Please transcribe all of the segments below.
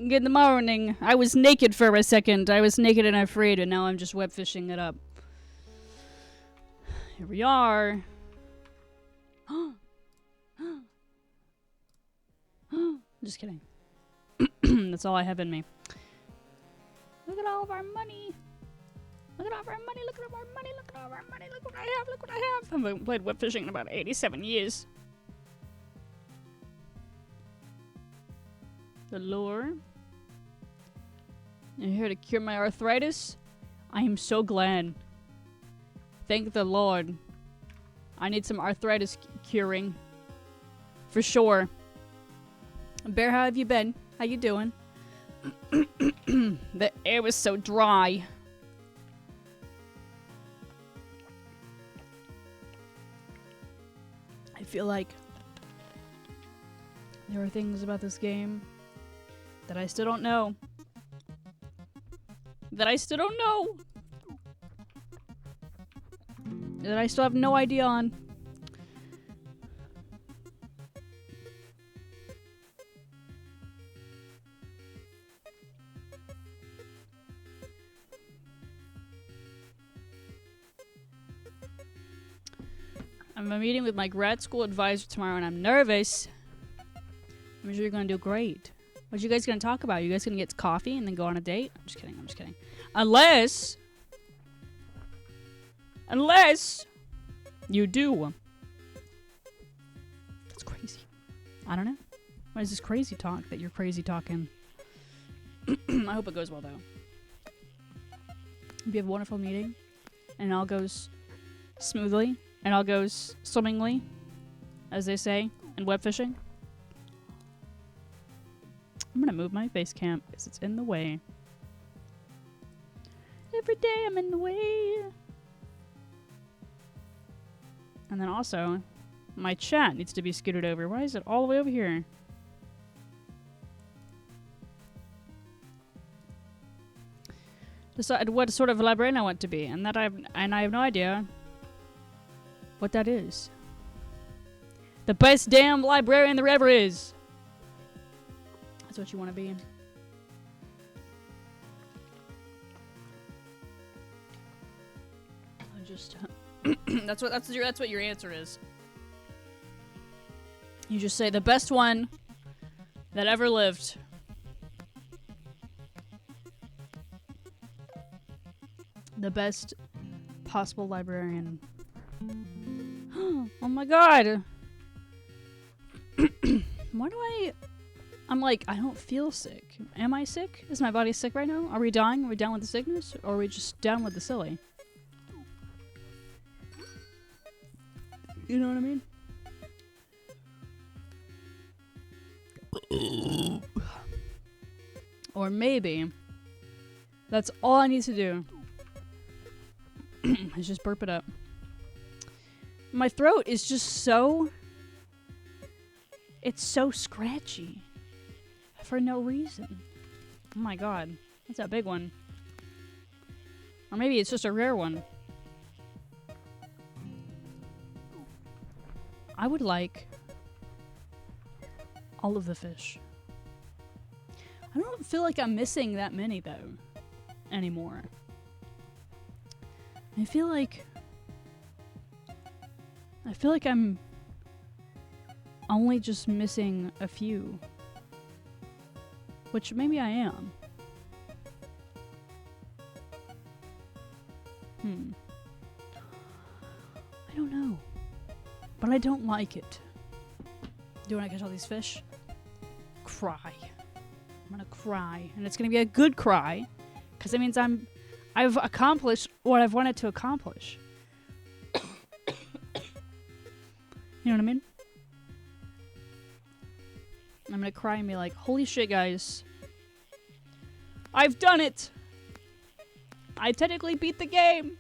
Good morning. I was naked for a second. I was naked and afraid, and now I'm just web fishing it up. Here we are. Just kidding. That's all I have in me. Look at all of our money. Look at all of our money. Look at all of our money. Look at all of our money. Look what I have. Look what I have. I haven't played web fishing in about 87 years. The lure. You're here to cure my arthritis? I am so glad. Thank the Lord. I need some arthritis curing. For sure. Bear, how have you been? How you doing? The air was so dry. I feel like there are things about this game that I still don't know. That I still don't know. That I still have no idea on. I'm a meeting with my grad school advisor tomorrow and I'm nervous. I'm sure you're gonna do great. What you guys gonna talk about? You guys gonna get coffee and then go on a date? I'm just kidding, I'm just kidding. Unless you do. That's crazy. I don't know. What is this crazy talk that you're crazy talking? I hope it goes well though. Hope you have a wonderful meeting and it all goes smoothly and all goes swimmingly, as they say in web fishing. I'm gonna move my base camp because it's in the way. Every day I'm in the way. And then also, my chat needs to be scooted over. Why is it all the way over here? Decide what sort of librarian I want to be, and I have no idea what that is. The best damn librarian there ever is. That's what you want to be. I just that's what your answer is. You just say the best one that ever lived. The best possible librarian. Oh my god. Why do I'm like, I don't feel sick. Am I sick? Is my body sick right now? Are we dying? Are we down with the sickness? Or are we just down with the silly? You know what I mean? Or maybe that's all I need to do. Is just burp it up. My throat is just so... It's so scratchy. For no reason. Oh my god. That's a big one. Or maybe it's just a rare one. I would like all of the fish. I don't feel like I'm missing that many though anymore. I feel like I'm only just missing a few. Which maybe I am. I don't know. But I don't like it. Do when I catch all these fish? Cry. I'm gonna cry. And it's gonna be a good cry. Because that means I've accomplished what I've wanted to accomplish. You know what I mean? I'm gonna cry and be like, holy shit, guys. I've done it! I technically beat the game!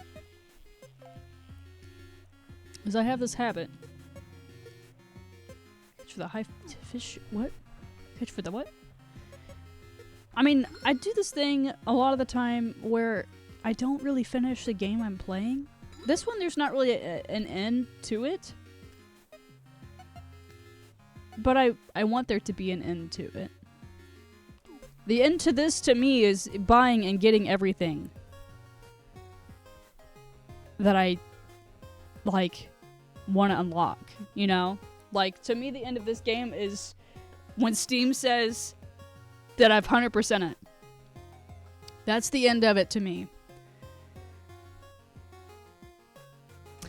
Because I have this habit. Catch for the high fish. What? Catch for the what? I mean, I do this thing a lot of the time where I don't really finish the game I'm playing. This one, there's not really an end to it. But I want there to be an end to it. The end to this, to me, is buying and getting everything that I, like, want to unlock, you know? Like, to me, the end of this game is when Steam says that I've 100% it. That's the end of it to me.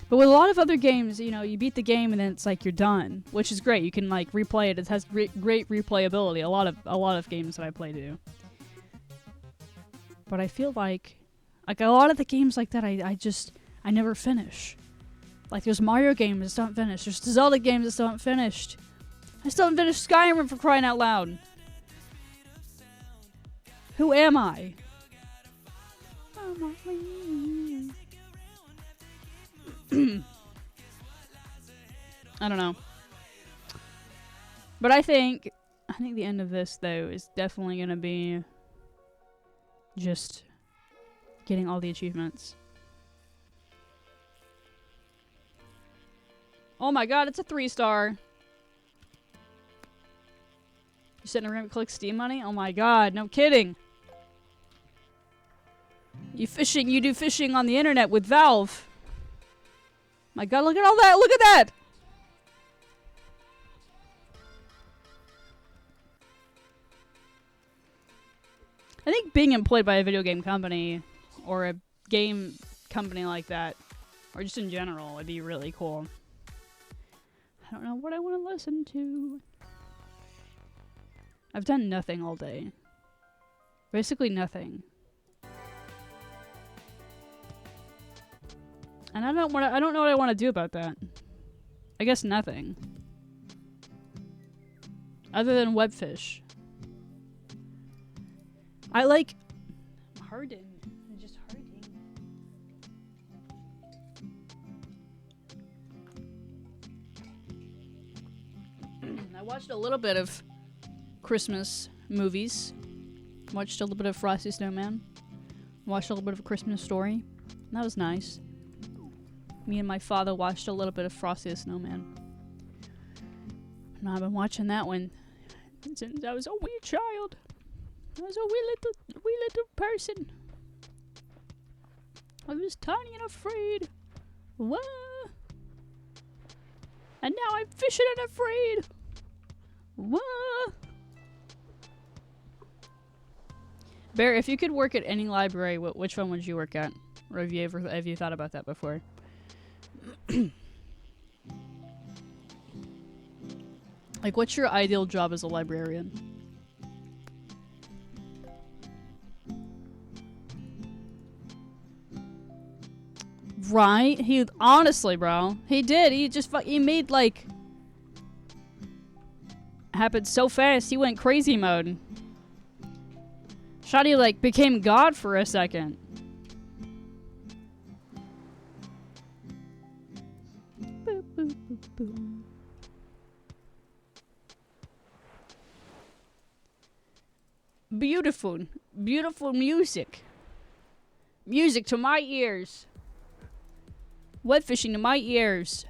But with a lot of other games, you know, you beat the game and then it's like you're done, which is great. You can like replay it. It has great replayability. A lot of games that I play do. But I feel like a lot of the games like that, I never finish. Like there's Mario games that still haven't finished. There's Zelda games that still haven't finished. I still haven't finished Skyrim, for crying out loud. Who am I? I don't know. But I think the end of this, though, is definitely going to be just getting all the achievements. Oh my god, it's a 3-star. You sit in a room and collect Steam money? Oh my god, no kidding. You do fishing on the internet with Valve. My god, look at all that! Look at that! I think being employed by a video game company or a game company like that, or just in general, would be really cool. I don't know what I want to listen to. I've done nothing all day. Basically nothing. And I don't know what I want to do about that. I guess nothing. Other than webfish. I like Harden. Just Harden. I watched a little bit of Christmas movies. Watched a little bit of Frosty Snowman. Watched a little bit of A Christmas Story. That was nice. Me and my father watched a little bit of Frosty the Snowman. And I've been watching that one since I was a wee child. I was a wee little person. I was tiny and afraid. Whoa. And now I'm fishing and afraid. Whoa. Bear, if you could work at any library, which one would you work at? Or have you thought about that before? Like, what's your ideal job as a librarian? Right? Honestly, bro. He did. He made, like... happened so fast, he went crazy mode. Shotty, like, became God for a second. Boop, boop, boop, boop. Beautiful. Beautiful music. Music to my ears. Webfishing to my ears.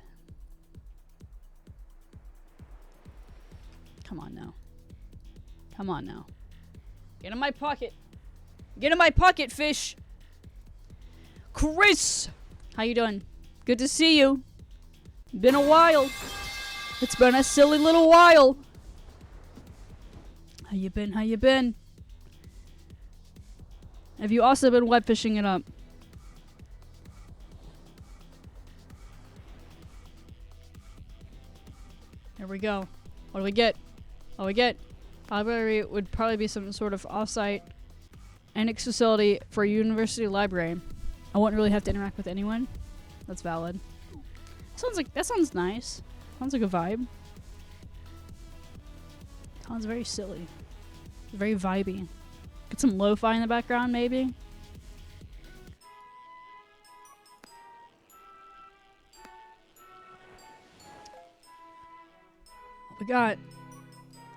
Come on now. Come on now. Get in my pocket. Get in my pocket, fish. Chris! How you doing? Good to see you. Been a while. It's been a silly little while. How you been? How you been? Have you also been web fishing it up? Here we go. What do we get? What do we get? Library would probably be some sort of off-site annex facility for a university library. I wouldn't really have to interact with anyone. That's valid. That sounds nice. Sounds like a vibe. Sounds very silly. Very vibey. Get some lo-fi in the background, maybe. What we got?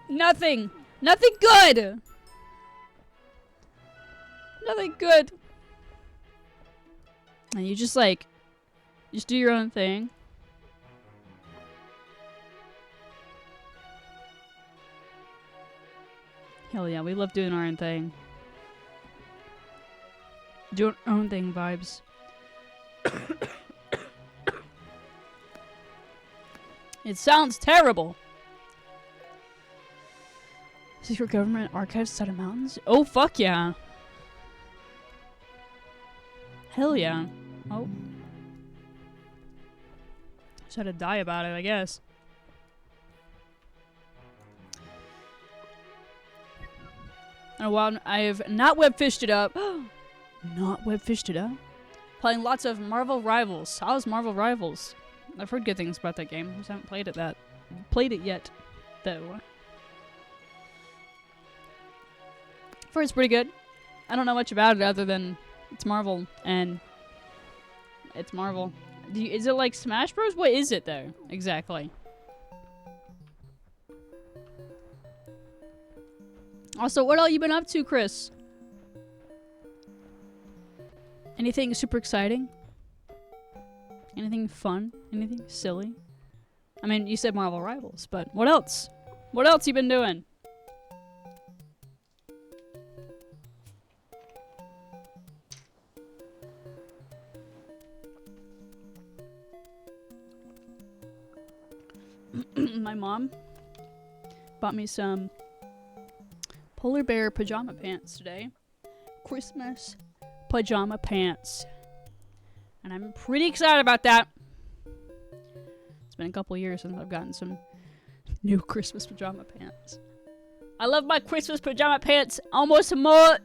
Nothing! Nothing good! Nothing good. And you just do your own thing. Hell yeah, we love doing our own thing. Doing our own thing vibes. It sounds terrible. Secret government archives inside of mountains? Oh, fuck yeah. Hell yeah. Oh. Just had to die about it, I guess. Oh, wow, I've not webfished it up. Not webfished it up? Playing lots of Marvel Rivals. How's Marvel Rivals? I've heard good things about that game. I just haven't played it yet, though. I've heard it's pretty good. I don't know much about it other than it's Marvel, and it's Marvel. Is it like Smash Bros? What is it, though, exactly? Also, what all you been up to, Chris? Anything super exciting? Anything fun? Anything silly? I mean, you said Marvel Rivals, but what else? What else you been doing? My mom bought me some polar bear pajama pants today. Christmas pajama pants. And I'm pretty excited about that. It's been a couple years since I've gotten some new Christmas pajama pants. I love my Christmas pajama pants almost more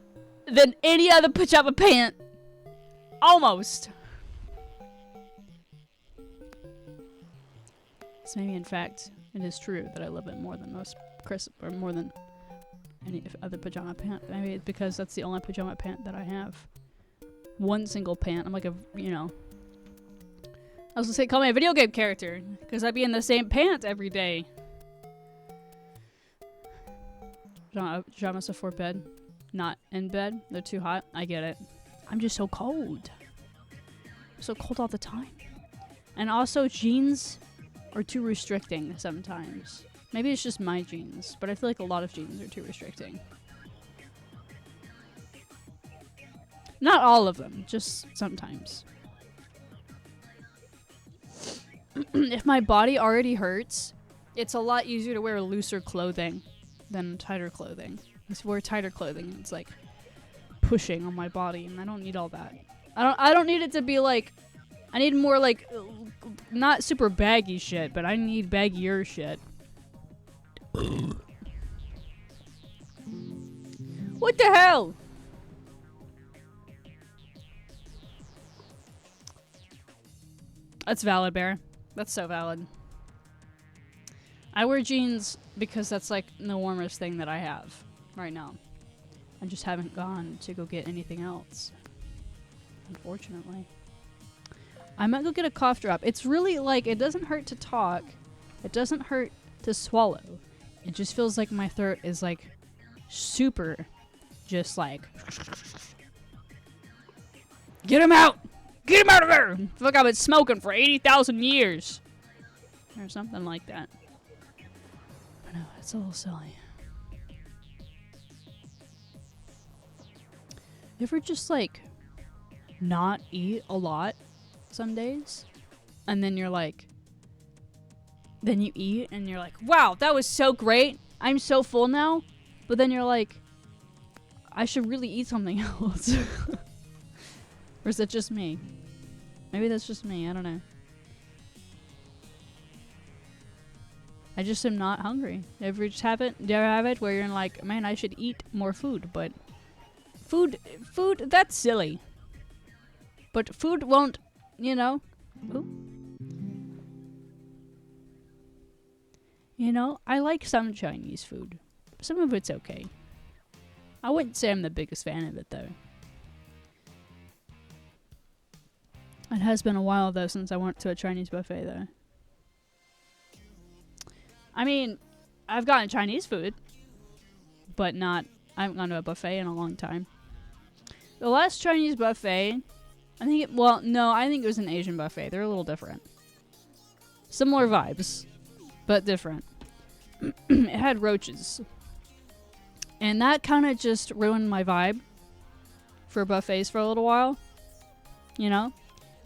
than any other pajama pant. Almost. So maybe in fact it is true that I love it more than most more than any other pajama pant. Maybe it's because that's the only pajama pant that I have. One single pant. I'm like a, you know. I was gonna say, call me a video game character, because I'd be in the same pant every day. Pajamas before bed. Not in bed. They're too hot. I get it. I'm just so cold. I'm so cold all the time. And also, jeans are too restricting sometimes. Maybe it's just my jeans, but I feel like a lot of jeans are too restricting. Not all of them, just sometimes. If my body already hurts, it's a lot easier to wear looser clothing than tighter clothing. If I wear tighter clothing, it's like pushing on my body, and I don't need all that. I don't need it to be like, I need more like, not super baggy shit, but I need baggier shit. What the hell? That's valid, Bear. That's so valid. I wear jeans because that's like the warmest thing that I have right now. I just haven't gone to go get anything else, unfortunately. I might go get a cough drop. It's really like, it doesn't hurt to talk. It doesn't hurt to swallow. It just feels like my throat is like super just like, get him out! Get him out of there! Feel like I've been smoking for 80,000 years. Or something like that. I know, it's a little silly. You ever just like not eat a lot some days? And then you're like, then you eat and you're like, wow, that was so great. I'm so full now. But then you're like, I should really eat something else. Or is it just me? Maybe that's just me. I don't know. I just am not hungry. Ever just have it? Do you ever have it where you're like, man, I should eat more food, but food, that's silly. But food won't, you know. Ooh. You know, I like some Chinese food. Some of it's okay. I wouldn't say I'm the biggest fan of it, though. It has been a while, though, since I went to a Chinese buffet, though. I mean, I've gotten Chinese food, but I haven't gone to a buffet in a long time. The last Chinese buffet, I think it was an Asian buffet. They're a little different. Similar vibes, but different. It had roaches. And that kind of just ruined my vibe for buffets for a little while. You know?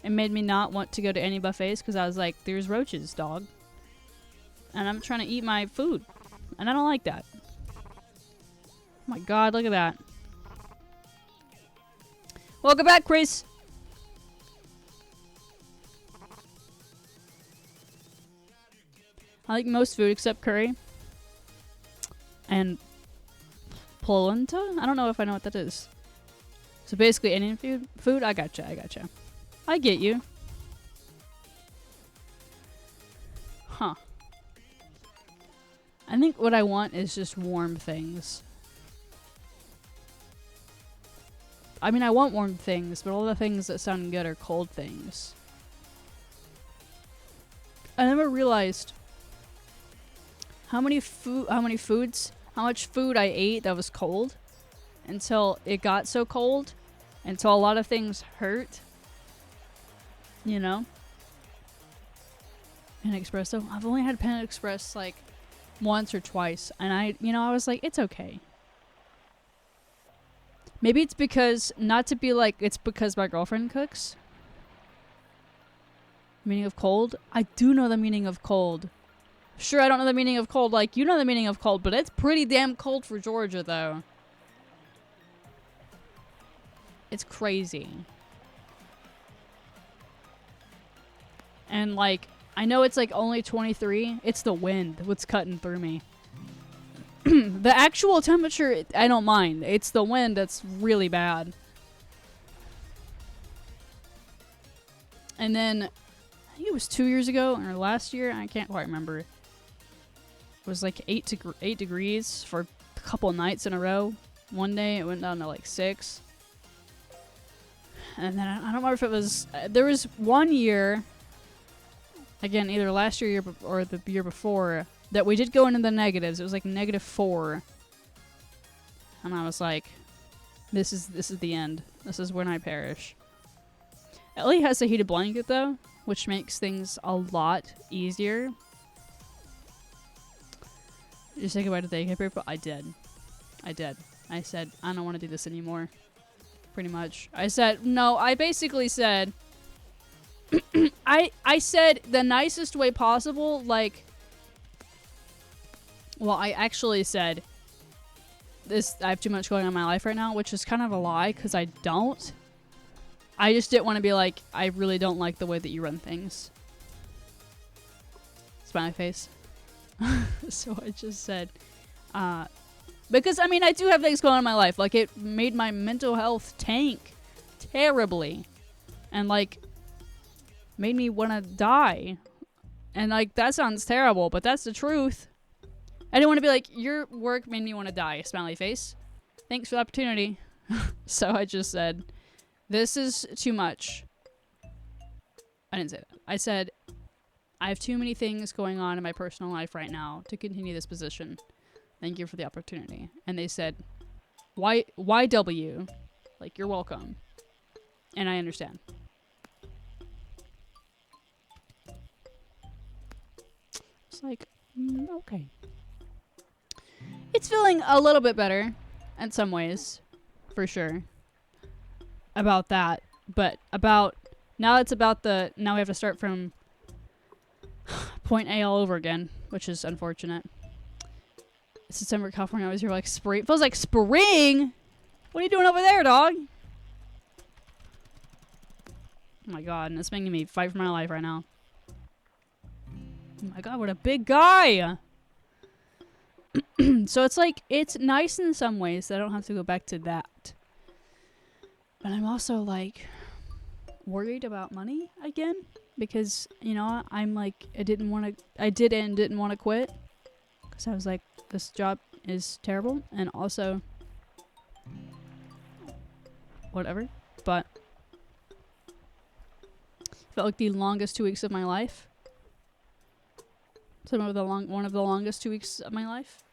It made me not want to go to any buffets because I was like, there's roaches, dog. And I'm trying to eat my food. And I don't like that. Oh my god, look at that. Welcome back, Chris. I like most food except curry. And polenta? I don't know if I know what that is. So basically Indian food? I gotcha. I get you. Huh. I think what I want is just warm things. I mean, I want warm things, but all the things that sound good are cold things. I never realized how much food I ate that was cold until it got so cold, until a lot of things hurt. You know? Panda Express, though. I've only had Panda Express like once or twice, and I was like, it's okay. Maybe it's because, not to be like, it's because my girlfriend cooks. Meaning of cold? I do know the meaning of cold. Sure, I don't know the meaning of cold like you know the meaning of cold, but it's pretty damn cold for Georgia, though. It's crazy. And, like, I know it's, like, only 23. It's the wind what's cutting through me. The actual temperature, I don't mind. It's the wind that's really bad. And then, I think it was 2 years ago, or last year, I can't quite remember. It was, like, 8 degrees for a couple nights in a row. One day, it went down to, like, 6. And then, I don't remember if it was... there was one year... Again, either last year or the year before, that we did go into the negatives. It was like -4. And I was like, this is the end. This is when I perish. Ellie has a heated blanket, though, which makes things a lot easier. Did you say goodbye to the daycare people? I did. I said, I don't want to do this anymore. Pretty much. I said, no, I basically said... I said the nicest way possible, like... Well, I actually said... I have too much going on in my life right now, which is kind of a lie, because I don't. I just didn't want to be like, I really don't like the way that you run things. Smiley face. So I just said... because, I mean, I do have things going on in my life. Like, it made my mental health tank terribly. And, like... made me want to die. And, like, that sounds terrible, but that's the truth. I didn't want to be like, your work made me want to die, smiley face. Thanks for the opportunity. So I just said, this is too much. I didn't say that. I said, I have too many things going on in my personal life right now to continue this position. Thank you for the opportunity. And they said, YW? Like, you're welcome. And I understand. It's like, okay. It's feeling a little bit better in some ways, for sure, about that. But now it's about now we have to start from point A all over again, which is unfortunate. It's December, California. I was here like spring. Feels like spring. What are you doing over there, dog? Oh my god, and it's making me fight for my life right now. Oh my god, what a big guy! So it's like, it's nice in some ways that I don't have to go back to that. But I'm also like, worried about money again. Because, you know, I'm like, I didn't want to quit. Because I was like, this job is terrible. And also, whatever. But, felt like the longest 2 weeks of my life. One of the longest 2 weeks of my life.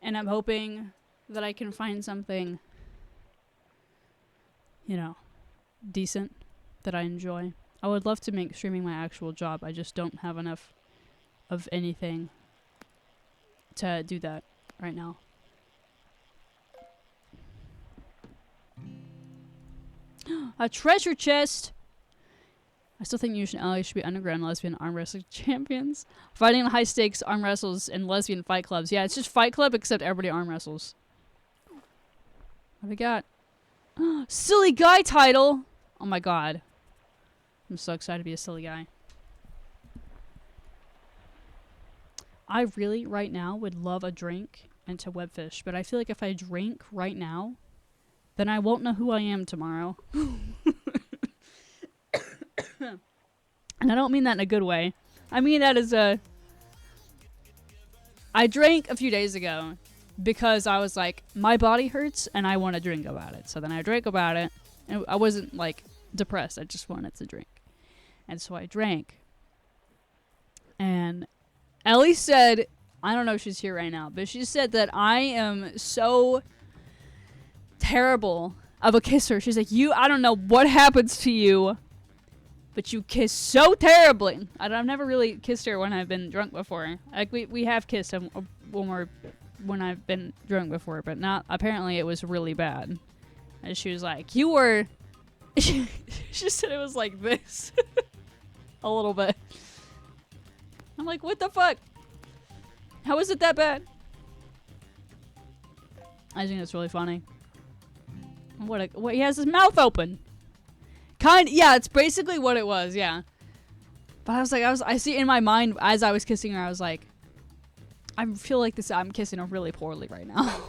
And I'm hoping that I can find something, you know, decent that I enjoy. I would love to make streaming my actual job. I just don't have enough of anything to do that right now. A treasure chest. I still think you and Ellie should be underground lesbian arm wrestling champions. Fighting in high stakes arm wrestles in lesbian fight clubs. Yeah, it's just Fight Club except everybody arm wrestles. What do we got? Silly guy title. Oh my god. I'm so excited to be a silly guy. I really, right now, would love a drink and to webfish, but I feel like if I drink right now, then I won't know who I am tomorrow. And I don't mean that in a good way. I mean that as a... I drank a few days ago because I was like, my body hurts and I want to drink about it. So then I drank about it, and I wasn't like depressed. I just wanted to drink. And so I drank. And Ellie said, I don't know if she's here right now, but she said that I am so terrible of a kisser. She's like, I don't know what happens to you, but you kiss so terribly. I've never really kissed her when I've been drunk before. Like we have kissed when I've been drunk before, but not, apparently it was really bad. And she was like, you were, she said it was like this. A little bit. I'm like, what the fuck? How is it that bad? I think that's really funny. What he has his mouth open. Yeah, it's basically what it was, yeah. But I was like, I see in my mind as I was kissing her, I was like, I feel like I'm kissing her really poorly right now.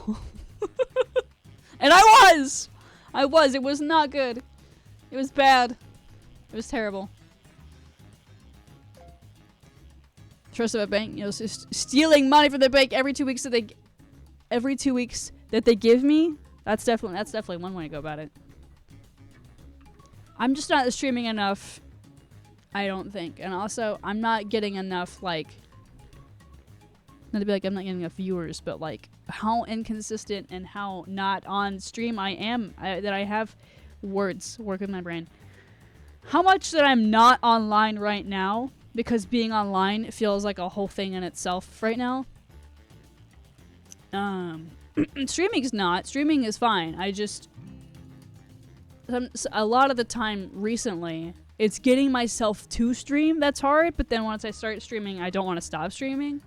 And I was! It was not good. It was bad. It was terrible. Trust of a bank, stealing money from the bank every 2 weeks that they give me. That's definitely one way to go about it. I'm just not streaming enough, I don't think. And also, I'm not getting enough, like, not to be like I'm not getting enough viewers, but like how inconsistent and how not on stream I am, that I have words work with my brain. How much that I'm not online right now, because being online feels like a whole thing in itself right now. Streaming is fine. I just, a lot of the time recently, it's getting myself to stream that's hard, but then once I start streaming, I don't want to stop streaming.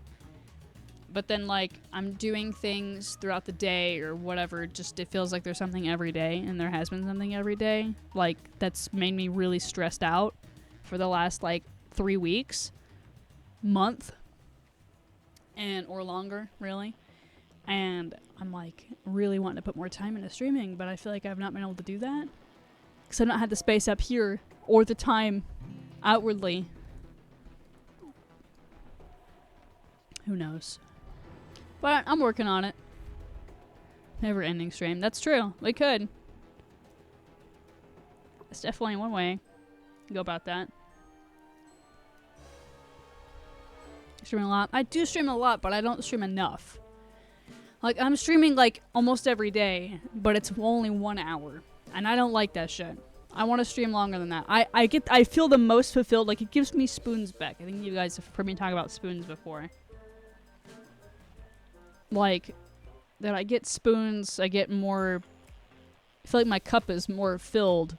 But then, like, I'm doing things throughout the day or whatever, just it feels like there's something every day, and there has been something every day. Like, that's made me really stressed out for the last, like, 3 weeks, month, or longer, really. And I'm, like, really wanting to put more time into streaming, but I feel like I've not been able to do that. Because I've not had the space up here, or the time outwardly. Who knows? But I'm working on it. Never ending stream. That's true. We could. That's definitely one way to go about that. Stream a lot. I do stream a lot, but I don't stream enough. Like, I'm streaming, like, almost every day, but it's only 1 hour. And I don't like that shit. I want to stream longer than that. I feel the most fulfilled. Like, it gives me spoons back. I think you guys have heard me talk about spoons before. Like, that I get spoons, I get more... I feel like my cup is more filled,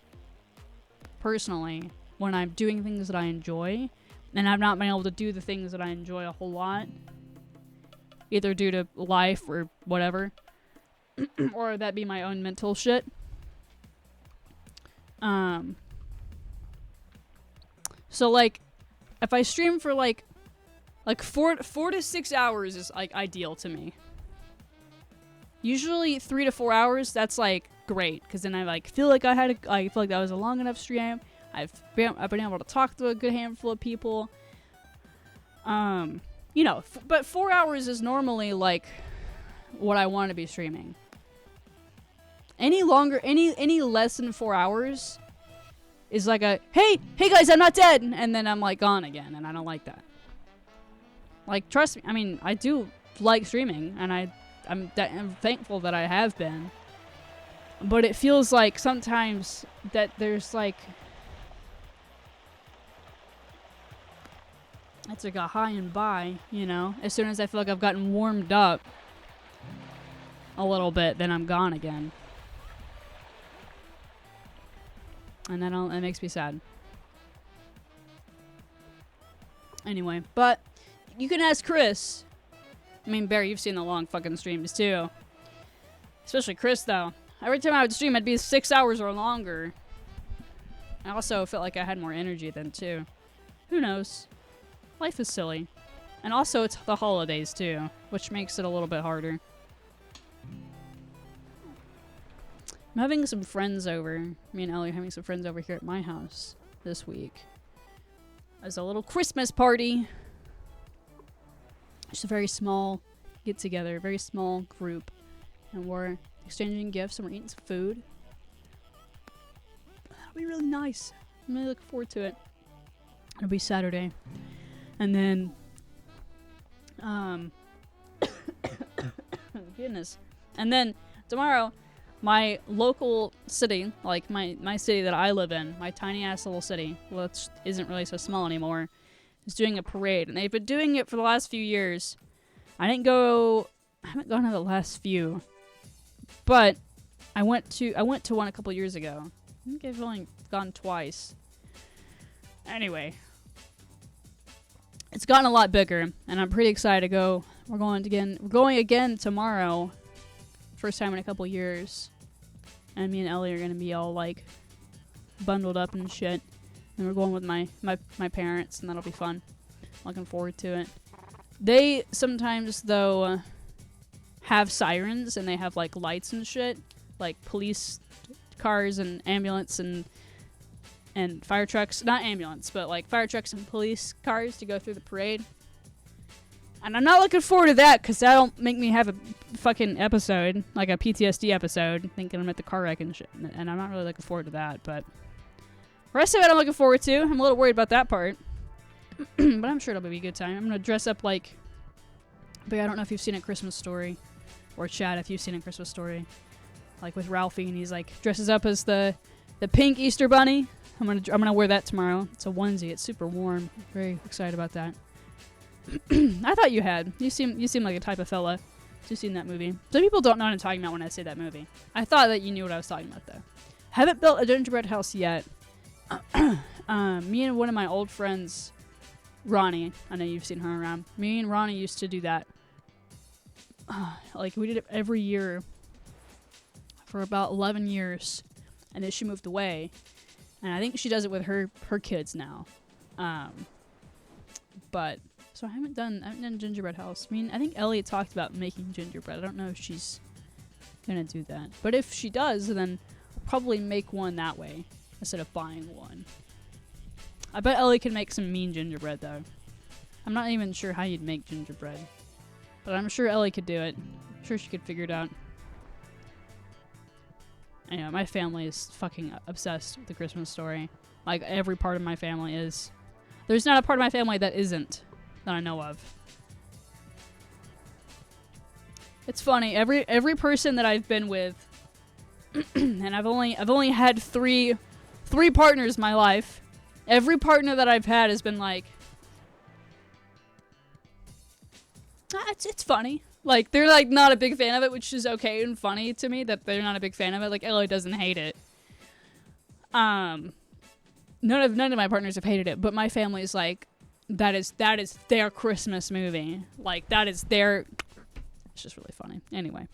personally, when I'm doing things that I enjoy. And I've not been able to do the things that I enjoy a whole lot. Either due to life or whatever. Or that be my own mental shit. So, like, if I stream for, like 4 to 6 hours is, like, ideal to me. Usually 3 to 4 hours, that's, like, great. Because then I, like, feel like I feel like that was a long enough stream. I've been able to talk to a good handful of people. You know, but 4 hours is normally, like, what I want to be streaming. Any longer, any less than 4 hours is like a, hey guys, I'm not dead! And then I'm, like, gone again, and I don't like that. Like, trust me, I mean, I do like streaming, and I'm thankful that I have been. But it feels like sometimes that there's, like... It's like a high and by, you know? As soon as I feel like I've gotten warmed up a little bit, then I'm gone again. And that makes me sad. Anyway, but you can ask Chris. I mean, Bear, you've seen the long fucking streams too. Especially Chris, though. Every time I would stream, I'd be 6 hours or longer. I also felt like I had more energy then, too. Who knows? Life is silly. And also, it's the holidays, too, which makes it a little bit harder. I'm having some friends over. Me and Ellie are having some friends over here at my house this week. As a little Christmas party. Just a very small get-together, very small group. And we're exchanging gifts and we're eating some food. That'll be really nice. I'm really looking forward to it. It'll be Saturday. And then, goodness. And then tomorrow, my local city, like my city that I live in, my tiny ass little city, which isn't really so small anymore, is doing a parade. And they've been doing it for the last few years. I haven't gone to the last few. But I went to one a couple years ago. I think I've only gone twice. Anyway, it's gotten a lot bigger, and I'm pretty excited to go. We're going again tomorrow. First time in a couple years. And me and Ellie are gonna be all like bundled up and shit. And we're going with my parents, and that'll be fun. Looking forward to it. They sometimes though have sirens, and they have like lights and shit, like police cars and ambulance and fire trucks. Not ambulance, but like fire trucks and police cars to go through the parade. And I'm not looking forward to that, because that'll make me have a fucking episode, like a PTSD episode, thinking I'm at the car wreck and shit. And I'm not really looking forward to that, but the rest of it I'm looking forward to. I'm a little worried about that part. But I'm sure it'll be a good time. I'm gonna dress up like, but I don't know if you've seen A Christmas Story. Or Chad, if you've seen A Christmas Story, like with Ralphie, and he's like dresses up as the pink Easter bunny. I'm gonna wear that tomorrow. It's a onesie. It's super warm. Very excited about that. I thought you had. You seem like a type of fella. You've seen that movie. Some people don't know what I'm talking about when I say that movie. I thought that you knew what I was talking about though. Haven't built a gingerbread house yet. Me and one of my old friends, Ronnie. I know you've seen her around. Me and Ronnie used to do that. Like, we did it every year for about 11 years, and then she moved away, and I think she does it with her kids now. But so I haven't done gingerbread house. I mean, I think Elliot talked about making gingerbread. I don't know if she's gonna do that, but if she does, then I'll probably make one that way instead of buying one. I bet Ellie can make some mean gingerbread though. I'm not even sure how you'd make gingerbread. But I'm sure Ellie could do it. I'm sure she could figure it out. Anyway, my family is fucking obsessed with The Christmas Story. Like, every part of my family is. There's not a part of my family that isn't, that I know of. It's funny, every person that I've been with, and I've only had three partners in my life. Every partner that I've had has been like, it's funny. Like, they're like not a big fan of it, which is okay and funny to me that they're not a big fan of it. Like, Ellie doesn't hate it. None of my partners have hated it, but my family is like, that is their Christmas movie. Like, that is their. It's just really funny. Anyway,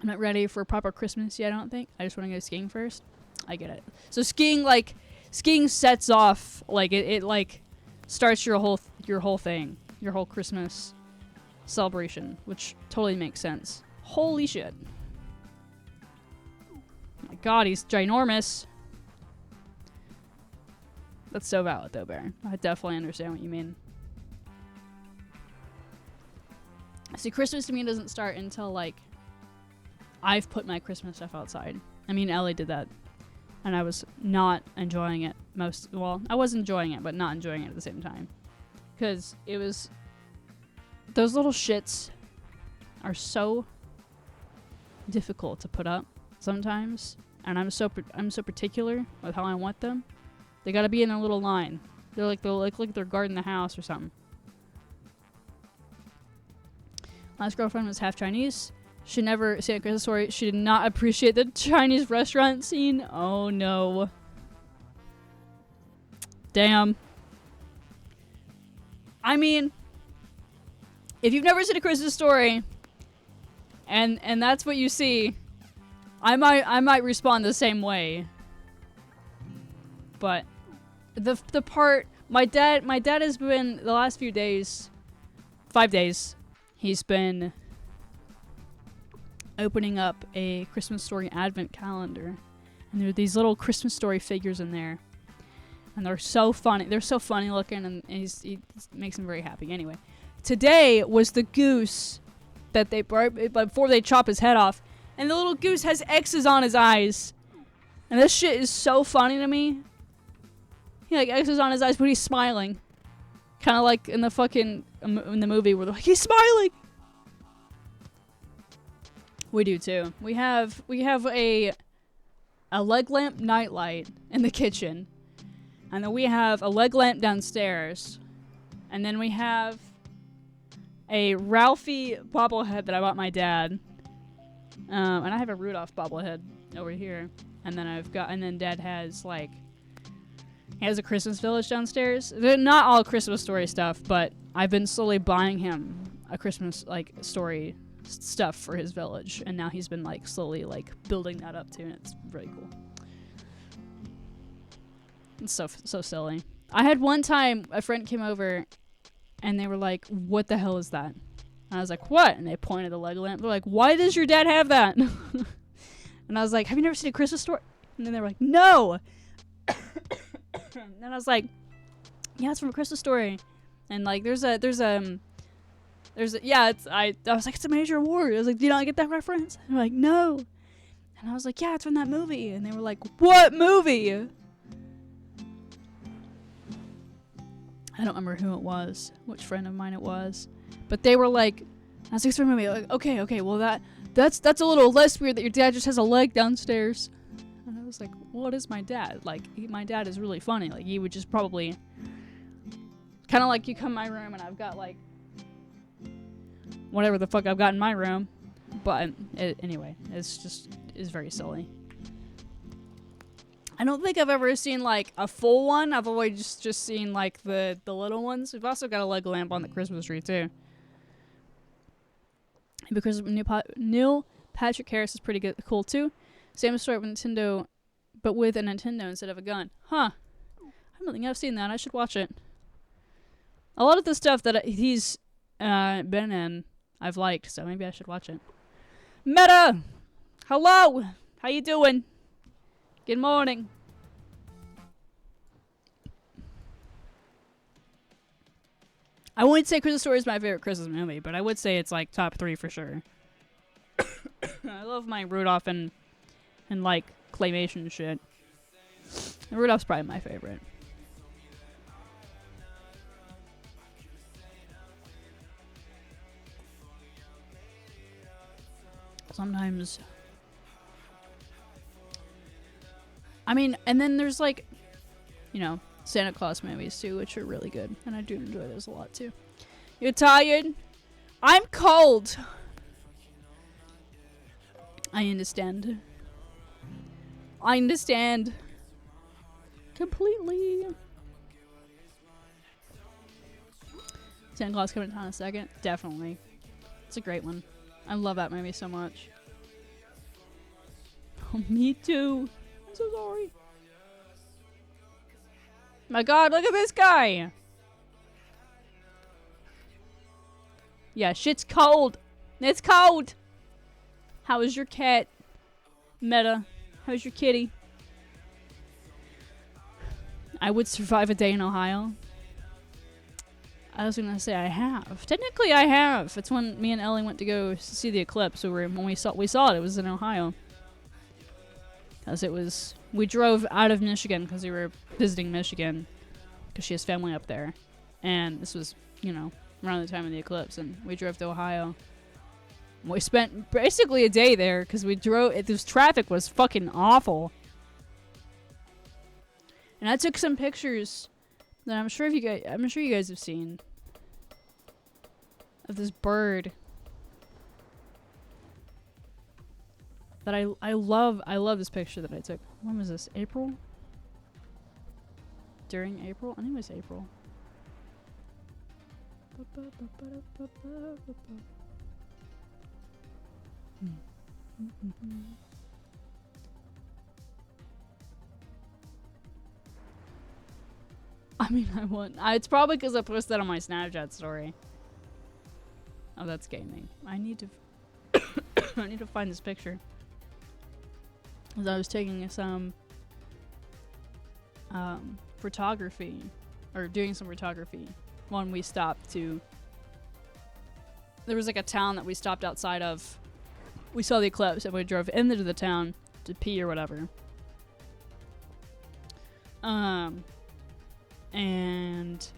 I'm not ready for a proper Christmas yet. I don't think. I just want to go skiing first. I get it. So skiing sets off like it like starts your whole thing, your whole Christmas celebration, which totally makes sense. Holy shit. My God, he's ginormous. That's so valid though, Baron. I definitely understand what you mean. See, Christmas to me doesn't start until like I've put my Christmas stuff outside. I mean, Ellie did that, and I was not enjoying it well, I was enjoying it, but not enjoying it at the same time, because it was. Those little shits are so difficult to put up sometimes, and I'm so particular with how I want them. They gotta be in a little line. They're like they're guarding the house or something. Last girlfriend was half Chinese. She never seen a Christmas Story. She did not appreciate the Chinese restaurant scene. Oh no. Damn. I mean, if you've never seen A Christmas Story, and that's what you see, I might respond the same way. But the part my dad has been the last few days, 5 days, he's been opening up a Christmas Story advent calendar, and there are these little Christmas Story figures in there, and they're so funny. They're so funny looking, and he makes him very happy. Anyway, today was the goose that they brought before they chop his head off, and the little goose has X's on his eyes, and this shit is so funny to me. He like X's on his eyes, but he's smiling, kind of like in the fucking in the movie where they're like, he's smiling. We do too. We have a leg lamp nightlight in the kitchen, and then we have a leg lamp downstairs, and then we have a Ralphie bobblehead that I bought my dad, and I have a Rudolph bobblehead over here, and then Dad has like, he has a Christmas village downstairs. They're not all Christmas Story stuff, but I've been slowly buying him a Christmas like story stuff for his village, and now he's been like slowly like building that up too, and it's really cool. It's so silly. I had one time a friend came over, and they were like, "What the hell is that?" And I was like, "What?" And they pointed the leg lamp. They're like, "Why does your dad have that?" And I was like, "Have you never seen A Christmas Story?" And then they were like, "No." And I was like, "Yeah, it's from A Christmas Story." And like, I was like, "It's a major award." I was like, "Do you not get that reference?" And they're like, "No." And I was like, "Yeah, it's from that movie." And they were like, "What movie?" I don't remember who it was, which friend of mine it was, but they were like, I was like, "It's from a movie." Like, okay, well that's a little less weird that your dad just has a leg downstairs. And I was like, "What is my dad? Like, my dad is really funny. Like, he would just probably, kind of like you come in my room and I've got like whatever the fuck I've got in my room." But anyway, it's very silly. I don't think I've ever seen like a full one. I've always just seen like the little ones. We've also got a leg lamp on the Christmas tree too, because Neil Patrick Harris is pretty cool too. Same story with Nintendo, but with a Nintendo instead of a gun. Huh. I don't think I've seen that. I should watch it. A lot of the stuff that he's been in, I've liked, so maybe I should watch it. Meta! Hello! How you doing? Good morning. I wouldn't say Christmas Story is my favorite Christmas movie, but I would say it's like top 3 for sure. I love my Rudolph and like claymation shit. And Rudolph's probably my favorite. Sometimes, I mean, and then there's like, Santa Claus movies too, which are really good, and I do enjoy those a lot too. You're tired? I'm cold. I understand. I understand. Completely. Santa Claus coming to town in a second? Definitely. It's a great one. I love that movie so much. Oh, me too. I'm so sorry. My God, look at this guy. Yeah, shit's cold. It's cold. How is your cat? Meta. How's your kitty? I would survive a day in Ohio. I was gonna say I have. Technically, I have. It's when me and Ellie went to go see the eclipse. When we saw it. It was in Ohio. Because we drove out of Michigan because we were visiting Michigan because she has family up there, and this was around the time of the eclipse, and we drove to Ohio. We spent basically a day there because we drove. This traffic was fucking awful, and I took some pictures that I'm sure you guys have seen of this bird that I love. I love this picture that I took. When was this? April? During April? I think it was April. I mean, I want. It's probably because I posted that on my Snapchat story. Oh, that's gaming. I need to. I need to find this picture. Because I was taking some photography, or doing some photography when we stopped to. There was like a town that we stopped outside of. We saw the eclipse and we drove into the town to pee or whatever. And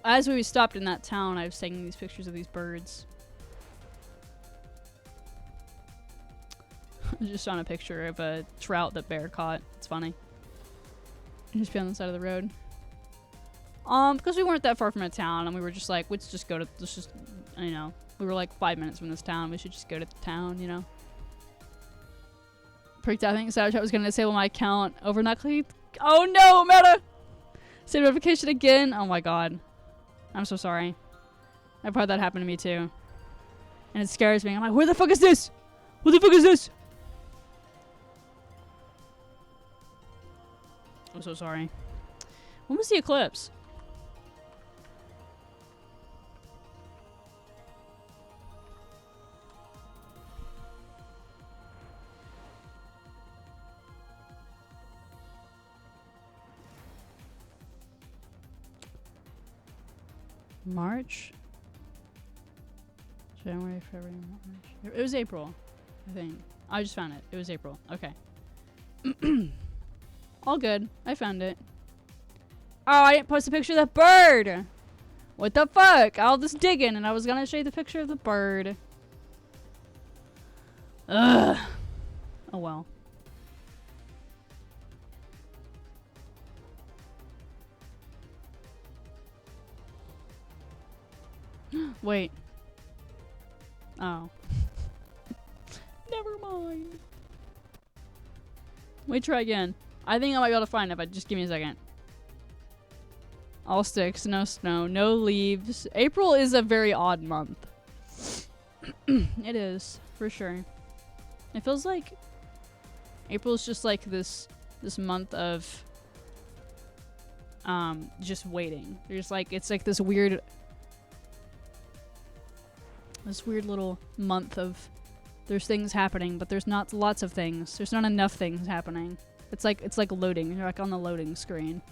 as we stopped in that town, I was taking these pictures of these birds. I just found a picture of a trout that bear caught. It's funny. Just be on the side of the road. Because we weren't that far from a town, and we were just like, let's just, you know, we were like 5 minutes from this town. We should just go to the town, you know. Freaked out. I think Snapchat was going to disable my account overnight. Oh no, Meta! Save notification again. Oh my god. I'm so sorry. I've had that happen to me too. And it scares me. I'm like, where the fuck is this? What the fuck is this? I'm so sorry. When was the eclipse? March? January, February, March. It was April, I think. I just found it. It was April. Okay. All good. I found it. Oh, I didn't post a picture of the bird! What the fuck? I was just digging and I was gonna show you the picture of the bird. Ugh. Oh well. Wait. Oh. Never mind. Wait, try again. I think I might be able to find it, but just give me a second. All sticks, no snow, no leaves. April is a very odd month. It is, for sure. It feels like April is just like this month of just waiting. There's like, it's like this weird little month of there's things happening, but there's not lots of things. There's not enough things happening. It's like loading. You're like on the loading screen.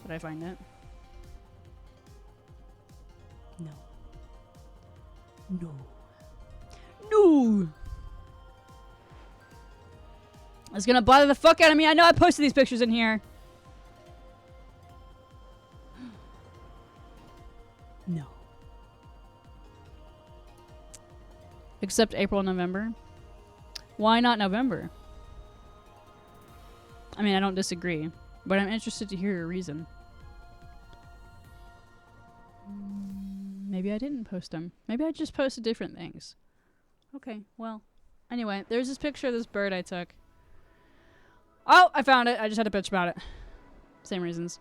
Did I find it? No. No. No! It's gonna bother the fuck out of me. I know I posted these pictures in here. No. Except April and November. Why not November? I mean, I don't disagree, but I'm interested to hear your reason. Maybe I didn't post them. Maybe I just posted different things. Okay, well. Anyway, there's this picture of this bird I took. Oh, I found it. I just had a bitch about it. Same reasons.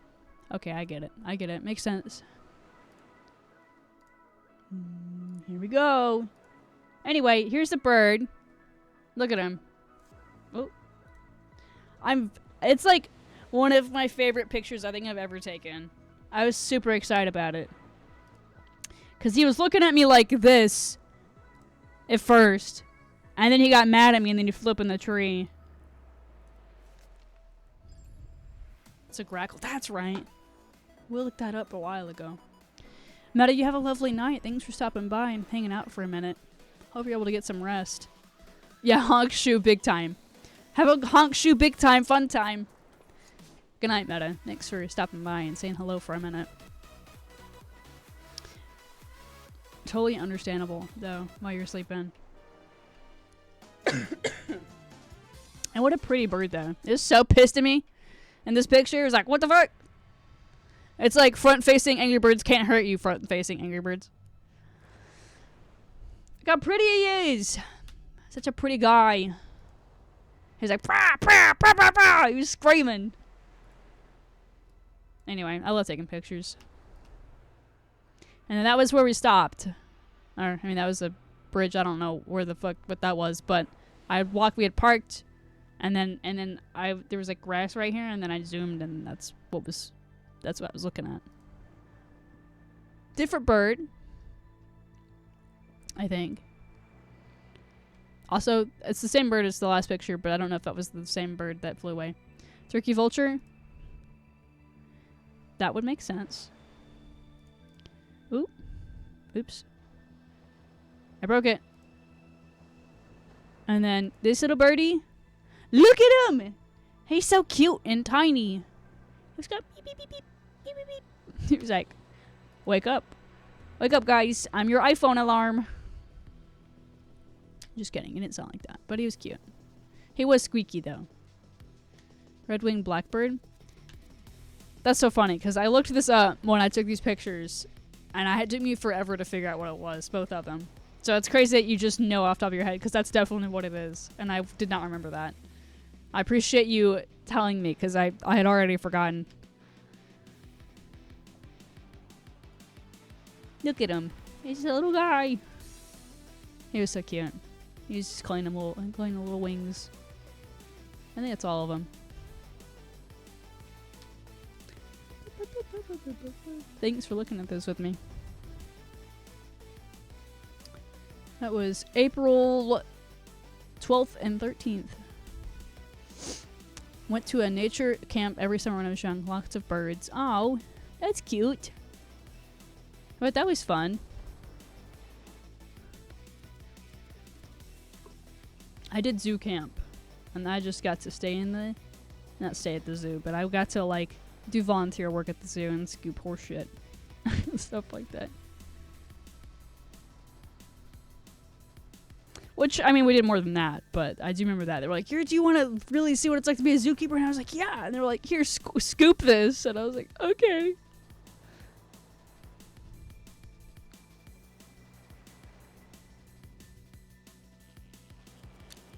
Okay, I get it. I get it. Makes sense. Here we go. Anyway, here's the bird. Look at him. Oh. It's like one of my favorite pictures I think I've ever taken. I was super excited about it. Because he was looking at me like this at first. And then he got mad at me and then he flew up in the tree. It's a grackle. That's right. We looked that up a while ago. Meta, you have a lovely night. Thanks for stopping by and hanging out for a minute. Hope you're able to get some rest. Yeah, honk shoe big time. Have a honk shoe big time fun time. Good night, Meta. Thanks for stopping by and saying hello for a minute. Totally understandable, though, while you're sleeping. And what a pretty bird, though. It was so pissed at me. In this picture, it was like, what the fuck? It's like front-facing Angry Birds can't hurt you, front-facing Angry Birds. Look how pretty he is. Such a pretty guy. He's like, "Prah, prah, prah, prah, prah." He was screaming. Anyway, I love taking pictures. And then that was where we stopped. Or, I mean, that was a bridge. I don't know where the fuck what that was, but we had parked, and then there was like grass right here, and then I zoomed, and that's what I was looking at. Different bird, I think. Also, it's the same bird as the last picture, but I don't know if that was the same bird that flew away. Turkey vulture. That would make sense. Ooh. Oops. I broke it. And then this little birdie. Look at him! He's so cute and tiny. He's got beep, beep, beep, beep, beep, beep, beep. He was like, wake up. Wake up, guys. I'm your iPhone alarm. Just kidding. He didn't sound like that. But he was cute. He was squeaky, though. Red-winged blackbird. That's so funny, because I looked this up when I took these pictures, and it took me forever to figure out what it was, both of them. So it's crazy that you just know off the top of your head, because that's definitely what it is, and I did not remember that. I appreciate you telling me, because I had already forgotten. Look at him. He's a little guy. He was so cute. He was just cleaning the little wings. I think that's all of them. Thanks for looking at this with me. That was April 12th and 13th. Went to a nature camp every summer when I was young. Lots of birds. Oh, that's cute. But that was fun. I did zoo camp. And I just got to stay in the... Not stay at the zoo, but I got to, like, do volunteer work at the zoo and scoop horse shit. Stuff like that. Which, I mean, we did more than that, but I do remember that. They were like, here, do you want to really see what it's like to be a zookeeper? And I was like, yeah. And they were like, here, scoop this. And I was like, okay.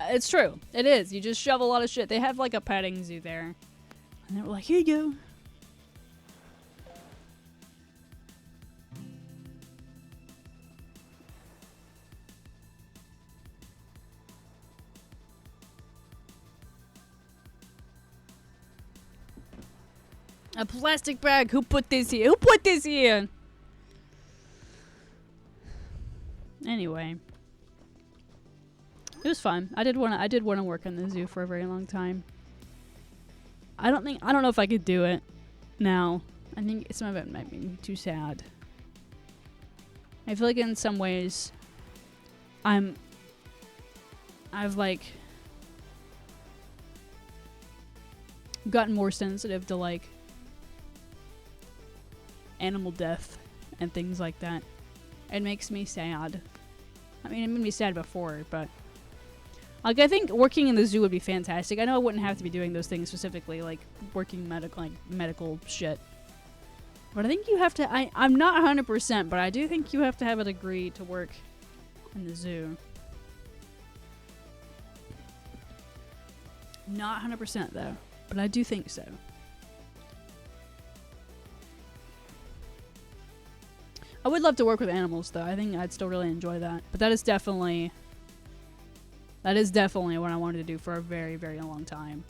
It's true. It is. You just shove a lot of shit. They have, like, a petting zoo there. And they were like, here you go. A plastic bag. Who put this here? Who put this here? Anyway, it was fun. I did want to work in the zoo for a very long time. I don't know if I could do it now. I think some of it might be too sad. I feel like in some ways I've like gotten more sensitive to like animal death and things like that. It makes me sad. I mean, it made me sad before, but like I think working in the zoo would be fantastic. I know I wouldn't have to be doing those things specifically, like working medical shit. But I think you have to. I'm not 100%, but I do think you have to have a degree to work in the zoo. Not 100% though, but I do think so. I would love to work with animals though. I think I'd still really enjoy that. But that is definitely what I wanted to do for a very, very long time.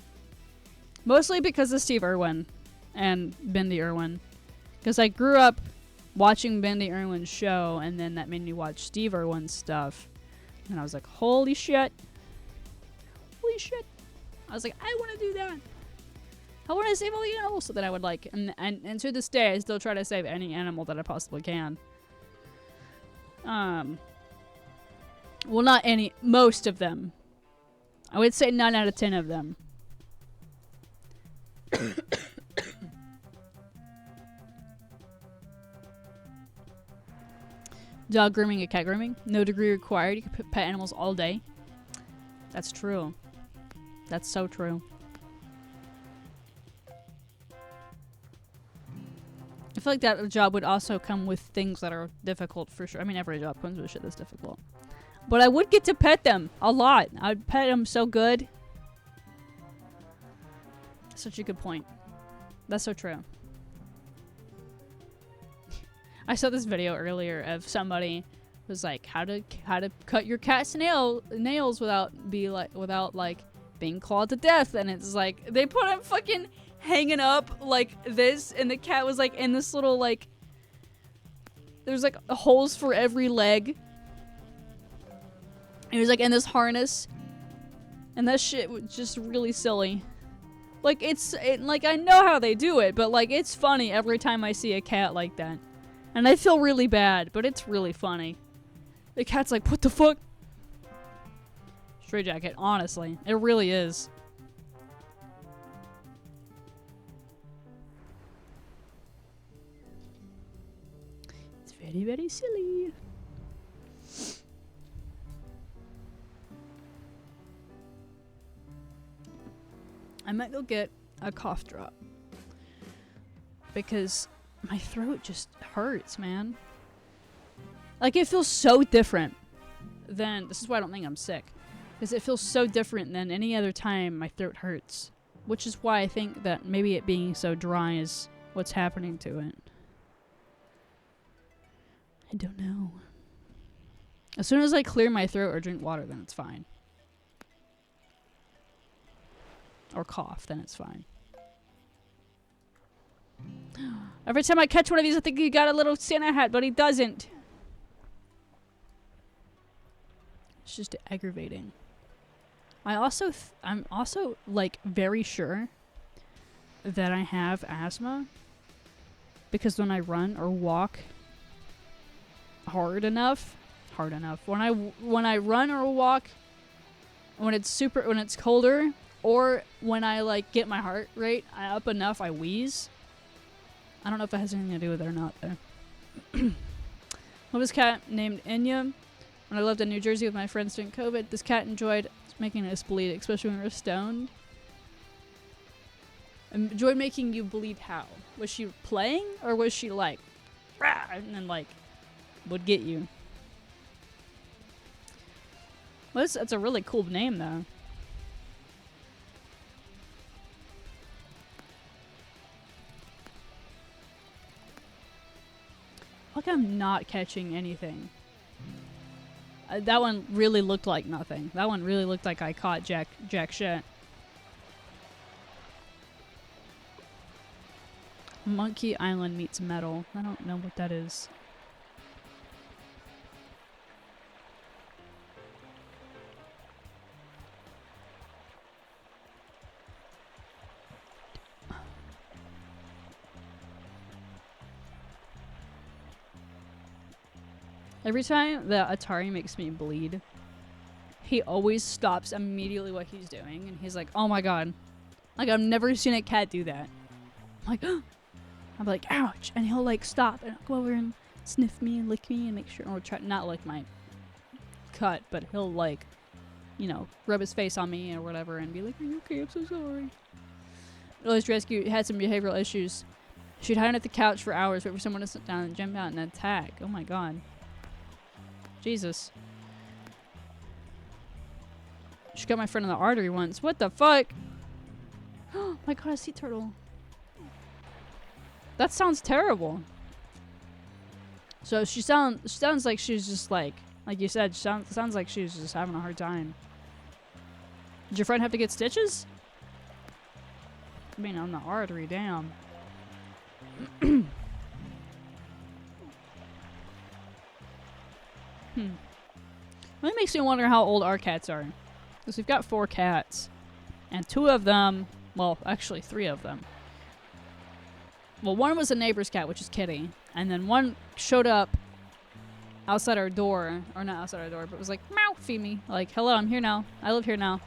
Mostly because of Steve Irwin and Bendy Irwin. Because I grew up watching Bendy Irwin's show, and then that made me watch Steve Irwin's stuff. And I was like, holy shit. Holy shit. I was like, I want to do that. I want to save all the animals that I would like. And to this day, I still try to save any animal that I possibly can. Well, not any. Most of them. I would say 9 out of 10 of them. Dog grooming and cat grooming. No degree required. You can pet animals all day. That's true. That's so true. I feel like that job would also come with things that are difficult for sure. I mean, every job comes with shit that's difficult. But I would get to pet them a lot. I'd pet them so good. Such a good point. That's so true. I saw this video earlier of somebody was like how to cut your cat's nails without being clawed to death, and it's like they put him fucking hanging up like this, and the cat was like in this little like there's like holes for every leg. He was like in this harness, and that shit was just really silly. Like like I know how they do it, but like it's funny every time I see a cat like that. And I feel really bad, but it's really funny. The cat's like, what the fuck? Straight jacket, honestly. It really is. It's very, very silly. I might go get a cough drop. Because my throat just hurts, man. Like, it feels so different than... This is why I don't think I'm sick. Because it feels so different than any other time my throat hurts. Which is why I think that maybe it being so dry is what's happening to it. I don't know. As soon as I clear my throat or drink water, then it's fine. Or cough, then it's fine. Every time I catch one of these, I think he got a little Santa hat, but he doesn't. It's just aggravating. I'm also like very sure that I have asthma because when I run or walk hard enough, when I run or walk when it's colder, or when I like get my heart rate up enough, I wheeze. I don't know if that has anything to do with it or not, though. Well, this cat named Enya. When I lived in New Jersey with my friends during COVID, this cat enjoyed making us bleed, especially when we were stoned. Enjoyed making you bleed how? Was she playing, or was she like, rah, and then like, would get you? Well, that's a really cool name, though. Like I'm not catching anything. That one really looked like nothing. That one really looked like I caught jack shit. Monkey Island meets metal. I don't know what that is. Every time that Atari makes me bleed, he always stops immediately what he's doing, and he's like, oh my god. Like, I've never seen a cat do that. I'm like, I'm like, ouch, and he'll like stop and go over and sniff me and lick me and make sure, or try not lick my cut, but he'll like, you know, rub his face on me or whatever and be like, are you okay? I'm so sorry. Earliest rescue had some behavioral issues. She'd hide at the couch for hours, wait for someone to sit down and jump out and attack. Oh my god. Jesus. She got my friend in the artery once. What the fuck? Oh my god, a sea turtle. That sounds terrible. So she sounds like she's just like you said, sounds like she's just having a hard time. Did your friend have to get stitches? I mean, on the artery, damn. Really makes me wonder how old our cats are. Because we've got 4 cats. And 2 of them, well, actually 3 of them. Well, one was a neighbor's cat, which is Kitty. And then one showed up outside our door. Or not outside our door, but was like, meow, feed me. Like, hello, I'm here now. I live here now.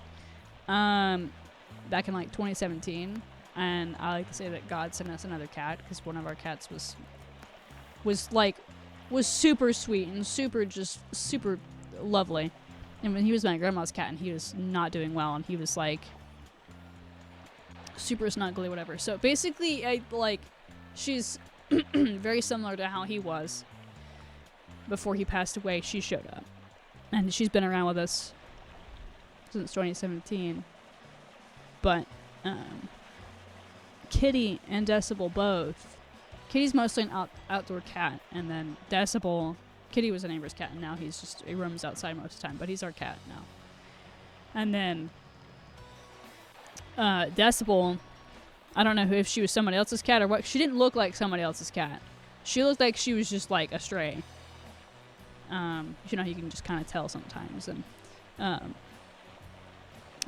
Back in like 2017. And I like to say that God sent us another cat. Because one of our cats was super sweet and super lovely. And when he was my grandma's cat and he was not doing well and he was like super snuggly, whatever. So basically, she's very similar to how he was before he passed away. She showed up. And she's been around with us since 2017. But Kitty and Decibel both. Kitty's mostly an outdoor cat, and then Decibel, Kitty was a neighbor's cat, and now he roams outside most of the time, but he's our cat now. And then Decibel, I don't know if she was somebody else's cat or what. She didn't look like somebody else's cat. She looked like she was just like a stray. You know, you can just kind of tell sometimes. And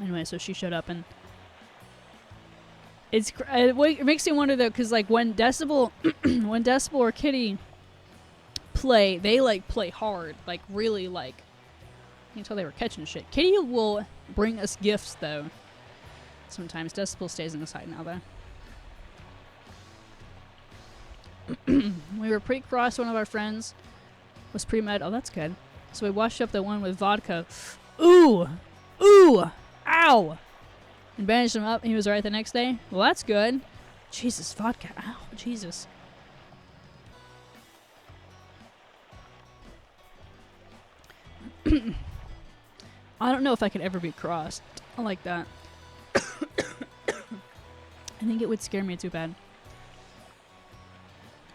anyway, so she showed up, and it makes me wonder though, because like when Decibel or Kitty play, they like play hard, like really like. You can tell they were catching shit. Kitty will bring us gifts though. Sometimes Decibel stays on the side now though. We were pretty cross. One of our friends was pre-med. Oh, that's good. So we washed up the one with vodka. Ooh, ow, and bandaged him up. And he was alright the next day. Well, that's good. Jesus, vodka. Ow, Jesus. I don't know if I could ever be crossed. I like that. I think it would scare me too bad.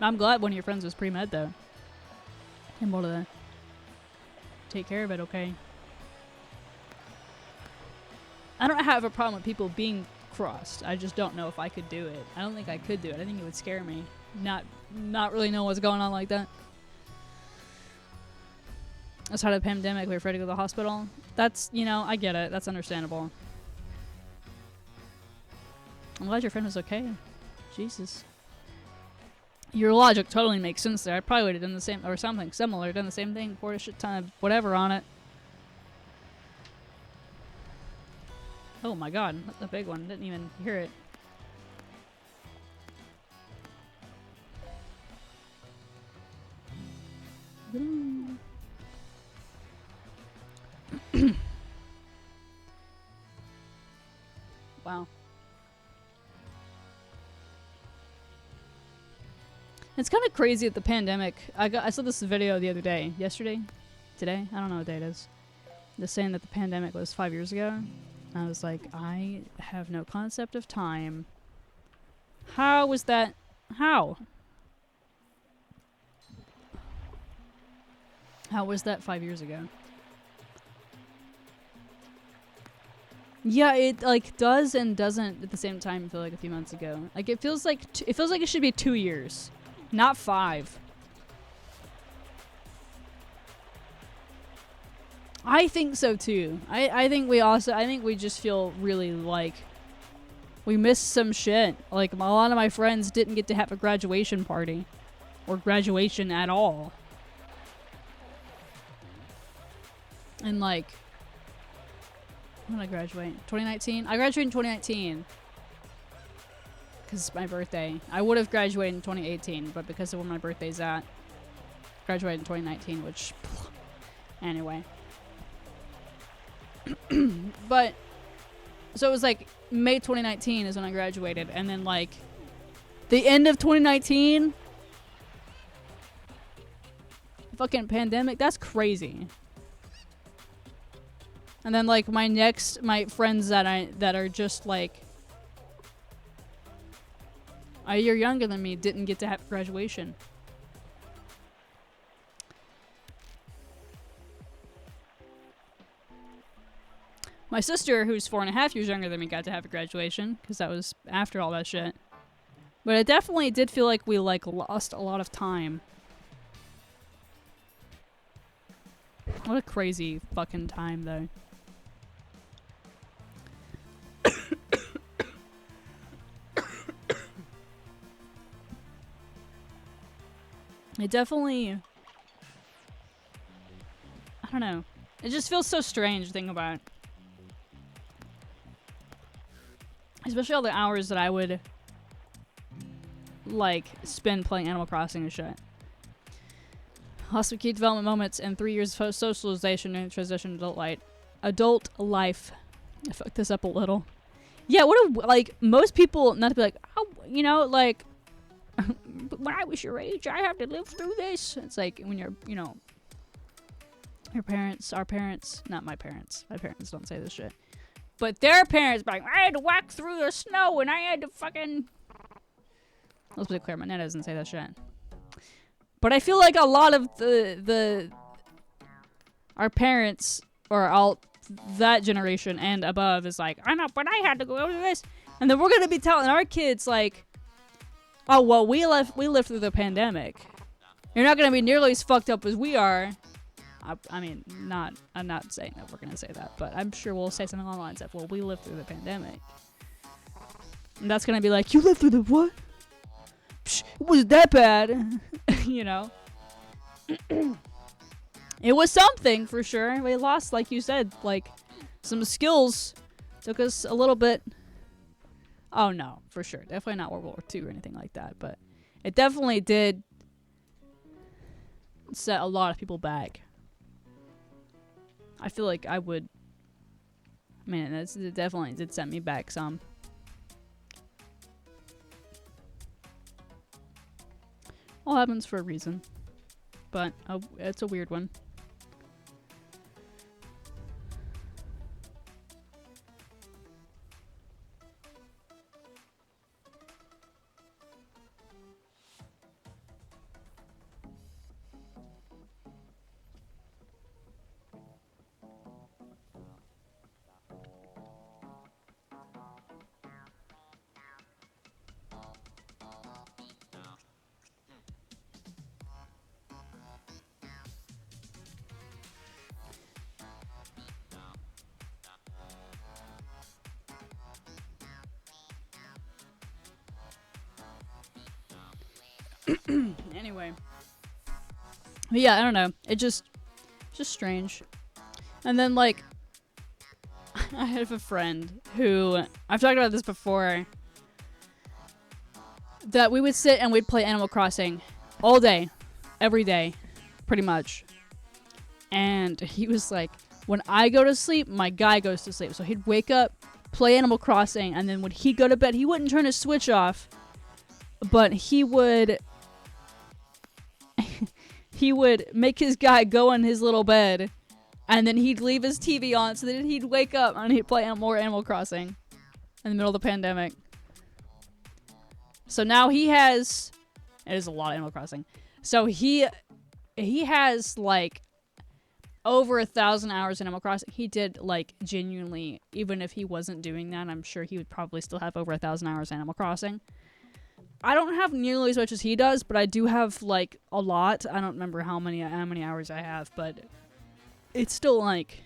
I'm glad one of your friends was pre-med though. Able to take care of it okay. I don't have a problem with people being crossed. I just don't know if I could do it. I don't think I could do it. I think it would scare me. Not really know what's going on like that. Outside of the pandemic, we were afraid to go to the hospital. That's, you know, I get it. That's understandable. I'm glad your friend was okay. Jesus. Your logic totally makes sense there. I probably would have done the same, or something similar, done the same thing, poured a shit ton of whatever on it. Oh my god, that's a big one. Didn't even hear it. Wow. It's kind of crazy at the pandemic. I saw this video the other day. Yesterday? Today? I don't know what day it is. Just saying that the pandemic was 5 years ago. I was like, I have no concept of time. How was that? How? How was that 5 years ago? Yeah, it like does and doesn't at the same time feel like a few months ago. Like it feels like it should be 2 years, not 5. I think so too. I think we just feel really like we missed some shit. Like a lot of my friends didn't get to have a graduation party or graduation at all. And like, when did I graduate? 2019? I graduated in 2019. Because it's my birthday. I would have graduated in 2018, but because of where my birthday's at, graduated in 2019, which, anyway. But, so it was like, May 2019 is when I graduated, and then like, the end of 2019, fucking pandemic, that's crazy. And then like my friends that are just like a year younger than me didn't get to have graduation. My sister, who's 4.5 years younger than me, got to have a graduation because that was after all that shit. But it definitely did feel like we like lost a lot of time. What a crazy fucking time though. It definitely, I don't know. It just feels so strange to think about. Especially all the hours that I would, like, spend playing Animal Crossing and shit. Lots of key development moments and 3 years of socialization and transition to adult life. I fucked this up a little. Yeah, like, most people, not to be like, oh, you know, like, when I was your age, I have to live through this. It's like when you're, you know, our parents, not my parents. My parents don't say this shit. But their parents, like, I had to walk through the snow and I had to fucking... Let's be clear, my nana doesn't say that shit. But I feel like a lot of our parents, or all that generation and above is like, I know, but I had to go to this. And then we're going to be telling our kids, like, oh, well, we lived through the pandemic. You're not going to be nearly as fucked up as we are. I mean, I'm not saying that we're going to say that, but I'm sure we'll say something along the lines of, well, we lived through the pandemic. And that's going to be like, you lived through the what? Psh, it wasn't that bad. You know? It was something, for sure. We lost, like you said, like, some skills. Took us a little bit. Oh, no, for sure. Definitely not World War II or anything like that, but it definitely did set a lot of people back. I feel like I would... Man, it definitely did set me back some. All happens for a reason. But it's a weird one. Anyway. But yeah, I don't know. It just strange. And then, like, I have a friend who, I've talked about this before, that we would sit and we'd play Animal Crossing all day, every day, pretty much. And he was like, when I go to sleep, my guy goes to sleep. So he'd wake up, play Animal Crossing, and then when he'd go to bed, he wouldn't turn his Switch off, but he would make his guy go in his little bed, and then he'd leave his TV on so that he'd wake up and he'd play more Animal Crossing in the middle of the pandemic. So now he has... It is a lot of Animal Crossing. So he has, like, over 1,000 hours in Animal Crossing. He did, like, genuinely, even if he wasn't doing that, I'm sure he would probably still have over 1,000 hours in Animal Crossing. I don't have nearly as much as he does, but I do have, like, a lot. I don't remember how many hours I have, but it's still, like,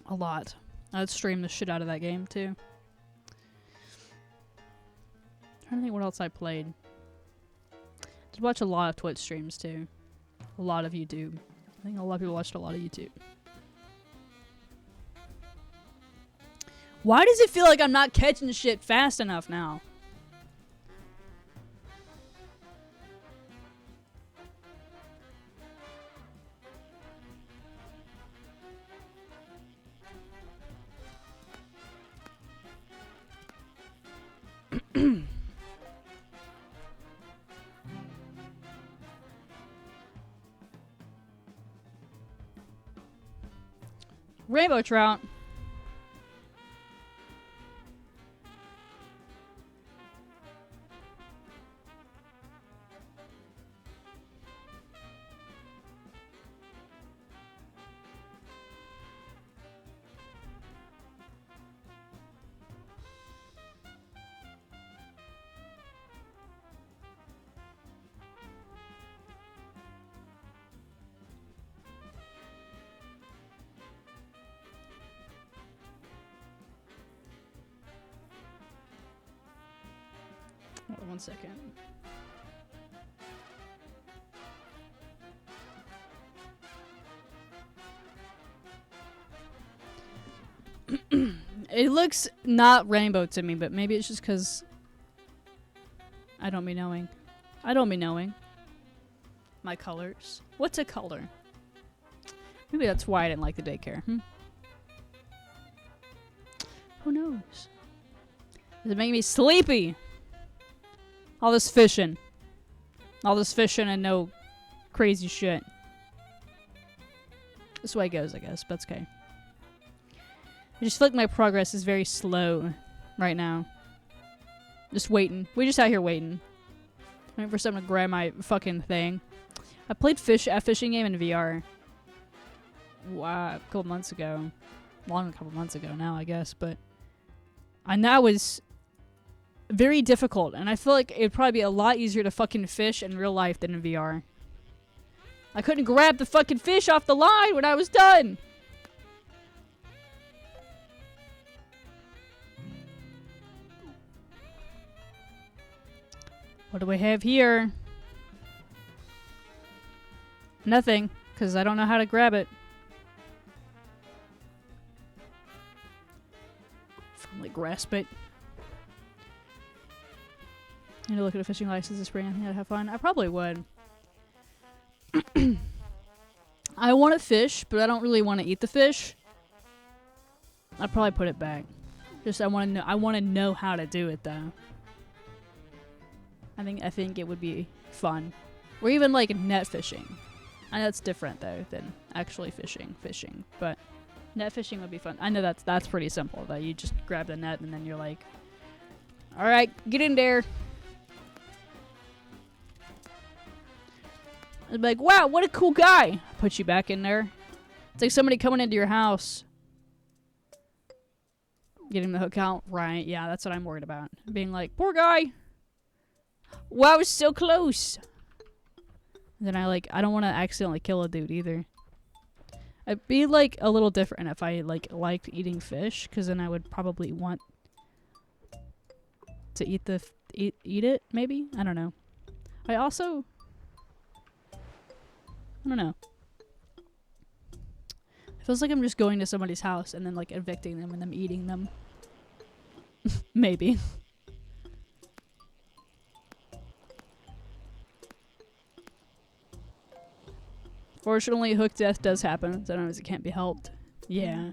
a lot. I'd stream the shit out of that game, too. I'm trying to think what else I played. Did watch a lot of Twitch streams, too. A lot of YouTube. I think a lot of people watched a lot of YouTube. Why does it feel like I'm not catching shit fast enough now? Rainbow trout. Hold on 1 second. It looks not rainbow to me, but maybe it's just because I don't be knowing. I don't be knowing my colors. What's a color? Maybe that's why I didn't like the daycare. Who knows? Does it make me sleepy? All this fishing. All this fishing and no crazy shit. This way it goes, I guess. But that's okay. I just feel like my progress is very slow right now. Just waiting. We're just out here waiting. Waiting for someone to grab my fucking thing. I played a fishing game in VR. Wow, a couple months ago. Long a couple months ago now, I guess. But and that was very difficult. And I feel like it'd probably be a lot easier to fucking fish in real life than in VR. I couldn't grab the fucking fish off the line when I was done. What do we have here? Nothing, because I don't know how to grab it. Firmly grasp it. I need to look at a fishing license this spring. I think I'd have fun. I probably would. I want to fish, but I don't really want to eat the fish. I'd probably put it back. Just I want to know how to do it though. I think it would be fun. Or even like net fishing. I know it's different though than actually fishing, but net fishing would be fun. I know that's pretty simple. That you just grab the net and then you're like, all right, get in there. I'd be like, wow, what a cool guy. Put you back in there. It's like somebody coming into your house. Getting the hook out. Right, yeah, that's what I'm worried about. Being like, poor guy. Wow, I was so close. And then I don't want to accidentally kill a dude either. I'd be like a little different if I liked eating fish, because then I would probably want to eat it, maybe? I don't know. I don't know. It feels like I'm just going to somebody's house and then like evicting them and them eating them. Maybe. Fortunately, hook death does happen. Sometimes it can't be helped. Yeah.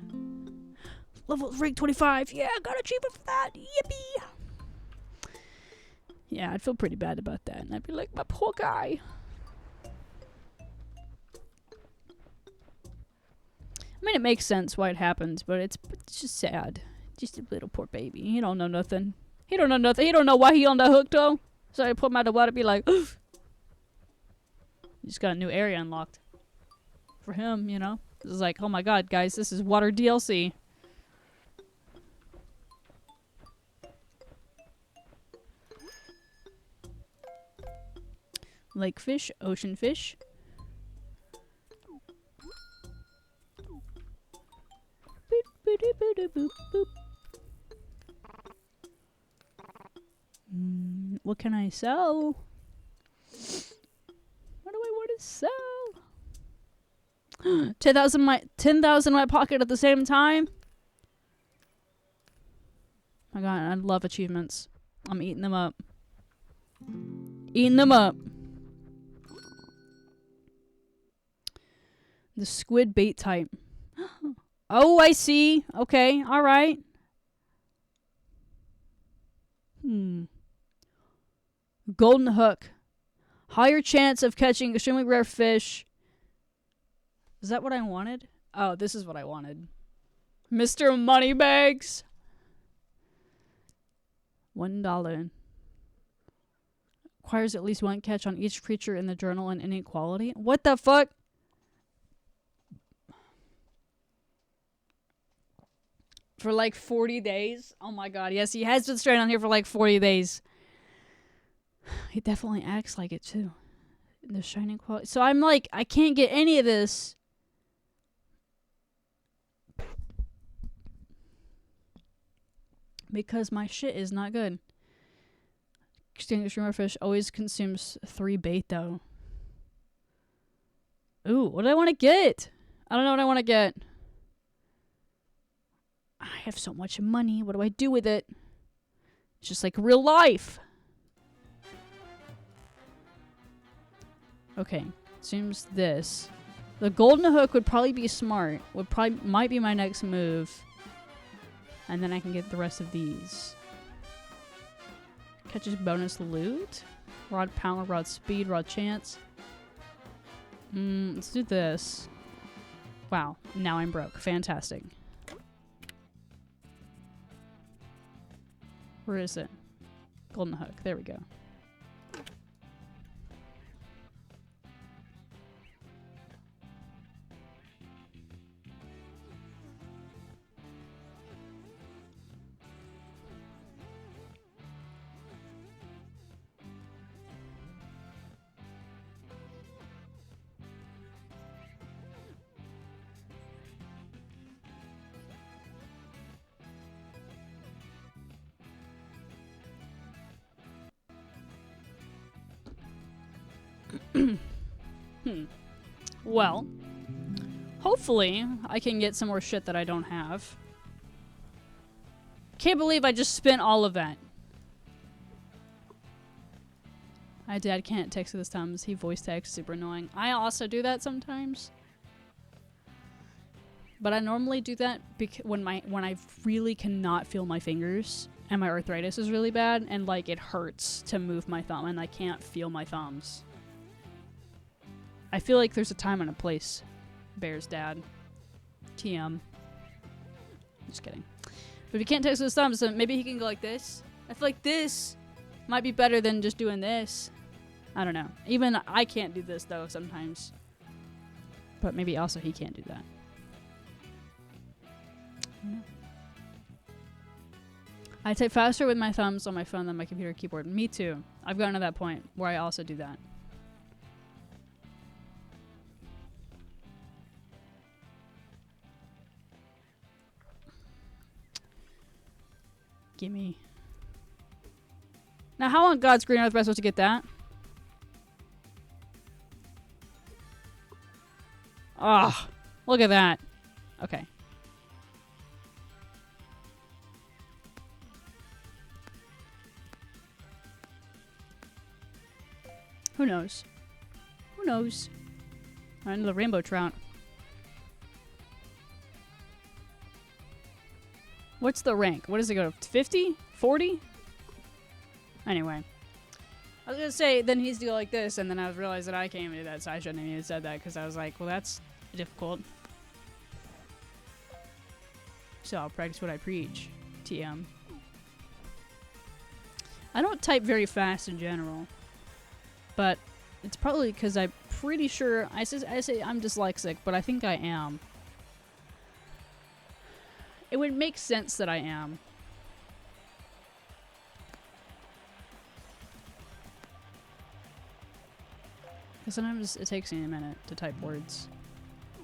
Level rank 25. Yeah, got achievement for that. Yippee. Yeah, I'd feel pretty bad about that. And I'd be like, my poor guy. I mean, it makes sense why it happens, but it's just sad. Just a little poor baby. He don't know nothing. He don't know nothing. He don't know why he on the hook, though. So I put him out of the water and be like, oof. You just got a new area unlocked. For him, you know? This is like, oh my god, guys, this is water DLC. Lake fish, ocean fish. What can I sell? What do I want to sell? 10,000 in my pocket at the same time. My god, I love achievements. I'm eating them up. Eating them up. The squid bait type. Oh, I see. Okay, alright. Golden hook. Higher chance of catching extremely rare fish. Is that what I wanted? Oh, this is what I wanted. Mr. Moneybags. $1. Requires at least one catch on each creature in the journal and inequality. What the fuck? For like 40 days? Oh my god, yes, he has been stranded on here for like 40 days. He definitely acts like it too. The shining quality. So I'm like, I can't get any of this. Because my shit is not good. Extinguished streamer fish always consumes 3 bait though. Ooh, what do I want to get? I don't know what I want to get. I have so much money. What do I do with it? It's just like real life. Okay, seems this. The golden hook would probably be smart. Might be my next move. And then I can get the rest of these. Catches bonus loot. Rod power, rod speed, rod chance. Let's do this. Wow, now I'm broke. Fantastic. Where is it? Golden hook. There we go. Well, hopefully I can get some more shit that I don't have. Can't believe I just spent all of that. My dad can't text with his thumbs. He voice texts, super annoying. I also do that sometimes. But I normally do that when I really cannot feel my fingers and my arthritis is really bad and like it hurts to move my thumb and I can't feel my thumbs. I feel like there's a time and a place. Bear's dad. TM. Just kidding. But if he can't text with his thumbs, then maybe he can go like this. I feel like this might be better than just doing this. I don't know. Even I can't do this though sometimes. But maybe also he can't do that. I type faster with my thumbs on my phone than my computer keyboard. Me too. I've gotten to that point where I also do that. Gimme. Now, how on God's green earth am I supposed to get that? Oh, look at that. Okay. Who knows? Who knows? I know the rainbow trout. What's the rank? What does it go to? 50? 40? Anyway. I was gonna say, then he's do like this, and then I realized that I can't even do that, so I shouldn't have even said that, because I was like, well, that's difficult. So I'll practice what I preach. TM. I don't type very fast in general. But it's probably because I'm pretty sure... I say I'm dyslexic, but I think I am. It would make sense that I am. Because sometimes it takes me a minute to type words.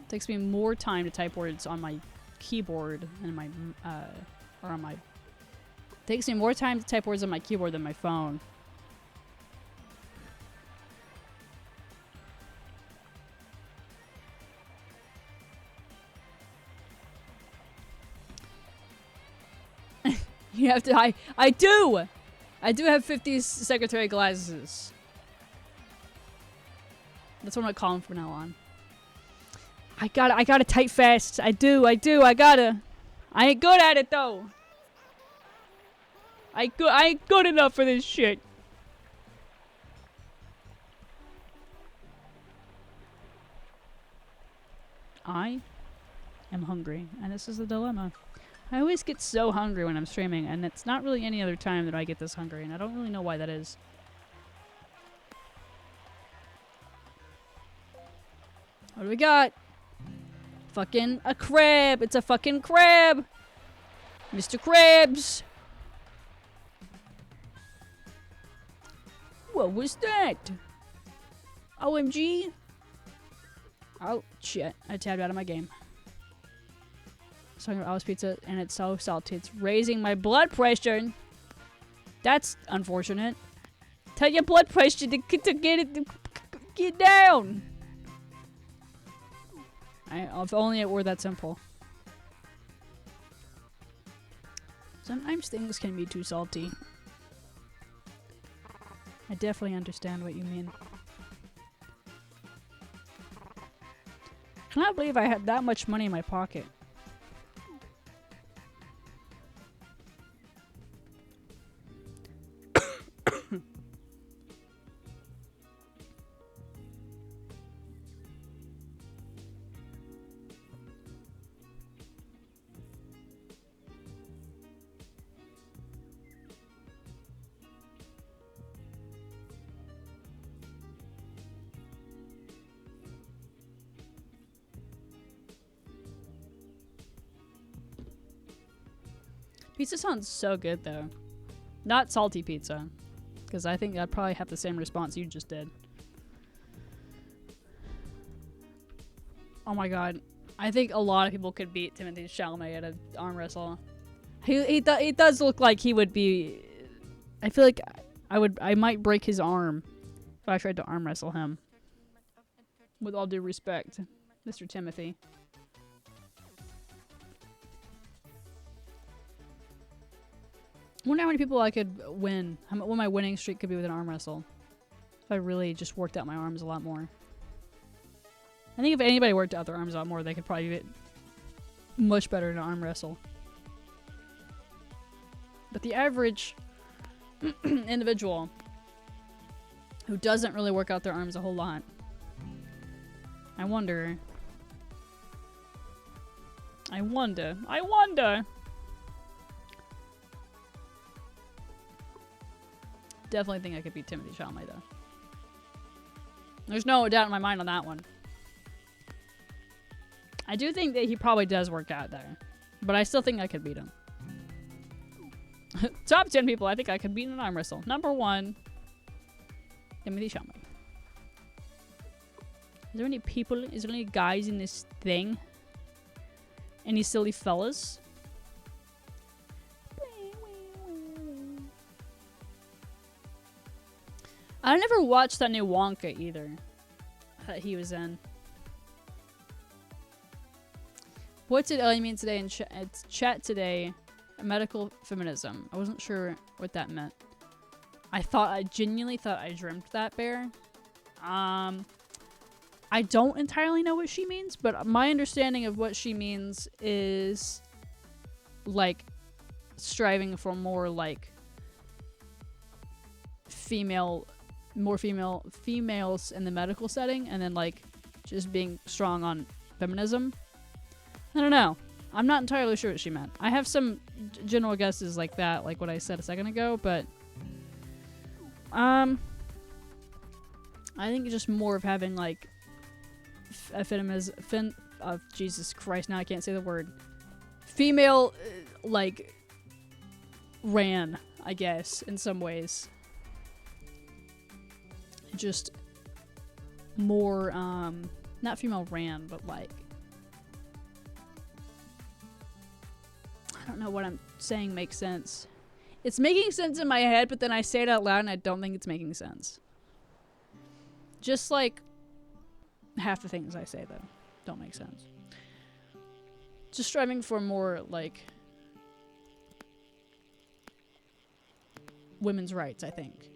It takes me more time to type words on my keyboard than my... or on my... It takes me more time to type words on my keyboard than my phone. You have to... I do! I do have 50 secretary glasses. That's what I'm gonna call them from now on. I gotta type fast. I gotta. I ain't good at it though. I ain't good enough for this shit. I am hungry, and this is the dilemma. I always get so hungry when I'm streaming, and it's not really any other time that I get this hungry, and I don't really know why that is. What do we got? Fucking a crab. It's a fucking crab. Mr. Krabs. What was that? OMG. Oh, shit. I tabbed out of my game. Talking about Alice Pizza, and it's so salty. It's raising my blood pressure. That's unfortunate. Tell your blood pressure to get down. If only it were that simple. Sometimes things can be too salty. I definitely understand what you mean. I cannot believe I had that much money in my pocket. Pizza sounds so good, though. Not salty pizza. Because I think I'd probably have the same response you just did. Oh my god. I think a lot of people could beat Timothée Chalamet at an arm wrestle. He does look like he would be... I feel like I might break his arm if I tried to arm wrestle him. With all due respect, Mr. Timothy. I wonder how many people I could win. What my winning streak could be with an arm wrestle. If I really just worked out my arms a lot more. I think if anybody worked out their arms a lot more, they could probably get much better in an arm wrestle. But the average individual who doesn't really work out their arms a whole lot, I wonder. Definitely think I could beat Timothée Chalamet, though. There's no doubt in my mind on that one. I do think that he probably does work out there. But I still think I could beat him. Top 10 people I think I could beat in an arm wrestle. Number 1, Timothée Chalamet. Is there any people? Is there any guys in this thing? Any silly fellas? I never watched that new Wonka either. That he was in. What did Ellie mean today in chat today? Medical feminism. I wasn't sure what that meant. I genuinely thought I dreamt that, Bear. I don't entirely know what she means, but my understanding of what she means is like striving for more like females in the medical setting, and then like just being strong on feminism. I don't know. I'm not entirely sure what she meant. I have some general guesses like that, like what I said a second ago, but I think it's just more of having like Jesus Christ, now I can't say the word. Female like ran, I guess, in some ways. Just more not female ran, but like I don't know what I'm saying makes sense. It's making sense in my head, but then I say it out loud and I don't think it's making sense. Just like half the things I say, though, don't make sense. Just striving for more, like, women's rights, I think.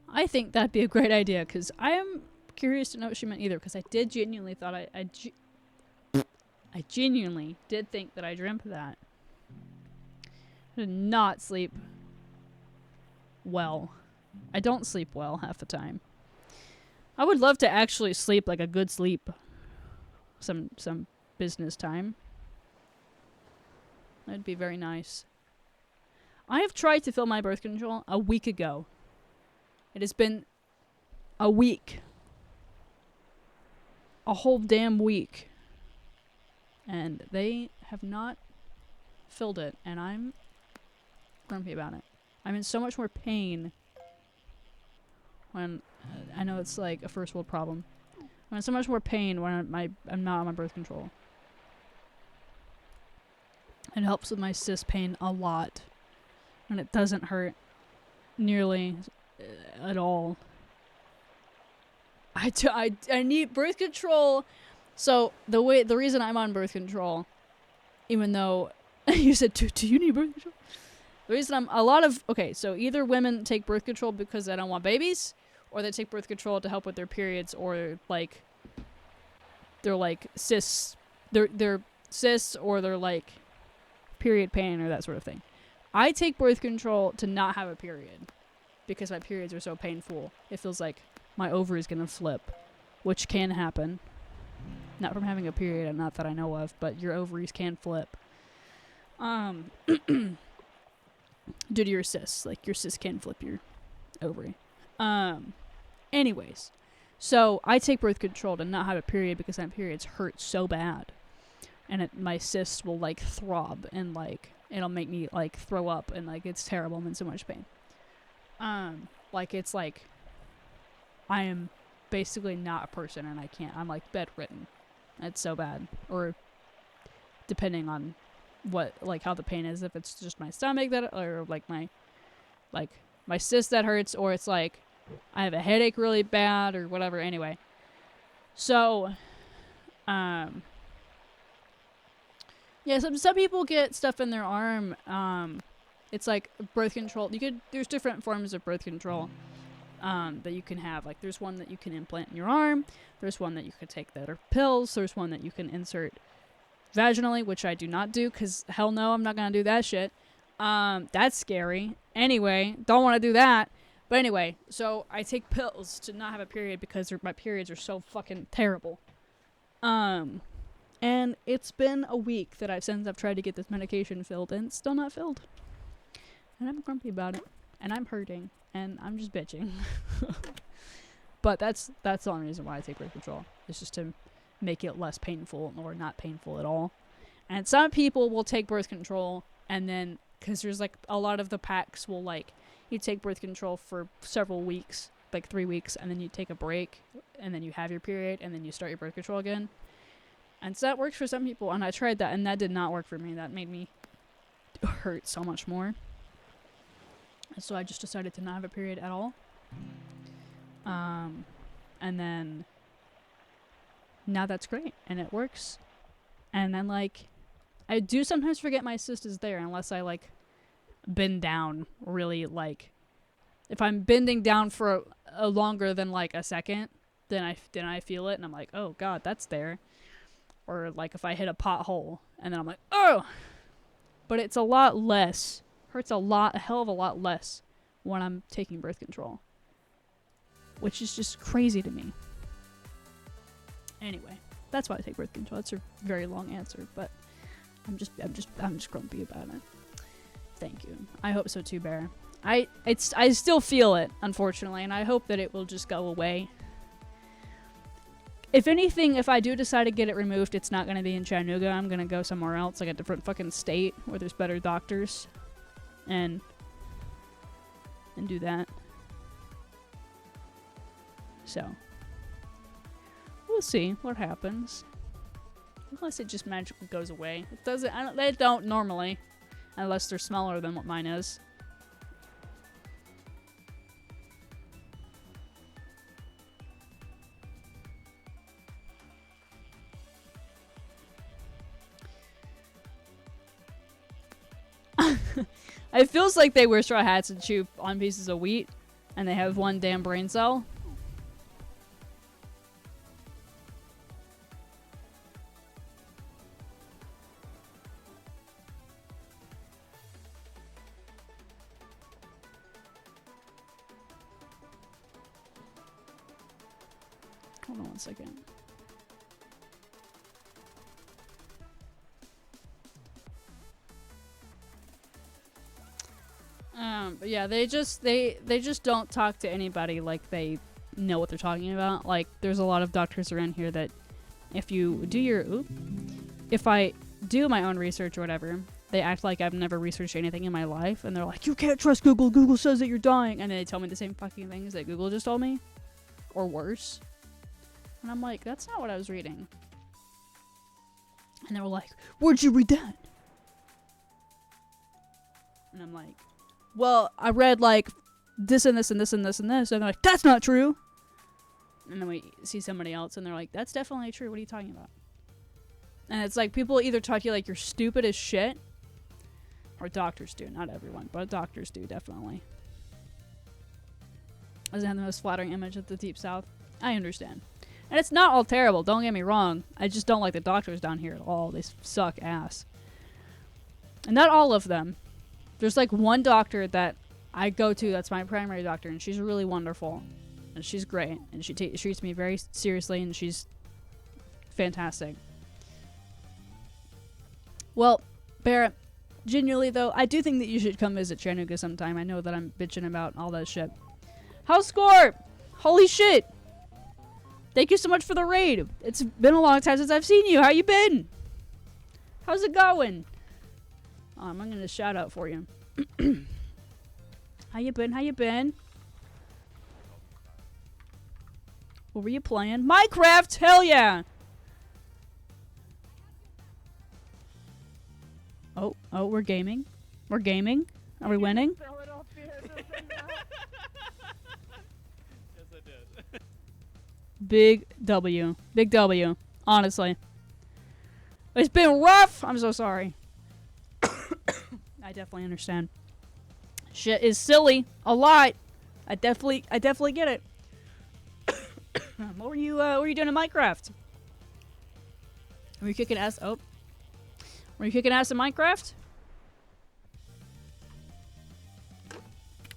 I think that'd be a great idea, because I am curious to know what she meant either, because I did genuinely thought I genuinely did think that I dreamt that. I did not sleep well. I don't sleep well half the time. I would love to actually sleep like a good sleep some business time. That'd be very nice. I have tried to fill my birth control a week ago. It has been a week. A whole damn week. And they have not filled it, and I'm grumpy about it. I'm in so much more pain when I know it's like a first world problem. I'm in so much more pain when I'm not on my birth control. It helps with my cis pain a lot, and it doesn't hurt nearly at all. I need birth control. So the reason I'm on birth control, even though you said, do you need birth control? The reason so either women take birth control because they don't want babies, or they take birth control to help with their periods, or like they're like cis, they're cis, or they're like period pain or that sort of thing. I take birth control to not have a period because my periods are so painful. It feels like my ovary is gonna flip, which can happen. Not from having a period, not that I know of, but your ovaries can flip. Due to your cis. Like, your cis can flip your ovary. Anyways. So I take birth control to not have a period because my periods hurt so bad. And my cysts will, like, throb and, like, it'll make me, like, throw up and, like, it's terrible. I'm in so much pain. Like, it's like I am basically not a person and I can't. I'm, like, bedridden. It's so bad. Or depending on what, like, how the pain is. If it's just my stomach that, or, like, my cyst that hurts, or it's, like, I have a headache really bad or whatever. Anyway. So, yeah, some people get stuff in their arm. It's like birth control. There's different forms of birth control that you can have. Like, there's one that you can implant in your arm. There's one that you could take that are pills. There's one that you can insert vaginally, which I do not do because hell no, I'm not going to do that shit. That's scary. Anyway, don't want to do that. But anyway, so I take pills to not have a period because my periods are so fucking terrible. And it's been a week since I've tried to get this medication filled, and it's still not filled. And I'm grumpy about it. And I'm hurting. And I'm just bitching. But that's the only reason why I take birth control. It's just to make it less painful or not painful at all. And some people will take birth control and then, because there's like a lot of the packs will like, you take birth control for several weeks, like 3 weeks, and then you take a break, and then you have your period, and then you start your birth control again. And so that works for some people, and I tried that, and that did not work for me. That made me hurt so much more. And so I just decided to not have a period at all. And then now that's great, and it works. And then, like, I do sometimes forget my cyst is there unless I, like, bend down really, like, if I'm bending down for a longer than, like, a second, then I feel it, and I'm like, oh, God, that's there. Or, like, if I hit a pothole, and then I'm like, oh! But it's a lot less. Hurts a hell of a lot less when I'm taking birth control. Which is just crazy to me. Anyway, that's why I take birth control. That's a very long answer, but I'm just grumpy about it. Thank you. I hope so too, Bear. I still feel it, unfortunately, and I hope that it will just go away. If anything, if I do decide to get it removed, it's not going to be in Chattanooga. I'm going to go somewhere else, like a different fucking state where there's better doctors. And do that. So, we'll see what happens. Unless it just magically goes away. It doesn't. They don't normally, unless they're smaller than what mine is. It feels like they wear straw hats and chew on pieces of wheat, and they have one damn brain cell. Hold on one second. But yeah, they just don't talk to anybody like they know what they're talking about. Like, there's a lot of doctors around here that if I do my own research or whatever, they act like I've never researched anything in my life, and they're like, you can't trust Google. Google says that you're dying. And then they tell me the same fucking things that Google just told me. Or worse. And I'm like, that's not what I was reading. And they were like, where'd you read that? And I'm like, well, I read like this and this and this and this and this. And they're like, that's not true. And then we see somebody else and they're like, that's definitely true. What are you talking about? And it's like, people either talk to you like you're stupid as shit, or doctors do. Not everyone, but doctors do, definitely. Doesn't have the most flattering image of the Deep South. I understand. And it's not all terrible, don't get me wrong. I just don't like the doctors down here at all. They suck ass. And not all of them. There's like one doctor that I go to that's my primary doctor, and she's really wonderful. And she's great. And she treats me very seriously, and she's fantastic. Well, Barrett, genuinely though, I do think that you should come visit Chattanooga sometime. I know that I'm bitching about all that shit. How's Score? Holy shit! Thank you so much for the raid. It's been a long time since I've seen you. How you been? How's it going? I'm going to shout out for you. How you been? How you been? What were you playing? Minecraft! Hell yeah! Oh, we're gaming. We're gaming. Are we winning? Yes, I did. Big W. Big W. Honestly. It's been rough! I'm so sorry. I definitely understand. Shit is silly. A lot. I definitely get it. What were you doing in Minecraft? Were you kicking ass? Oh. Were you kicking ass in Minecraft?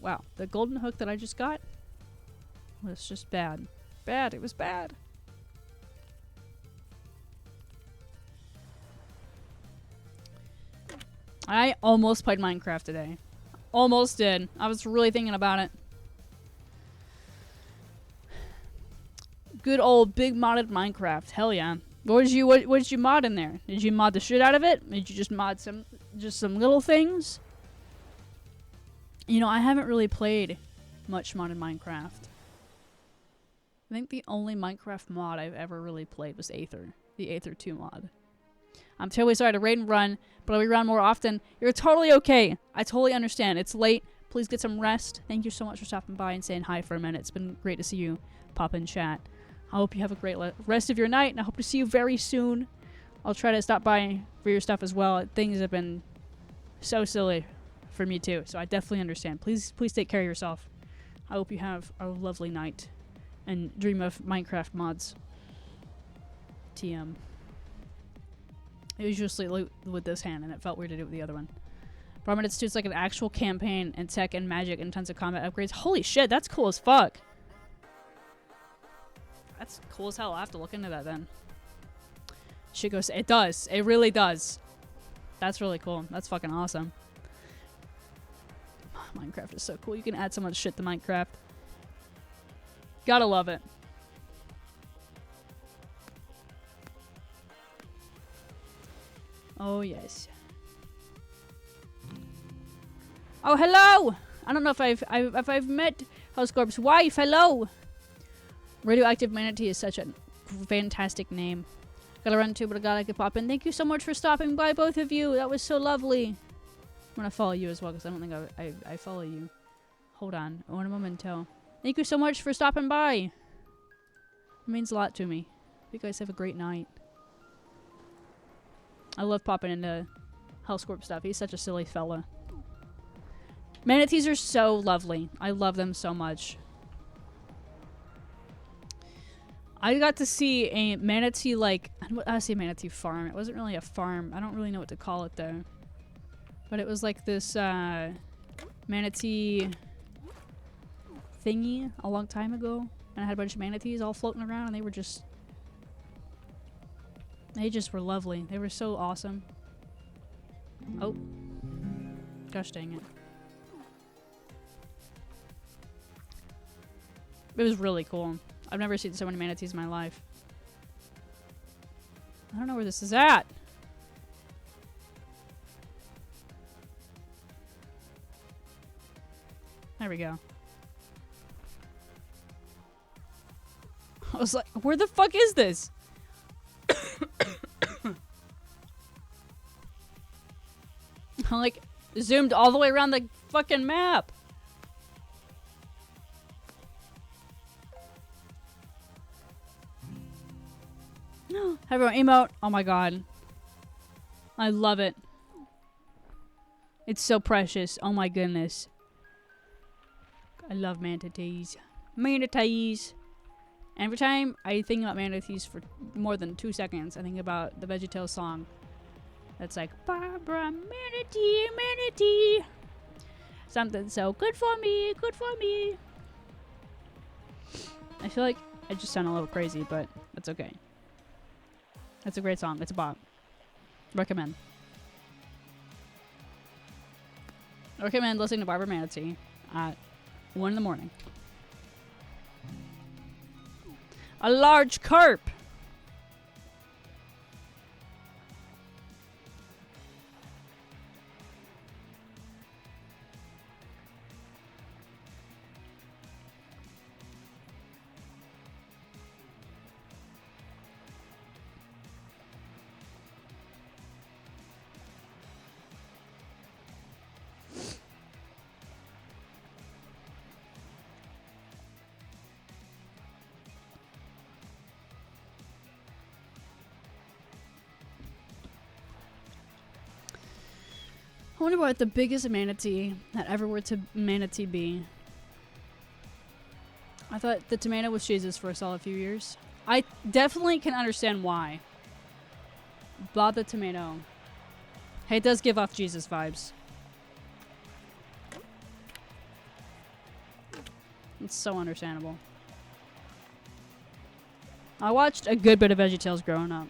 Wow. The golden hook that I just got was just bad. Bad. It was bad. I almost played Minecraft today. Almost did. I was really thinking about it. Good old big modded Minecraft. Hell yeah. What did you mod in there? Did you mod the shit out of it? Did you just mod some little things? You know, I haven't really played much modded Minecraft. I think the only Minecraft mod I've ever really played was Aether. The Aether 2 mod. I'm totally sorry to raid and run, but I'll be around more often. You're totally okay. I totally understand. It's late. Please get some rest. Thank you so much for stopping by and saying hi for a minute. It's been great to see you pop in chat. I hope you have a great rest of your night, and I hope to see you very soon. I'll try to stop by for your stuff as well. Things have been so silly for me too, so I definitely understand. Please take care of yourself. I hope you have a lovely night and dream of Minecraft mods. TM. It was just loot with this hand, and it felt weird to do it with the other one. Brahmin, it's like an actual campaign and tech and magic and tons of combat upgrades. Holy shit, that's cool as fuck. That's cool as hell. I'll have to look into that then. Shit goes. It does. It really does. That's really cool. That's fucking awesome. Minecraft is so cool. You can add so much shit to Minecraft. Gotta love it. Oh, yes. Oh, hello! I don't know if I've met Housecorp's wife. Hello! Radioactive Manatee is such a fantastic name. Gotta run too, but I gotta pop in. Thank you so much for stopping by, both of you. That was so lovely. I'm gonna follow you as well, because I don't think I follow you. Hold on. One momento. Thank you so much for stopping by. It means a lot to me. You guys have a great night. I love popping into Hellscorp stuff. He's such a silly fella. Manatees are so lovely. I love them so much. I got to see a manatee, I see a manatee farm. It wasn't really a farm. I don't really know what to call it, though. But it was like this, manatee thingy a long time ago. And I had a bunch of manatees all floating around, and they just were lovely. They were so awesome. Oh. Gosh dang it. It was really cool. I've never seen so many manatees in my life. I don't know where this is at. There we go. I was like, where the fuck is this? I zoomed all the way around the fucking map. Everyone emote. Oh my god. I love it. It's so precious. Oh my goodness. I love manatees. Manatees. Every time I think about manatees for more than 2 seconds, I think about the VeggieTales song. That's like, Barbara, manatee, manatee. Something so good for me, good for me. I feel like I just sound a little crazy, but that's okay. That's a great song. It's a bop. Recommend. Recommend listening to Barbara Manatee at 1 in the morning. A large carp. I wonder what the biggest manatee that ever were to manatee be. I thought the tomato was Jesus for a solid few years. I definitely can understand why. Bob the tomato. Hey, it does give off Jesus vibes. It's so understandable. I watched a good bit of VeggieTales growing up.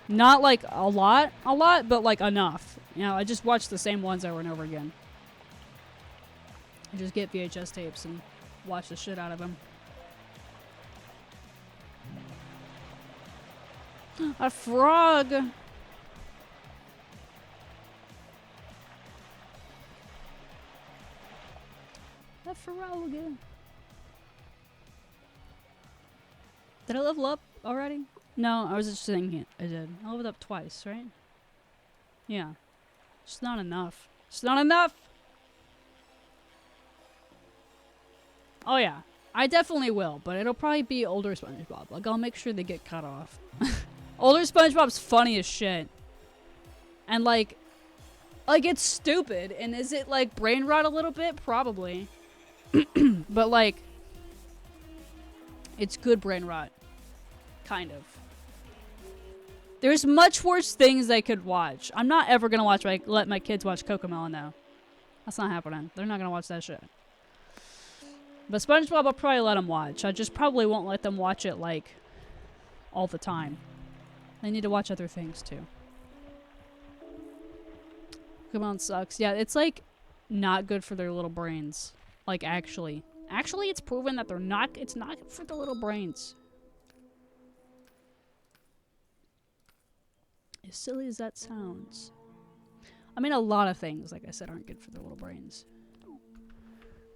Not like a lot, but like enough. You know, I just watch the same ones over and over again. I just get VHS tapes and watch the shit out of them. A frog! A frog. Did I level up already? No, I was just thinking I did. I leveled up twice, right? Yeah. It's not enough. It's not enough! Oh yeah. I definitely will, but it'll probably be older SpongeBob. Like, I'll make sure they get cut off. Older SpongeBob's funny as shit. And like, it's stupid. And is it like brain rot a little bit? Probably. But like, it's good brain rot. Kind of. There's much worse things they could watch. I'm not ever gonna let my kids watch Cocomelon now. That's not happening. They're not gonna watch that shit. But SpongeBob, I'll probably let them watch. I just probably won't let them watch it like all the time. They need to watch other things too. Cocomelon sucks. Yeah, it's like not good for their little brains. Like actually, it's proven that it's not good for the little brains. As silly as that sounds. I mean, a lot of things, like I said, aren't good for their little brains.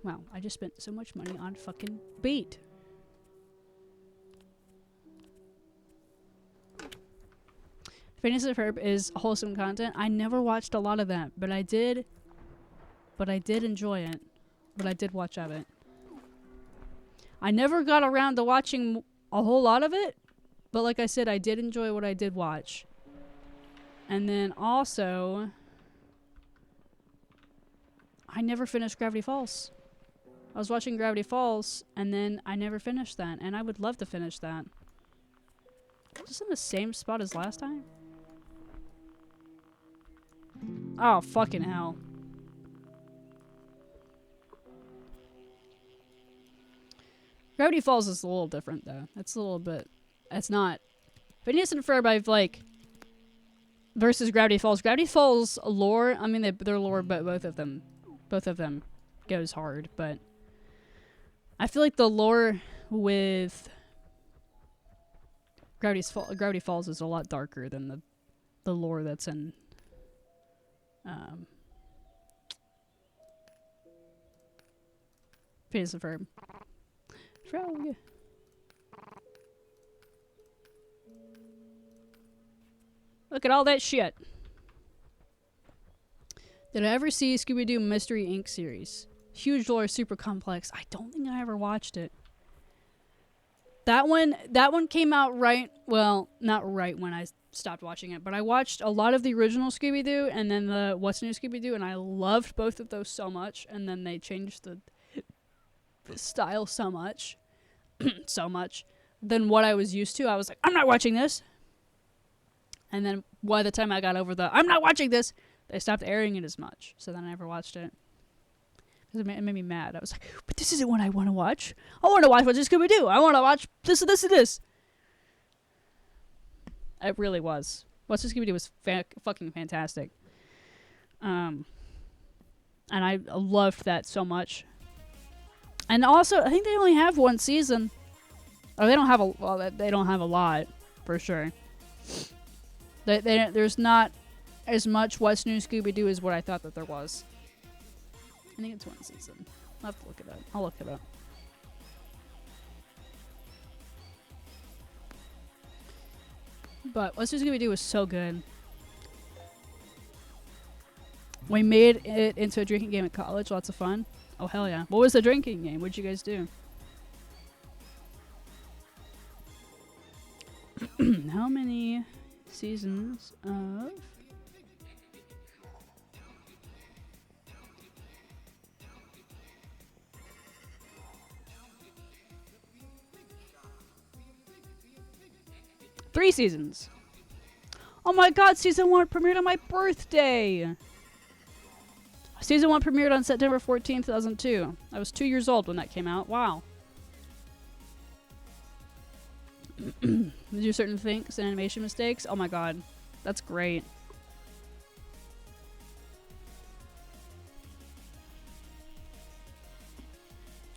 Wow, I just spent so much money on fucking bait. Phineas and Ferb is wholesome content. I never watched a lot of that, but I did enjoy it. But I did watch of it. I never got around to watching a whole lot of it, but like I said, I did enjoy what I did watch. And then also, I never finished Gravity Falls. I was watching Gravity Falls, and then I never finished that, and I would love to finish that. Just in the same spot as last time? Oh, fucking hell. Gravity Falls is a little different, though. It's a little bit... It's not... Phineas and Ferb, I've, like... Versus Gravity Falls. Gravity Falls lore, I mean, they're lore, but both of them goes hard, but... I feel like the lore with Gravity Falls is a lot darker than the lore that's in Phineas and Ferb. Frog. Look at all that shit. Did I ever see Scooby-Doo Mystery Inc. series? Huge lore, super complex. I don't think I ever watched it. That one came out right, well, not right when I stopped watching it, but I watched a lot of the original Scooby-Doo and then the What's New Scooby-Doo, and I loved both of those so much, and then they changed the style so much, so much, than what I was used to. I was like, I'm not watching this. And then by the time I got over I'm not watching this, they stopped airing it as much. So then I never watched it. It made me mad. I was like, but this isn't what I want to watch. I want to watch What's New Scooby-Doo. I want to watch this and this and this. It really was. What's New Scooby-Doo was fucking fantastic. And I loved that so much. And also, I think they only have one season. Oh, they don't have a well. They don't have a lot, for sure. There's not as much What's New Scooby-Doo as what I thought that there was. I think it's one season. I'll have to look it up. I'll look it up. But What's New Scooby-Doo was so good. We made it into a drinking game at college. Lots of fun. Oh, hell yeah. What was the drinking game? What'd you guys do? How many seasons of... Three seasons. Oh my god, season 1 premiered on my birthday. Season 1 premiered on September 14th, 2002. I was 2 years old when that came out. Wow. Did you do certain things and animation mistakes? Oh my god. That's great.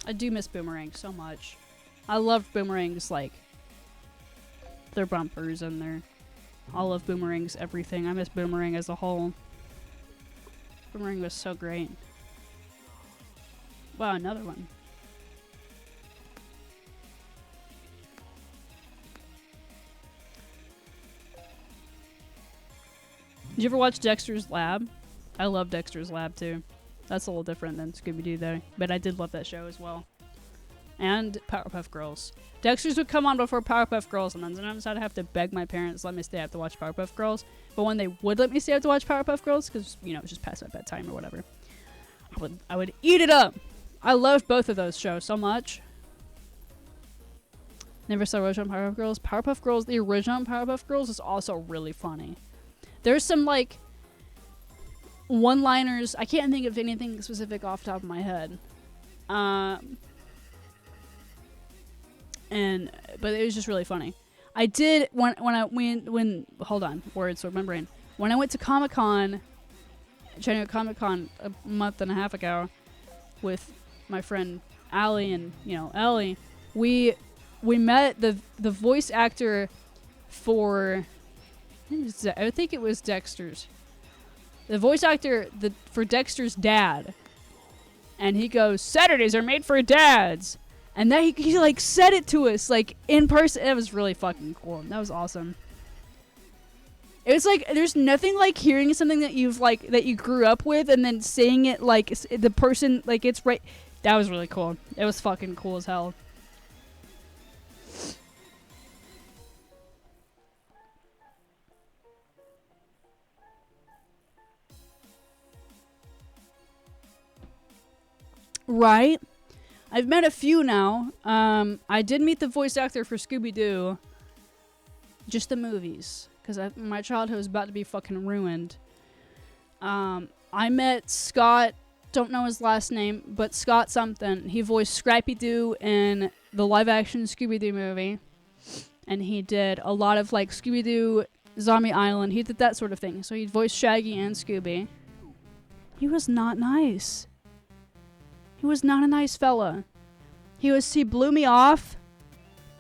I do miss Boomerang so much. I love Boomerang's, like, their bumpers and their... all of Boomerang's everything. I miss Boomerang as a whole. Boomerang was so great. Wow, another one. Did you ever watch Dexter's Lab? I love Dexter's Lab too. That's a little different than Scooby-Doo though. But I did love that show as well. And Powerpuff Girls. Dexter's would come on before Powerpuff Girls, and then sometimes I'd have to beg my parents to let me stay up to watch Powerpuff Girls. But when they would let me stay up to watch Powerpuff Girls, because, you know, it was just past my bedtime or whatever, I would eat it up. I loved both of those shows so much. Never saw original Powerpuff Girls. Powerpuff Girls, the original Powerpuff Girls is also really funny. There's some, like, one-liners. I can't think of anything specific off the top of my head. But it was just really funny. I did when hold on, words remembering. When I went to Comic-Con, China Comic-Con a month and a half ago with my friend Allie and, you know, Ellie, we met the voice actor for I think it was Dexter's. The voice actor for Dexter's dad. And he goes, "Saturdays are made for dads." And then he like said it to us like in person. It was really fucking cool. That was awesome. It was like there's nothing like hearing something that you've like that you grew up with and then saying it like the person like it's right. That was really cool. It was fucking cool as hell. Right? I've met a few now. I did meet the voice actor for Scooby-Doo. Just the movies. Because my childhood was about to be fucking ruined. I met Scott, don't know his last name, but Scott something. He voiced Scrappy-Doo in the live-action Scooby-Doo movie. And he did a lot of, like, Scooby-Doo, Zombie Island. He did that sort of thing. So he voiced Shaggy and Scooby. He was not nice. He was not a nice fella. He blew me off,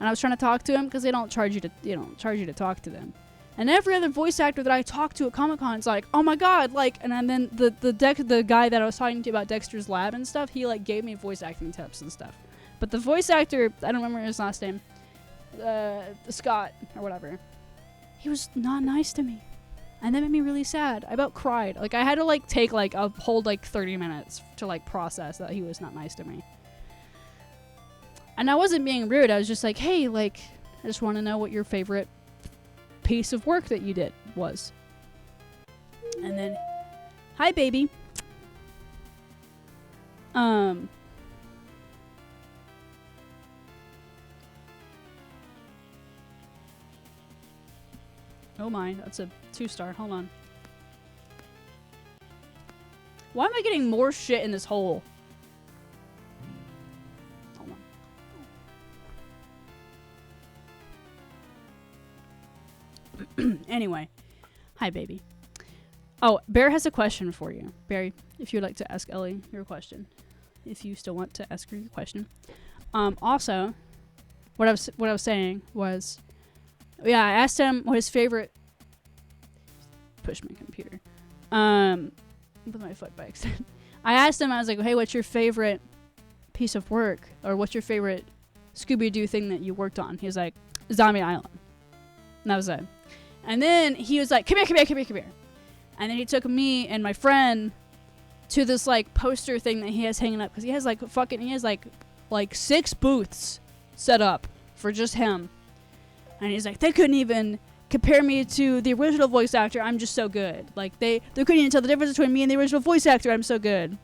and I was trying to talk to him because they don't charge you to talk to them. And every other voice actor that I talked to at Comic-Con is like, "Oh my god!" Like, and then the guy that I was talking to about Dexter's Lab and stuff, he like gave me voice acting tips and stuff. But the voice actor, I don't remember his last name, Scott or whatever, he was not nice to me. And that made me really sad. I about cried. Like, I had to, like, take, like, a whole, like, 30 minutes to, like, process that he was not nice to me. And I wasn't being rude. I was just like, hey, like, I just want to know what your favorite piece of work that you did was. And then, hi, baby. Oh my, that's a 2-star. Hold on. Why am I getting more shit in this hole? Hold on. Anyway. Hi, baby. Oh, Bear has a question for you. Barry, if you'd like to ask Ellie your question. If you still want to ask her your question. Also, what I was saying was, yeah, I asked him what his favorite. Push my computer. With my foot by accident. I asked him. I was like, "Hey, what's your favorite piece of work, or what's your favorite Scooby-Doo thing that you worked on?" He was like, "Zombie Island." And that was it. And then he was like, "Come here, come here, come here, come here." And then he took me and my friend to this like poster thing that he has hanging up, because he has like 6 booths set up for just him. And he's like, "They couldn't even compare me to the original voice actor. I'm just so good. Like they couldn't even tell the difference between me and the original voice actor. I'm so good."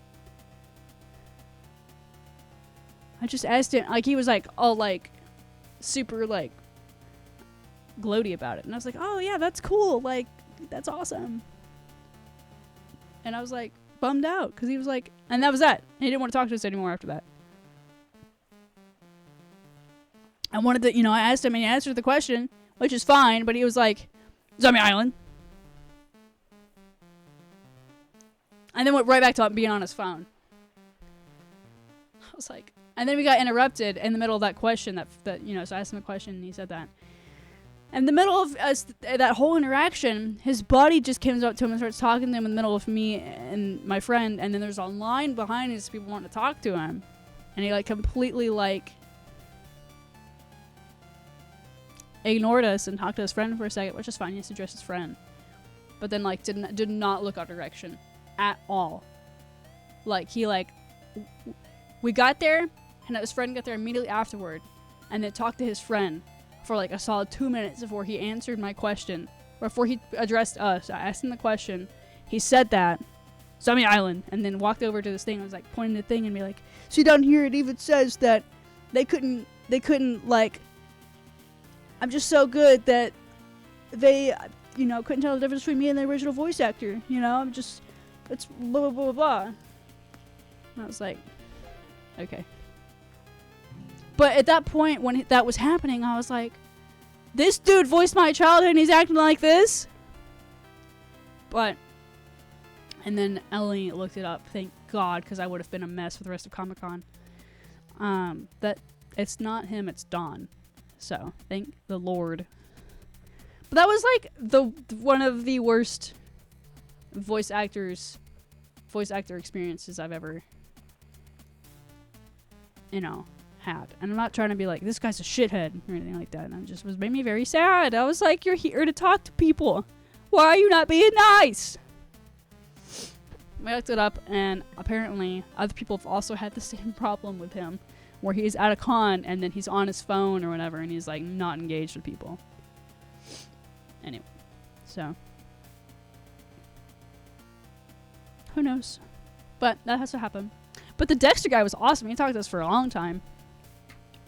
I just asked him, like, he was like all like super like gloaty about it, and I was like, "Oh yeah, that's cool. Like that's awesome." And I was like bummed out because he was like, and that was that. He didn't want to talk to us anymore after that. I wanted to, I asked him and he answered the question, which is fine, but he was like, "Zombie Island." And then went right back to being on his phone. I was like, and then we got interrupted in the middle of that question so I asked him a question and he said that. In the middle of us, that whole interaction, his buddy just comes up to him and starts talking to him in the middle of me and my friend, and then there's a line behind us, people wanting to talk to him. And he like completely like ignored us and talked to his friend for a second, which is fine. He has to address his friend, but then like did not look our direction at all. Like he we got there, and his friend got there immediately afterward, and then talked to his friend for like a solid 2 minutes before he answered my question, before he addressed us. I asked him the question, he said that, "Zombie Island," and then walked over to this thing. I was like pointing the thing and be like, "See down here, it even says that they couldn't like, I'm just so good that they, couldn't tell the difference between me and the original voice actor. I'm just, it's blah, blah, blah, blah." And I was like, okay. But at that point, when that was happening, I was like, this dude voiced my childhood and he's acting like this? But, and then Ellie looked it up, thank God, because I would have been a mess for the rest of Comic-Con. That it's not him, it's Don. So, thank the Lord. But that was like one of the worst voice actor experiences I've ever, had. And I'm not trying to be like, this guy's a shithead or anything like that. And it just made me very sad. I was like, you're here to talk to people. Why are you not being nice? I looked it up, and apparently other people have also had the same problem with him, where he's at a con and then he's on his phone or whatever, and he's like not engaged with people. Anyway, so who knows? But that has to happen. But the Dexter guy was awesome. He talked to us for a long time.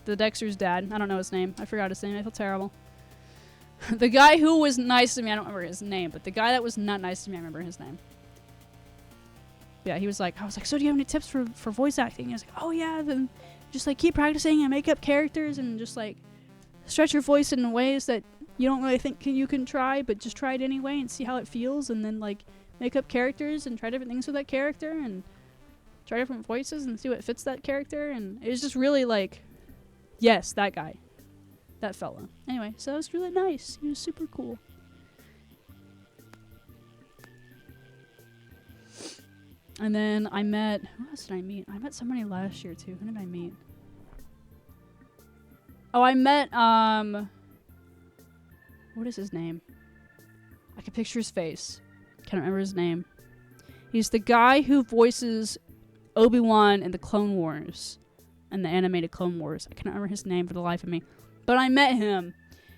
The Dexter's dad. I don't know his name. I forgot his name. I feel terrible. The guy who was nice to me, I don't remember his name, but the guy that was not nice to me, I remember his name. Yeah, he was like, I was like, "So do you have any tips for voice acting?" He was like, "Oh yeah, then just like keep practicing and make up characters and just like stretch your voice in ways that you don't really think you can try, but just try it anyway and see how it feels, and then like make up characters and try different things with that character and try different voices and see what fits that character." And it was just really like, yes, that guy. That fella. Anyway, so it was really nice. He was super cool. And then I met... Who else did I meet? I met somebody last year, too. Who did I meet? Oh, I met... What is his name? I can picture his face. Can't remember his name. He's the guy who voices Obi-Wan in the Clone Wars. And the animated Clone Wars. I can't remember his name for the life of me. But I met him.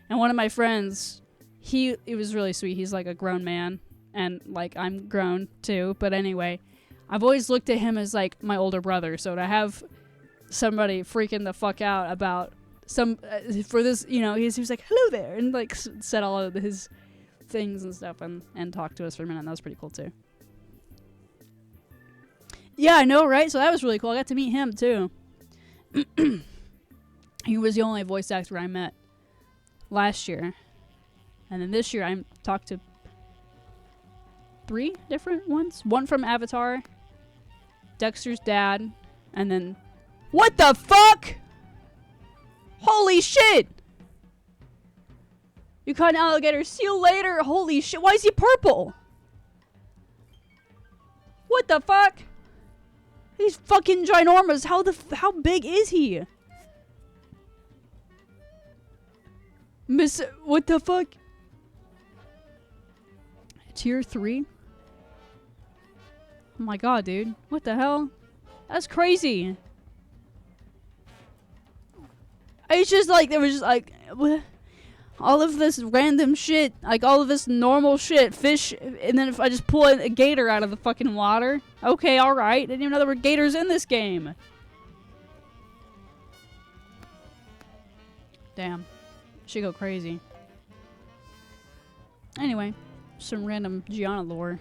And one of my friends... It was really sweet. He's like a grown man. And like I'm grown, too. But anyway... I've always looked at him as like my older brother, so to have somebody freaking the fuck out about for this, he was like, "Hello there," and like said all of his things and stuff, and talked to us for a minute. And that was pretty cool too. Yeah, I know, right? So that was really cool. I got to meet him too. He was the only voice actor I met last year, and then this year I talked to 3 different ones. One from Avatar, Dexter's dad, and then... What the fuck?! Holy shit! You caught an alligator. See you later. Holy shit. Why is he purple? What the fuck? He's fucking ginormous. How big is he? What the fuck? Tier 3? Oh my god, dude. What the hell? That's crazy. It's just like, there was just like, all of this random shit, like all of this normal shit, fish, and then if I just pull a gator out of the fucking water. Okay, alright. Didn't even know there were gators in this game. Damn. Should go crazy. Anyway, some random Gianna lore.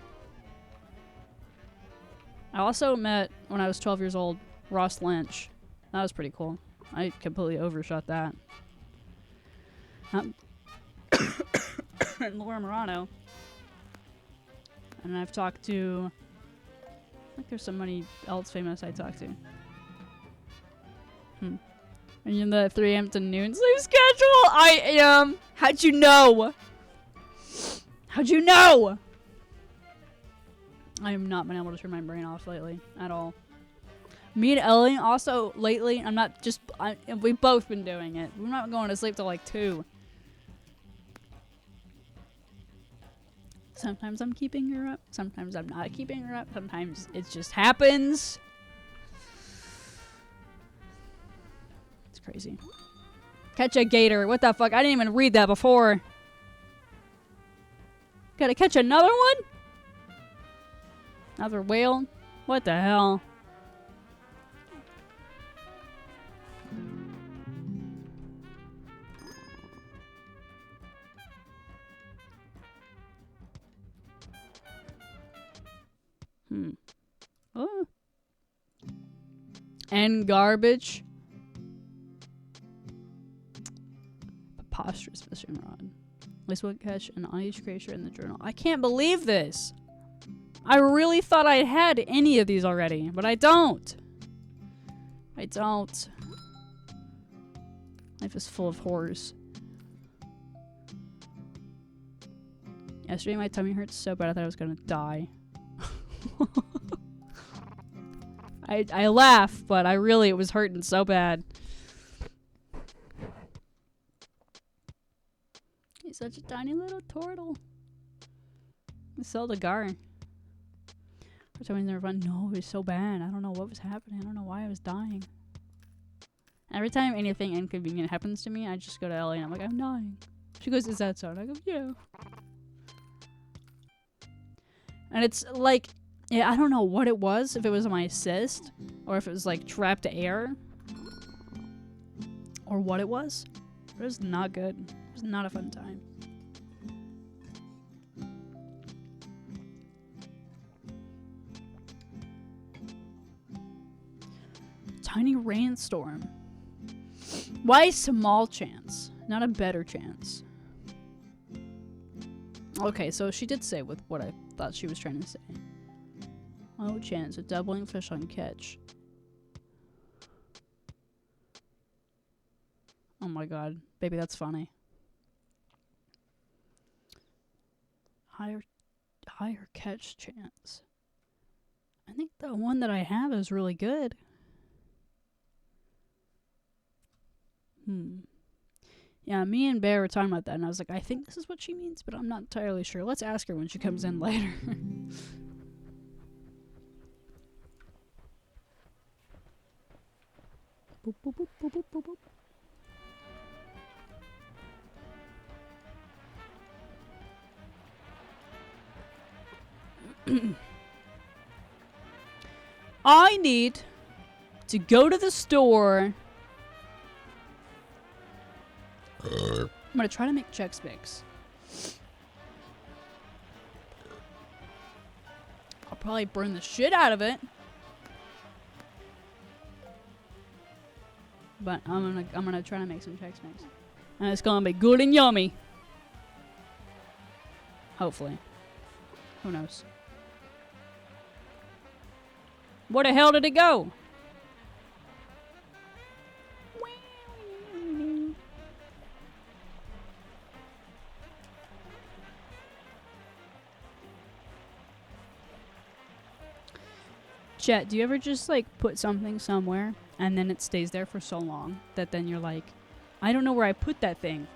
I also met, when I was 12 years old, Ross Lynch. That was pretty cool. I completely overshot that. And Laura Morano. And I've talked to... I think there's somebody else famous I talked to. And you're in the 3 a.m. to noon sleep schedule? I am. How'd you know? How'd you know? I have not been able to turn my brain off lately at all. Me and Ellie also lately, we've both been doing it. We're not going to sleep till like 2. Sometimes I'm keeping her up. Sometimes I'm not keeping her up. Sometimes it just happens. It's crazy. Catch a gator. What the fuck? I didn't even read that before. Gotta catch another one? Another whale? What the hell? Oh. And garbage. Preposterous fishing rod. At least one catch an ice creature in the journal. I can't believe this. I really thought I had any of these already, but I don't. I don't. Life is full of horrors. Yesterday my tummy hurt so bad I thought I was gonna die. I laugh, but it was hurting so bad. He's such a tiny little turtle. Zelda-gar. For some reason never fun. No, it was so bad. I don't know what was happening. I don't know why I was dying. Every time anything inconvenient happens to me, I just go to Ellie and I'm like, I'm dying. She goes, is that so? And I go, yeah. And it's like, yeah, I don't know what it was, if it was my cyst, or if it was like trapped air, or what it was. But it was not good. It was not a fun time. Tiny rainstorm. Why small chance? Not a better chance. Okay, so she did say with what I thought she was trying to say. Low chance of doubling fish on catch. Oh my god. Baby, that's funny. Higher catch chance. I think the one that I have is really good. Yeah, me and Bear were talking about that, and I was like, I think this is what she means, but I'm not entirely sure. Let's ask her when she comes in later. Boop, boop, boop, boop, boop, boop, boop. I need to go to the store. I'm gonna try to make Chex Mix. I'll probably burn the shit out of it. But I'm gonna try to make some Chex Mix. And it's gonna be good and yummy. Hopefully. Who knows? Where the hell did it go? Chet, do you ever just like put something somewhere and then it stays there for so long that then you're like, I don't know where I put that thing?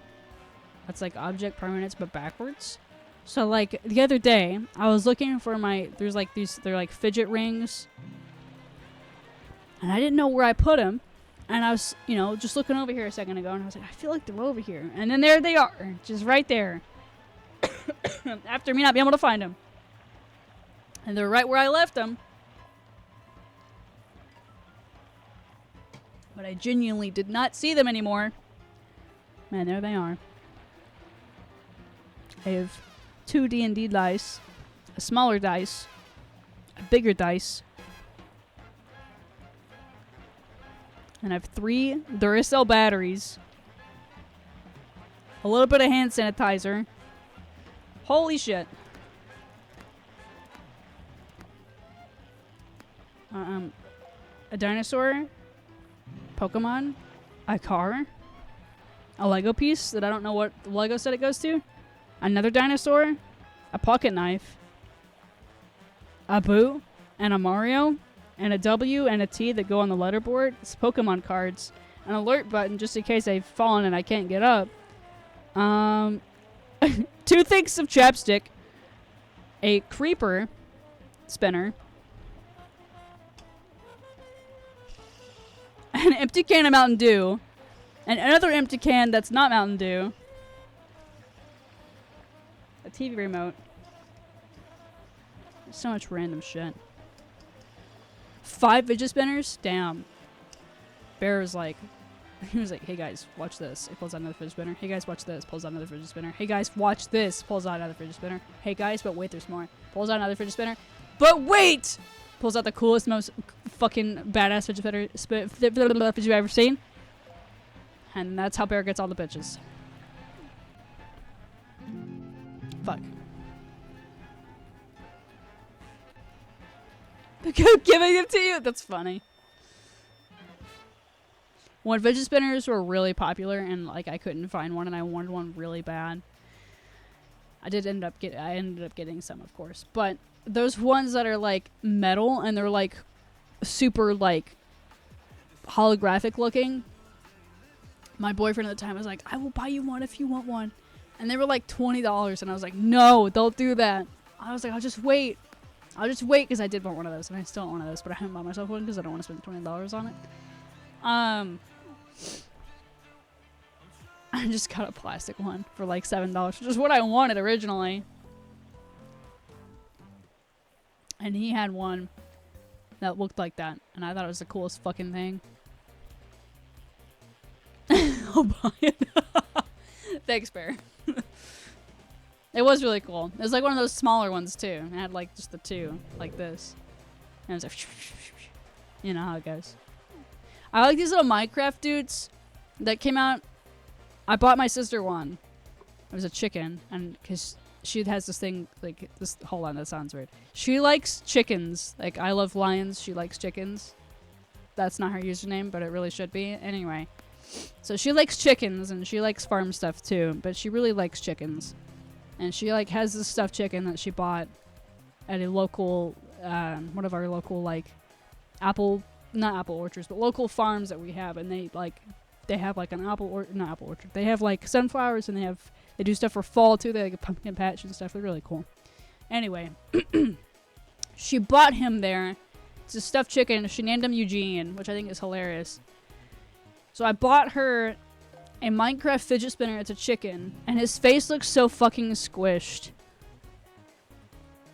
That's like object permanence but backwards. So like the other day, I was looking for there's like they're like fidget rings. And I didn't know where I put them. And I was, just looking over here a second ago and I was like, I feel like they're over here. And then there they are, just right there. After me not being able to find them. And they're right where I left them. But I genuinely did not see them anymore. Man, there they are. I have 2 D&D dice, a smaller dice, a bigger dice, and I have 3 Duracell batteries, a little bit of hand sanitizer. Holy shit. A dinosaur, Pokemon, a car, a Lego piece that I don't know what the Lego set it goes to, another dinosaur, a pocket knife, a Boo, and a Mario, and a W and a T that go on the letterboard. It's Pokemon cards, an alert button just in case I've fallen and I can't get up. 2 things of chapstick, a creeper spinner, an empty can of Mountain Dew, and another empty can that's not Mountain Dew, a TV remote. There's so much random shit. 5 fidget spinners? Damn. Bear was like, he was like, hey guys, watch this. He pulls out another fidget spinner. Hey guys, watch this. Pulls out another fidget spinner. Hey guys, watch this. Pulls out another fidget spinner. Hey guys, but wait, there's more. Pulls out another fidget spinner. But wait! Pulls out the coolest, most fucking badass fidget spinner you've ever seen. And that's how Bear gets all the bitches. Fuck. Giving them to you? That's funny. When fidget spinners were really popular and like I couldn't find one and I wanted one really bad, I ended up getting some, of course. But those ones that are like metal and they're like super like holographic looking, my boyfriend at the time was like, I will buy you one if you want one. And they were like $20 and I was like, no, don't do that. I was like, I'll just wait because I did want one of those and I still want one of those, but I haven't bought myself one because I don't want to spend $20 on it. I just got a plastic one for like $7, which is what I wanted originally. And he had one that looked like that, and I thought it was the coolest fucking thing. I'll buy it. Thanks, Bear. It was really cool. It was like one of those smaller ones too. It had like just the 2, like this. And it was like, you know how it goes. I like these little Minecraft dudes that came out. I bought my sister one. It was a chicken, and because she has this thing like this. Hold on, that sounds weird. She likes chickens. Like I love lions. She likes chickens. That's not her username, but it really should be. Anyway, so she likes chickens and she likes farm stuff too. But she really likes chickens, and she like has this stuffed chicken that she bought at a local, one of our local like not apple orchards, but local farms that we have, and they have like an not apple orchard. They have like sunflowers and they do stuff for fall too. They have like a pumpkin patch and stuff. They're really cool. Anyway, she bought him there. It's a stuffed chicken. She named him Eugene, which I think is hilarious. So I bought her a Minecraft fidget spinner. It's a chicken, and his face looks so fucking squished.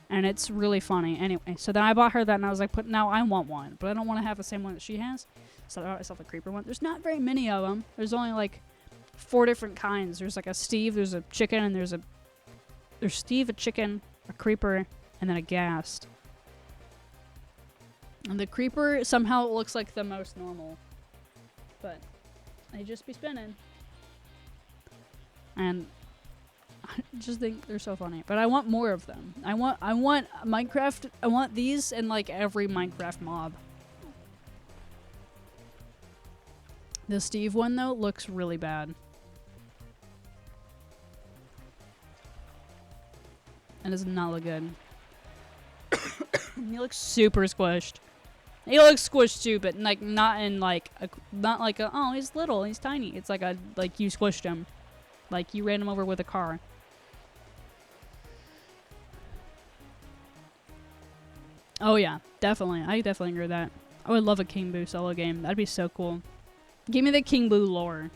And it's really funny. Anyway, so then I bought her that, and I was like, but now I want one. But I don't want to have the same one that she has. So I bought myself a creeper one. There's not very many of them. There's only like 4 different kinds. There's like a Steve, there's a chicken, and there's Steve, a chicken, a creeper, and then a ghast. And the creeper somehow looks like the most normal. But they just be spinning. And I just think they're so funny. But I want more of them. I want Minecraft. I want these in like every Minecraft mob. The Steve one though looks really bad. And does not look good. He looks super squished. He looks squished too, but like not in like not like a, oh, he's little, he's tiny. It's like a like you squished him, like you ran him over with a car. Oh yeah, definitely. I definitely agree with that. I would love a King Boo solo game. That'd be so cool. Give me the King Boo lore.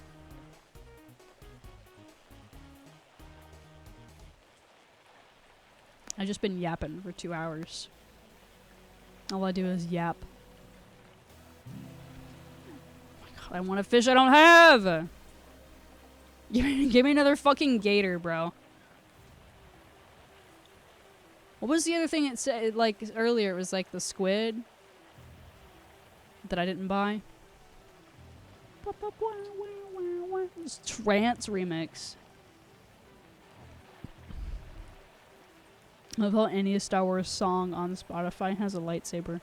I've just been yapping for 2 hours. All I do is yap. Oh my god, I want a fish I don't have! Give me another fucking gator, bro. What was the other thing it said, like, earlier? It was, like, the squid that I didn't buy. It's Trance Remix. I love how any Star Wars song on Spotify has a lightsaber.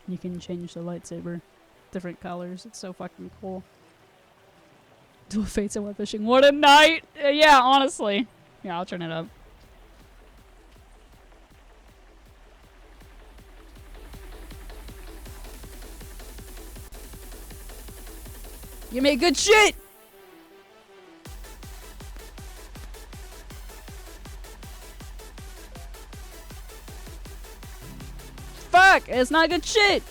You can change the lightsaber. Different colors. It's so fucking cool. Dual Fates and Webfishing. What a night! Yeah, honestly. Yeah, I'll turn it up. You make good shit! Fuck! It's not good shit!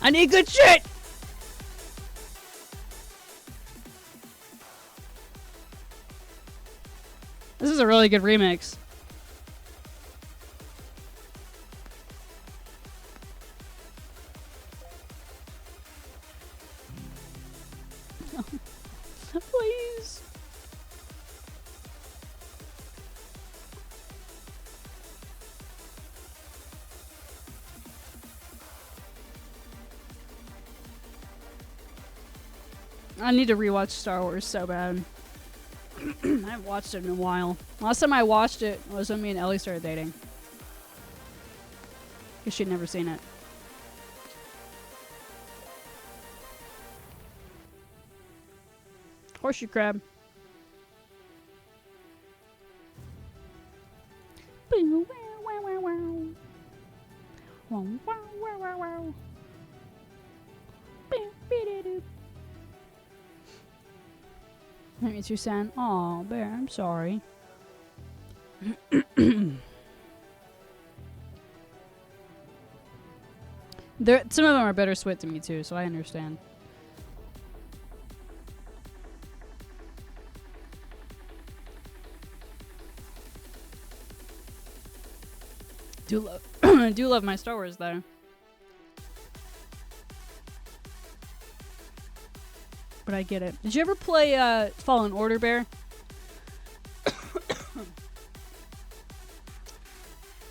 I need good shit! This is a really good remix. Please. I need to rewatch Star Wars so bad. I haven't watched it in a while. Last time I watched it was when me and Ellie started dating. Because she'd never seen it. Horseshoe crab. That means you're saying, "Aw, Bear, I'm sorry." Some of them are bittersweet to me too, so I understand. I do love my Star Wars though. But I get it. Did you ever play Fallen Order, Bear?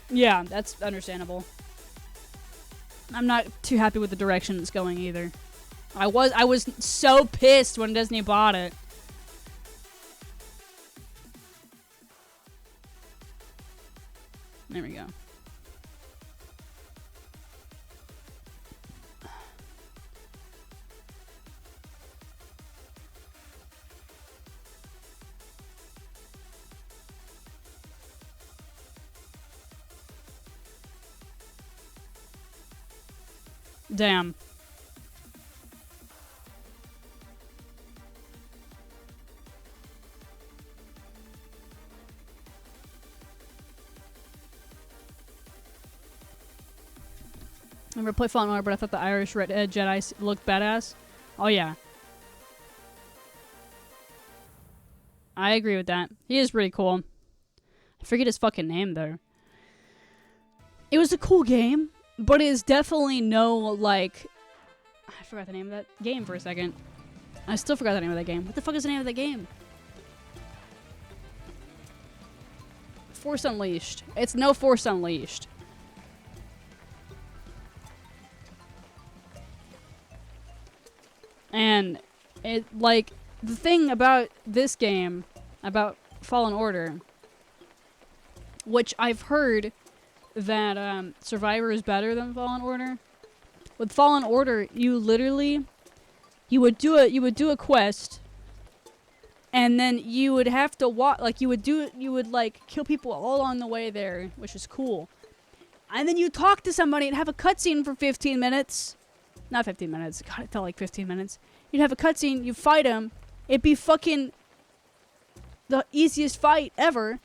Yeah, that's understandable. I'm not too happy with the direction it's going either. I was so pissed when Disney bought it. There we go. Damn. I never played Fallen Order, but I thought the Irish Red Jedi looked badass. Oh yeah. I agree with that. He is pretty cool. I forget his fucking name though. It was a cool game. But it's definitely no, like... I forgot the name of that game for a second. I still forgot the name of that game. What the fuck is the name of that game? Force Unleashed. It's no Force Unleashed. And it, like, the thing about this game, about Fallen Order, which I've heard... that Survivor is better than Fallen Order. With Fallen Order, you literally you would do a quest And then you would have to walk, like, you would, like, kill people all along the way there, which is cool. And then you talk to somebody and have a cutscene for 15 minutes. Not 15 minutes. God, it felt like 15 minutes. You'd have a cutscene, you fight him. It'd be fucking the easiest fight ever.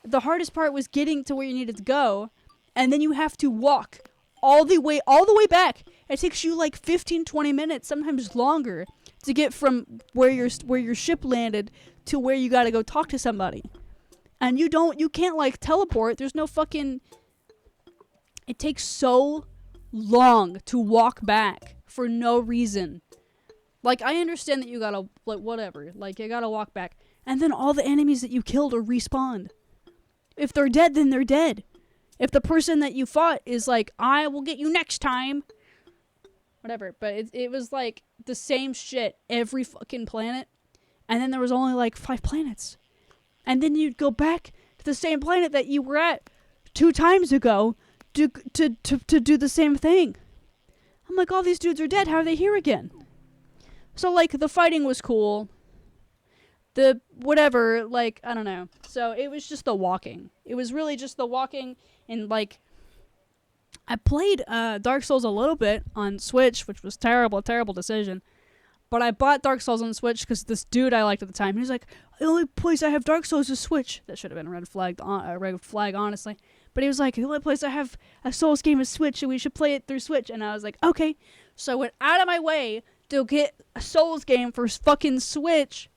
The hardest part was getting to where you needed to go. And then you have to walk all the way back. It takes you like 15, 20 minutes, sometimes longer, to get from where your ship landed to where you gotta go talk to somebody. And you can't like teleport. There's no fucking... It takes so long to walk back for no reason. Like, I understand that you gotta, like, whatever. Like, you gotta walk back. And then all the enemies that you killed are respawned. If they're dead, then they're dead. If the person that you fought is like, I will get you next time. Whatever. But it was like the same shit every fucking planet. And then there was only like 5 planets. And then you'd go back to the same planet that you were at 2 times ago to do the same thing. I'm like, all these dudes are dead. How are they here again? So, like, the fighting was cool. The whatever, like, I don't know. So, it was just the walking. It was really just the walking and, like, I played Dark Souls a little bit on Switch, which was terrible decision. But I bought Dark Souls on Switch because this dude I liked at the time, he was like, the only place I have Dark Souls is Switch. That should have been a red flag, honestly. But he was like, the only place I have a Souls game is Switch, and we should play it through Switch. And I was like, okay. So I went out of my way to get a Souls game for fucking Switch.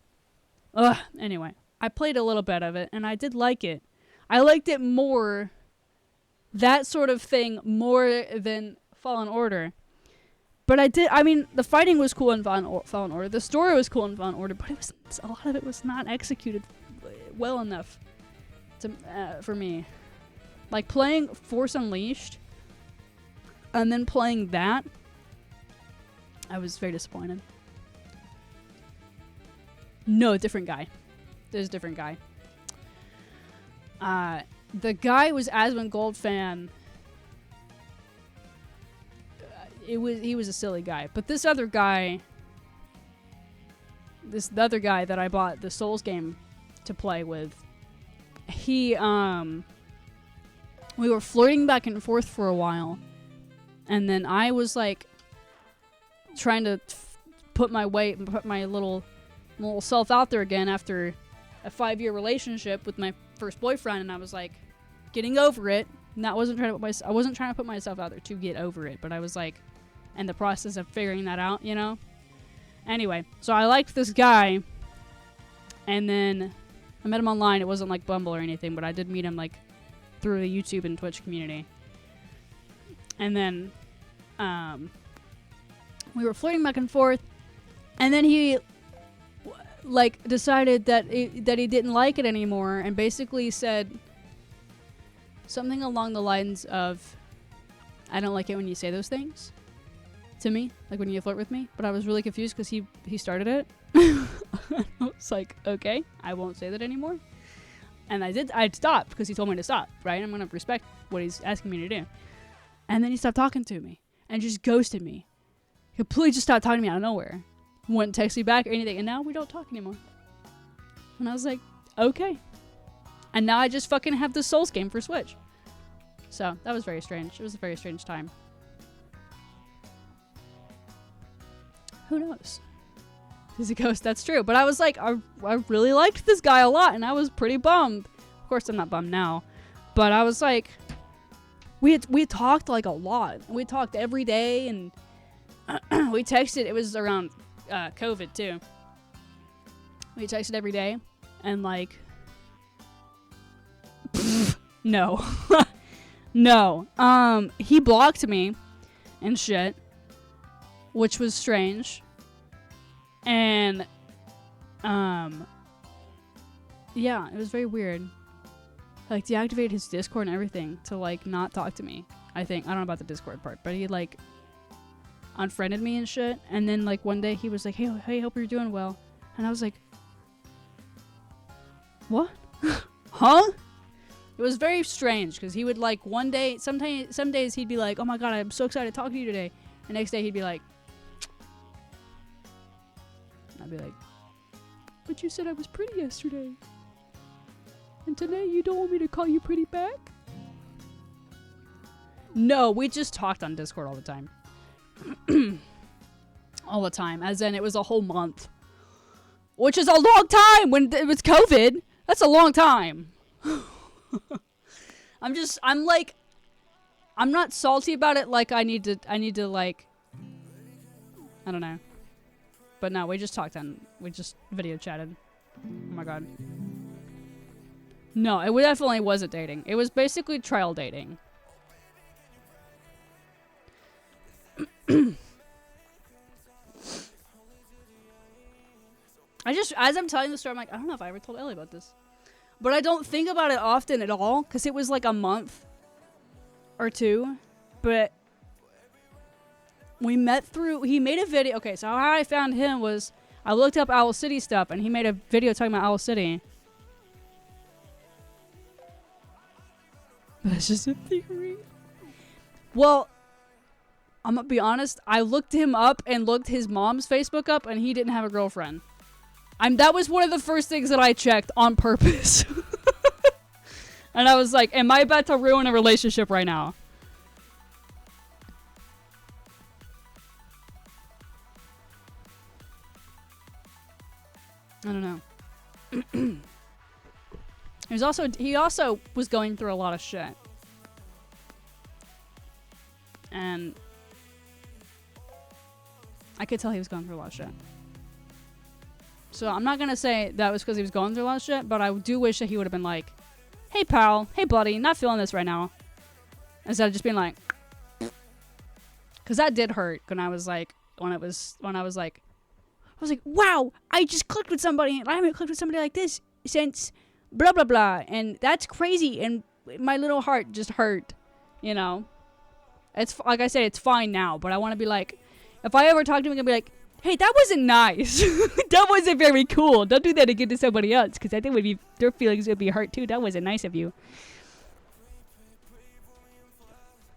Ugh. Anyway, I played a little bit of it, and I did like it. I liked it more, that sort of thing, more than Fallen Order. But I mean, the fighting was cool in Fallen Order. The story was cool in Fallen Order, but a lot of it was not executed well enough for me. Like, playing Force Unleashed and then playing that, I was very disappointed. No, different guy. There's a different guy. The guy was Asmund Gold fan. He was a silly guy. But this other guy, the other guy that I bought the Souls game to play with, he, we were flirting back and forth for a while. And then I was, like, trying to put my little self out there again after a 5-year relationship with my first boyfriend, and I was, like, getting over it. And I wasn't trying to put myself out there to get over it, but I was, like, in the process of figuring that out, you know? Anyway, so I liked this guy, and then I met him online. It wasn't, like, Bumble or anything, but I did meet him, like, through the YouTube and Twitch community. And then we were flirting back and forth, and then he like decided that he didn't like it anymore, and basically said something along the lines of, I don't like it when you say those things to me, like when you flirt with me. But I was really confused because he started it. I was like, okay, I won't say that anymore. And I stopped because he told me to stop, right? I'm going to respect what he's asking me to do. And then he stopped talking to me and just ghosted me. He completely just stopped talking to me out of nowhere. Wouldn't text me back or anything. And now we don't talk anymore. And I was like, okay. And now I just fucking have the Souls game for Switch. So that was very strange. It was a very strange time. Who knows? He's a ghost, that's true. But I was like, I really liked this guy a lot, and I was pretty bummed. Of course, I'm not bummed now. But I was like, we talked like a lot. We talked every day, and we texted. It was around COVID, too. We texted every day, and like, no. No. He blocked me and shit, which was strange. And, yeah, it was very weird. Like, deactivated his Discord and everything to, like, not talk to me, I think. I don't know about the Discord part, but he, like, unfriended me and shit. And then, like, one day he was like, hey, hope you're doing well. And I was like, what? Huh? It was very strange, because he would, like, one day, some days he'd be like, oh my god, I'm so excited to talk to you today. The next day he'd be like, I'd be like, But you said I was pretty yesterday. And today you don't want me to call you pretty back? No, we just talked on Discord all the time. All the time. As in, it was a whole month. Which is a long time when it was COVID. That's a long time. I'm not salty about it like I need to like, I don't know. But no, we just we just video chatted. Oh my god. No, it definitely wasn't dating. It was basically trial dating. As I'm telling the story, I'm like, I don't know if I ever told Ellie about this. But I don't think about it often at all, because it was like a month or two. But we met through, he made a video. Okay, so how I found him was, I looked up Owl City stuff, and he made a video talking about Owl City. That's just a theory. Well, I'm gonna be honest, I looked him up and looked his mom's Facebook up, and he didn't have a girlfriend. That was one of the first things that I checked on purpose. And I was like, am I about to ruin a relationship right now? I don't know. He also was going through a lot of shit. And I could tell he was going through a lot of shit. So I'm not going to say that was because he was going through a lot of shit, but I do wish that he would have been like, hey pal, hey buddy, not feeling this right now. Instead of just being like, because that did hurt when I was like, wow, I just clicked with somebody and I haven't clicked with somebody like this since blah blah blah, and that's crazy, and my little heart just hurt, you know. It's like I said, it's fine now, but I want to be like, if I ever talk to him, I'm gonna be like, hey, that wasn't nice. That wasn't very cool. Don't do that again to somebody else, because I think their feelings would be hurt too. That wasn't nice of you.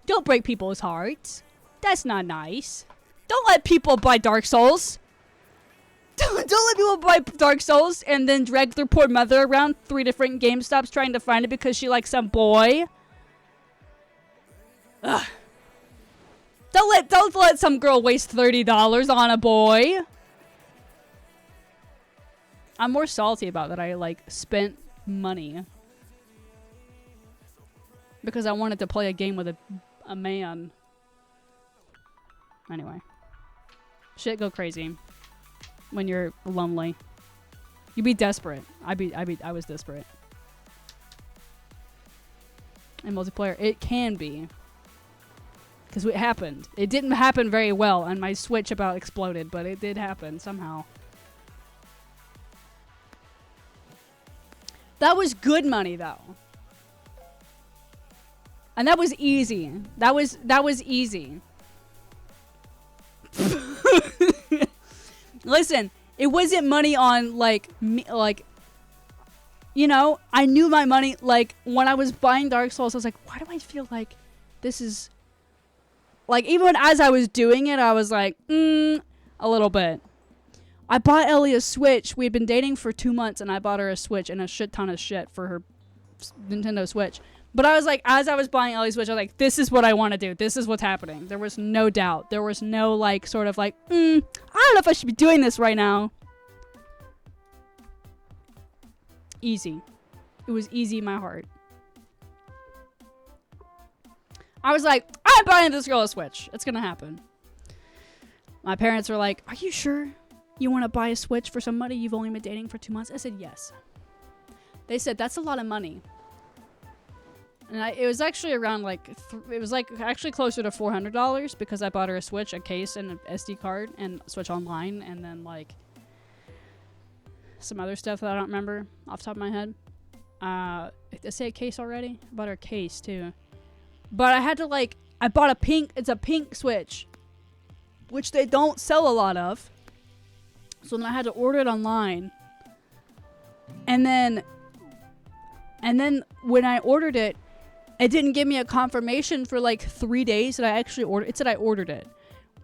Don't break people's hearts. That's not nice. Don't let people buy Dark Souls. Don't let people buy Dark Souls and then drag their poor mother around 3 different GameStops trying to find it because she likes some boy. Ugh. Don't let some girl waste $30 on a boy. I'm more salty about that I like spent money because I wanted to play a game with a man. Anyway, shit go crazy when you're lonely. You be desperate. I was desperate. In multiplayer, it can be. Because it happened. It didn't happen very well, and my Switch about exploded, but it did happen somehow. That was good money, though. And that was easy. That was easy. Listen, it wasn't money on, like, you know, I knew my money, like, when I was buying Dark Souls, I was like, why do I feel like this is... Like, even as I was doing it, I was like, a little bit. I bought Ellie a Switch. We had been dating for 2 months, and I bought her a Switch and a shit ton of shit for her Nintendo Switch. But I was like, as I was buying Ellie's Switch, I was like, this is what I want to do. This is what's happening. There was no doubt. There was no, like, sort of like, I don't know if I should be doing this right now. Easy. It was easy in my heart. I was like, I'm buying this girl a Switch. It's gonna happen. My parents were like, are you sure you want to buy a Switch for somebody you've only been dating for 2 months? I said, yes. They said, that's a lot of money. And it was actually around like, it was like actually closer to $400 because I bought her a Switch, a case, and an SD card, and Switch Online, and then like some other stuff that I don't remember off the top of my head. Did I say a case already? I bought her a case too. But I had to like, I bought it's a pink Switch, which they don't sell a lot of. So then I had to order it online. And then when I ordered it, it didn't give me a confirmation for like 3 days that I actually ordered. It said I ordered it.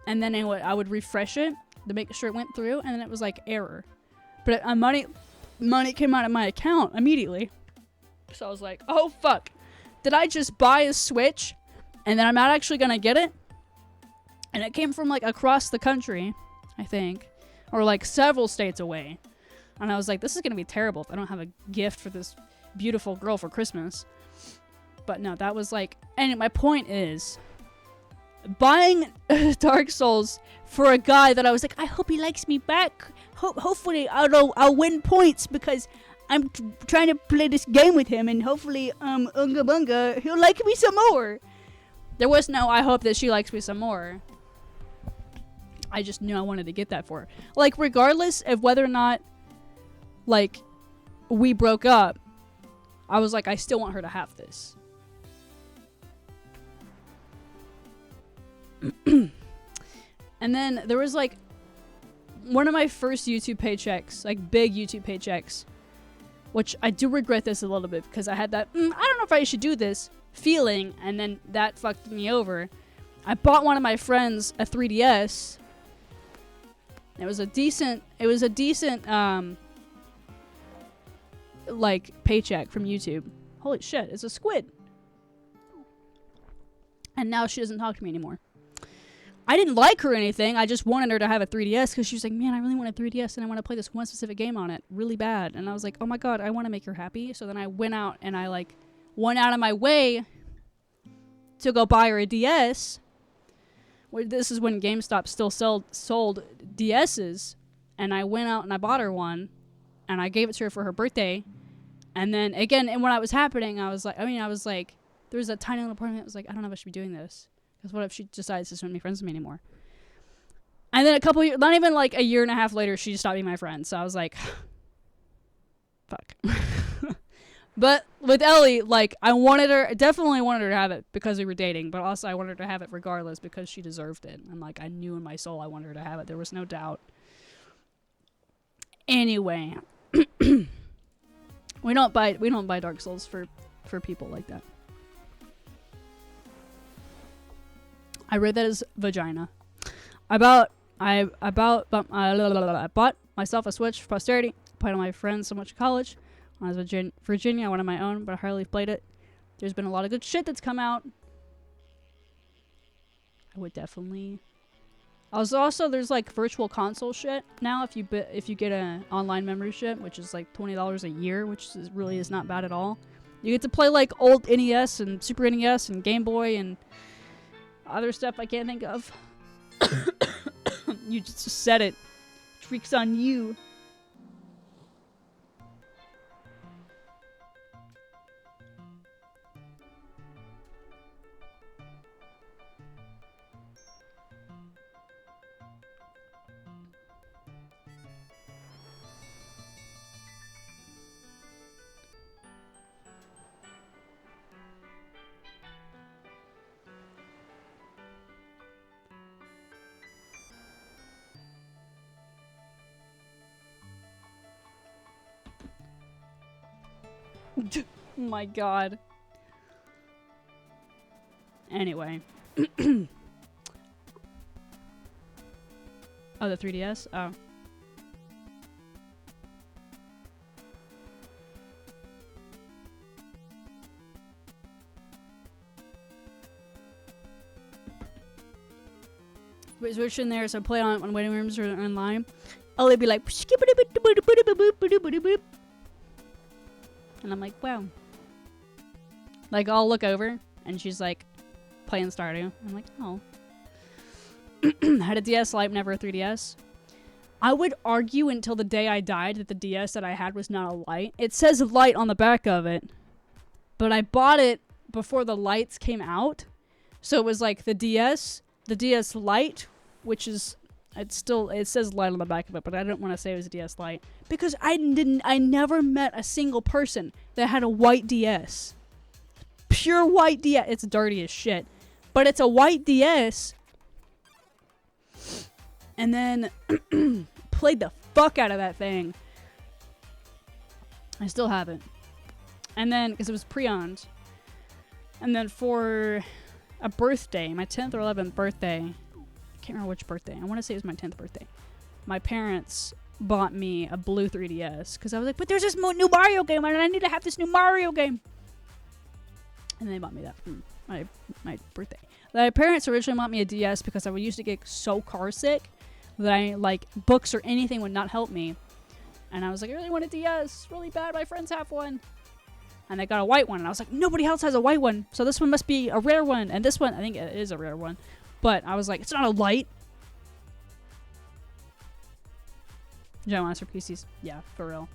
And then I would refresh it to make sure it went through, and then it was like error. But money came out of my account immediately. So I was like, oh fuck. Did I just buy a Switch and then I'm not actually gonna get it? And it came from like across the country, I think. Or like several states away. And I was like, this is gonna be terrible if I don't have a gift for this beautiful girl for Christmas. But no, that was like, and my point is, buying Dark Souls for a guy that I was like, I hope he likes me back. Hopefully I'll win points because I'm trying to play this game with him, and hopefully Unga Bunga, he'll like me some more. There was no I hope that she likes me some more. I just knew I wanted to get that for her. Like, regardless of whether or not, like, we broke up, I was like, I still want her to have this. And then there was like one of my first YouTube paychecks, like big YouTube paychecks, which I do regret this a little bit because I had that I don't know if I should do this feeling, and then that fucked me over. I bought one of my friends a 3DS. It was a decent like paycheck from YouTube. Holy shit, it's a squid. And now she doesn't talk to me anymore. I didn't like her or anything. I just wanted her to have a 3DS because she was like, man, I really want a 3DS and I want to play this one specific game on it really bad. And I was like, oh my god, I want to make her happy. So then I went out and I like went out of my way to go buy her a DS. This is when GameStop still sold DSs. And I went out and I bought her one. And I gave it to her for her birthday. And then again, and when it was happening, I was like, there was a tiny little part of me that was like, I don't know if I should be doing this. Because what if she decides to be friends with me anymore? And then a couple years, not even like a year and a half later, she just stopped being my friend. So I was like, fuck. But with Ellie, like, definitely wanted her to have it because we were dating. But also I wanted her to have it regardless because she deserved it. And like, I knew in my soul I wanted her to have it. There was no doubt. Anyway. We don't buy Dark Souls for people like that. I read that as vagina. I bought myself a Switch for posterity. Played on my friends so much in college. When I was in Virginia, I wanted my own, but I hardly played it. There's been a lot of good shit that's come out. I would definitely. There's like virtual console shit now. If you get an online membership, which is like $20 a year, which really is not bad at all. You get to play like old NES and Super NES and Game Boy and other stuff I can't think of. You just said it. Freaks on you. My god. Anyway. Oh, the 3DS? Oh. Switch in there, so play on waiting rooms or online. Oh, they'd be like, and I'm like, wow. Like, I'll look over, and she's like, playing Stardew. I'm like, oh. Had a DS Lite, never a 3DS. I would argue until the day I died that the DS that I had was not a Lite. It says Lite on the back of it, but I bought it before the lights came out. So it was like the DS Lite, which is, it says Lite on the back of it, but I don't want to say it was a DS Lite because I never met a single person that had a white DS. Pure white DS. It's dirty as shit, but it's a white DS. And then played the fuck out of that thing. I still have it. And then, because it was pre-owned. And then for a birthday, my 10th or 11th birthday, I can't remember which birthday. I want to say it was my 10th birthday. My parents bought me a blue 3DS because I was like, but there's this new Mario game and I need to have this new Mario game. And they bought me that for my birthday. My parents originally bought me a DS because I used to get so car sick that I, like, books or anything would not help me. And I was like, I really want a DS really bad. My friends have one. And they got a white one. And I was like, nobody else has a white one. So this one must be a rare one. And this one, I think it is a rare one. But I was like, it's not a light. Giant Monster PCs. Yeah, for real.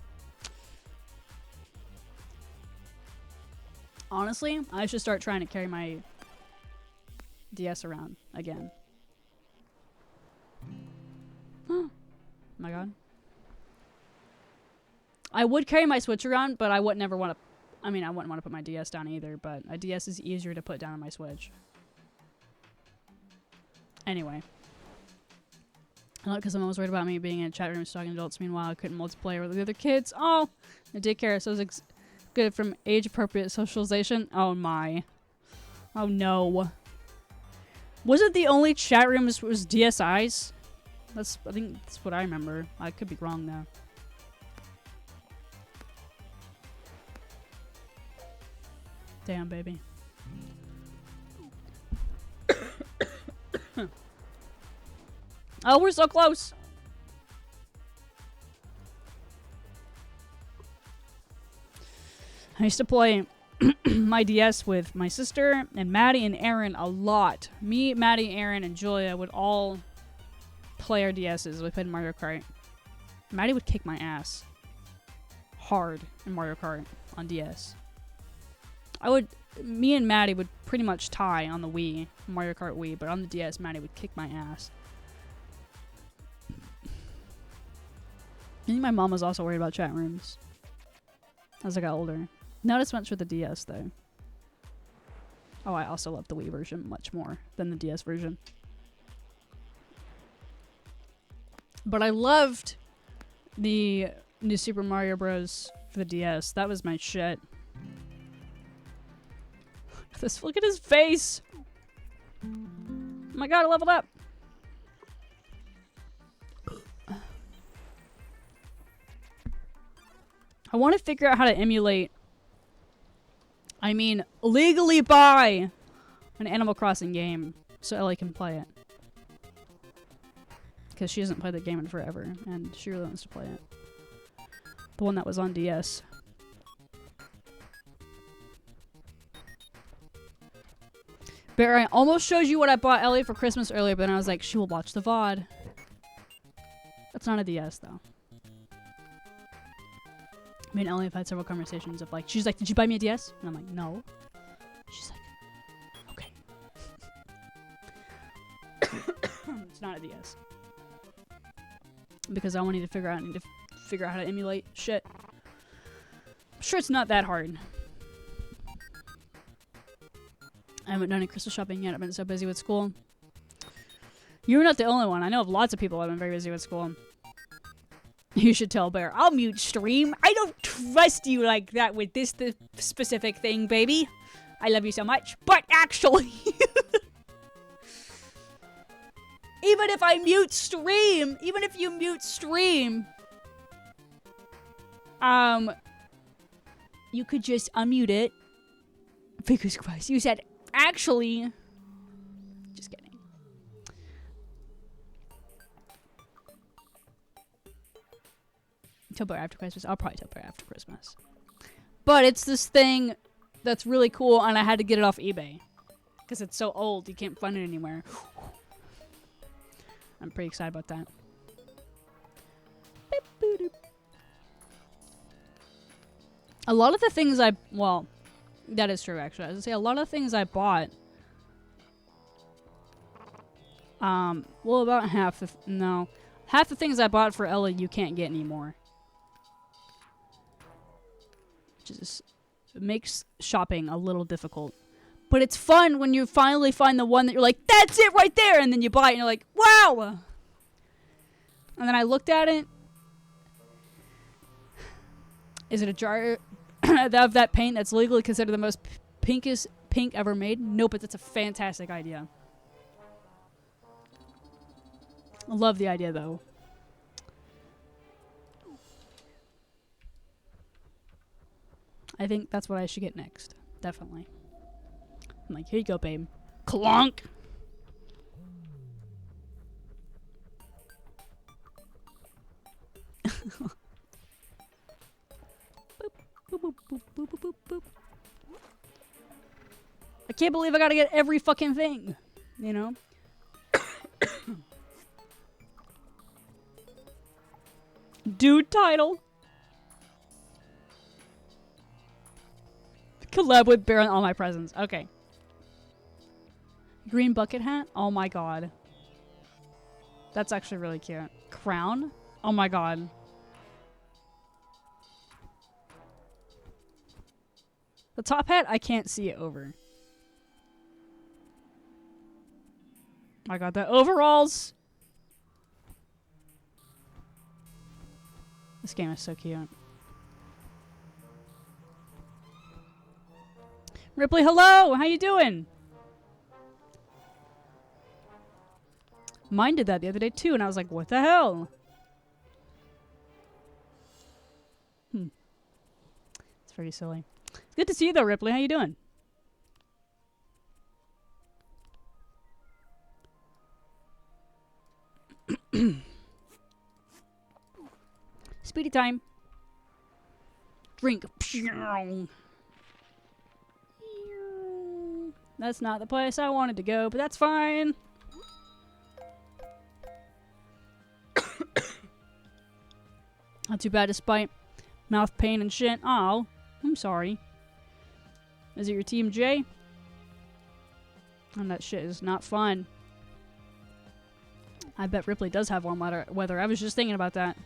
Honestly, I should start trying to carry my DS around again. Oh my god. I would carry my Switch around, but I would never want to... I mean, I wouldn't want to put my DS down either, but a DS is easier to put down on my Switch. Anyway. Because I'm always worried about me being in a chat room stalking adults. Meanwhile, I couldn't multiplayer with the other kids. Oh! The daycare, so it was good from age-appropriate socialization. Oh my. Oh no. Wasn't the only chat room was DSIs? I think that's what I remember. I could be wrong though. Damn, baby. Oh, we're so close. I used to play my DS with my sister and Maddie and Aaron a lot. Me, Maddie, Aaron, and Julia would all play our DSs. We played Mario Kart. Maddie would kick my ass hard in Mario Kart on DS. Me and Maddie would pretty much tie on the Wii, Mario Kart Wii, but on the DS, Maddie would kick my ass. I think my mom was also worried about chat rooms as I got older. Not as much with the DS, though. Oh, I also love the Wii version much more than the DS version. But I loved the new Super Mario Bros. For the DS. That was my shit. Look at his face! Oh my god, I leveled up! I want to figure out how to emulate... I mean, legally buy an Animal Crossing game so Ellie can play it. Because she hasn't played the game in forever, and she really wants to play it. The one that was on DS. Bear, I almost showed you what I bought Ellie for Christmas earlier, but then I was like, she will watch the VOD. That's not a DS, though. Me and Ellie have had several conversations of like, she's like, did you buy me a DS? And I'm like, no. She's like, okay. It's not a DS. Because I need to figure out how to emulate shit. I'm sure it's not that hard. I haven't done any crystal shopping yet. I've been so busy with school. You're not the only one. I know of lots of people who have been very busy with school. You should tell Bear, I'll mute stream. I don't trust you like that with this specific thing, baby. I love you so much. But actually... even if I mute stream, even if you mute stream, you could just unmute it. Fingers crossed. You said, actually... Just kidding. Tell Bear after Christmas. I'll probably tell Bear after Christmas. But it's this thing that's really cool, and I had to get it off eBay. Because it's so old, you can't find it anywhere. I'm pretty excited about that. A lot of the things well, that is true actually. I was gonna say a lot of things I bought. Well, about half the things I bought for Ella you can't get anymore. Just makes shopping a little difficult. But it's fun when you finally find the one that you're like, that's it right there! And then you buy it and you're like, wow! And then I looked at it. Is it a jar of that paint that's legally considered the most pinkest pink ever made? Nope, but that's a fantastic idea. I love the idea, though. I think that's what I should get next. Definitely. I'm like, here you go, babe. Clonk! Boop, boop, boop, boop, boop, boop, boop, boop. I can't believe I gotta get every fucking thing. You know? Dude title. Collab with Bear on all my presents. Okay. Green bucket hat? Oh my god. That's actually really cute. Crown? Oh my god. The top hat, I can't see it over. My god, the overalls! This game is so cute. Ripley, hello! How you doing? Mine did that the other day too, and I was like, what the hell? It's pretty silly. It's good to see you though, Ripley. How you doing? Speedy time. Drink. That's not the place I wanted to go, but that's fine. Not too bad despite mouth pain and shit. Oh, I'm sorry. Is it your team J? And that shit is not fun. I bet Ripley does have warm weather. I was just thinking about that.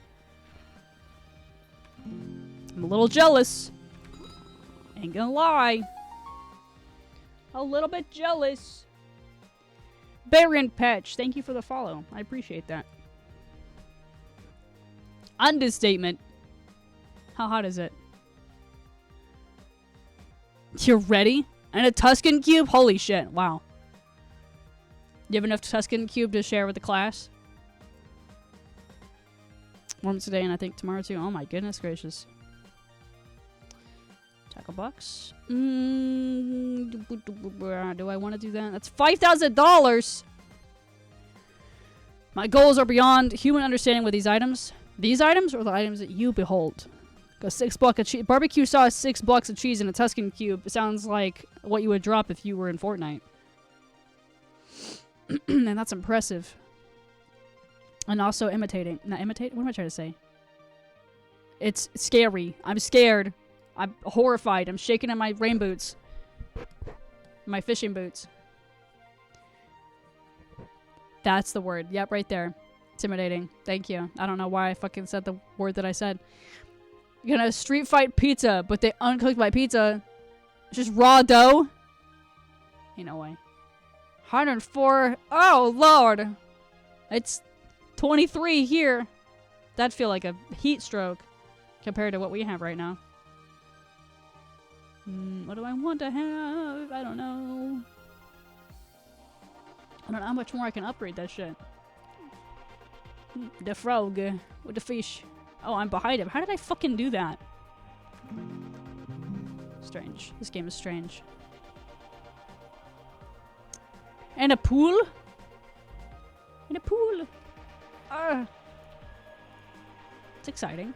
I'm a little jealous. Ain't gonna lie. A little bit jealous. Baron Patch, thank you for the follow. I appreciate that. Understatement. How hot is it? You're ready? And a Tuscan Cube? Holy shit. Wow. You have enough Tuscan Cube to share with the class? Warm today and I think tomorrow too. Oh my goodness gracious. Tackle box. Do I want to do that? That's $5,000! My goals are beyond human understanding with these items. These items or the items that you behold? Because $6 of cheese. Barbecue sauce, $6 of cheese, and a Tuscan Cube. It sounds like what you would drop if you were in Fortnite. And that's impressive. And also imitating. Not imitate? What am I trying to say? It's scary. I'm scared. I'm horrified. I'm shaking in my rain boots. My fishing boots. That's the word. Yep, right there. Intimidating. Thank you. I don't know why I fucking said the word that I said. You're gonna street fight pizza, but they uncooked my pizza. It's just raw dough? Ain't no way. 104. Oh, Lord. It's 23 here. That'd feel like a heat stroke compared to what we have right now. What do I want to have? I don't know. I don't know how much more I can upgrade that shit. The frog with the fish. Oh, I'm behind him. How did I fucking do that? Strange. This game is strange. And a pool? And a pool. It's exciting.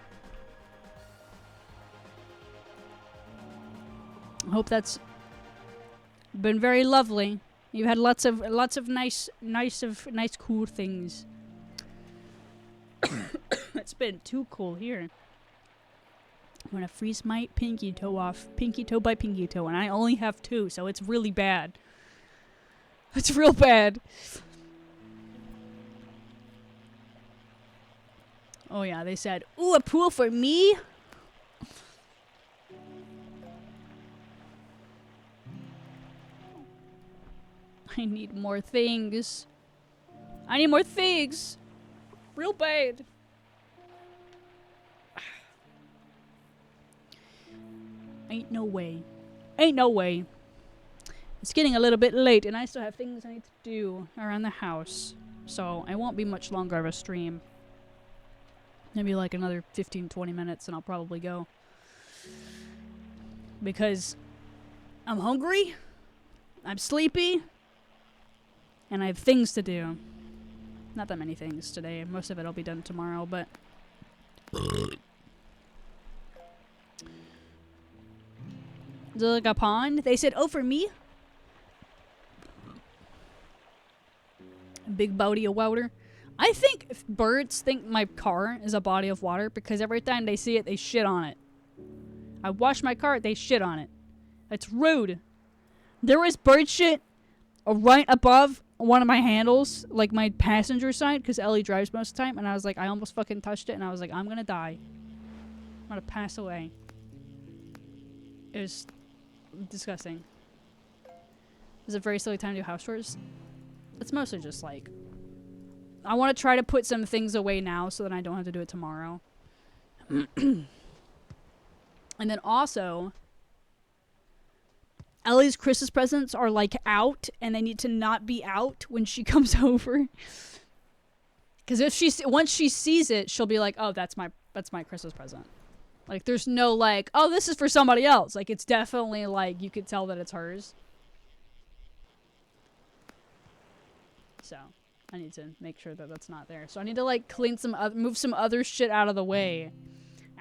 I hope that's been very lovely. You've had lots of nice cool things. It's been too cool here. I'm gonna freeze my pinky toe off. Pinky toe by pinky toe, and I only have 2, so it's really bad. It's real bad. Oh yeah, they said, ooh, a pool for me? I need more things. I need more things. Real bad. Ain't no way. Ain't no way. It's getting a little bit late and I still have things I need to do around the house. So it won't be much longer of a stream. Maybe like another 15-20 minutes and I'll probably go. because I'm hungry, I'm sleepy, and I have things to do. Not that many things today. Most of it will be done tomorrow, but... Is there like a pond? They said, oh, for me? Big body of water. I think if birds think my car is a body of water because every time they see it, they shit on it. I wash my car, they shit on it. It's rude. There was bird shit right above one of my handles, like my passenger side, because Ellie drives most of the time, and I was like, I almost fucking touched it, and I was like, I'm gonna die. I'm gonna pass away. It was disgusting. Is it a very silly time to do house chores? It's mostly just like, I want to try to put some things away now so that I don't have to do it tomorrow. And then also, Ellie's Christmas presents are like out, and they need to not be out when she comes over. Because if once she sees it, she'll be like, "Oh, that's my Christmas present." Like, there's no like, "Oh, this is for somebody else." Like, it's definitely like you could tell that it's hers. So I need to make sure that that's not there. So I need to like move some other shit out of the way,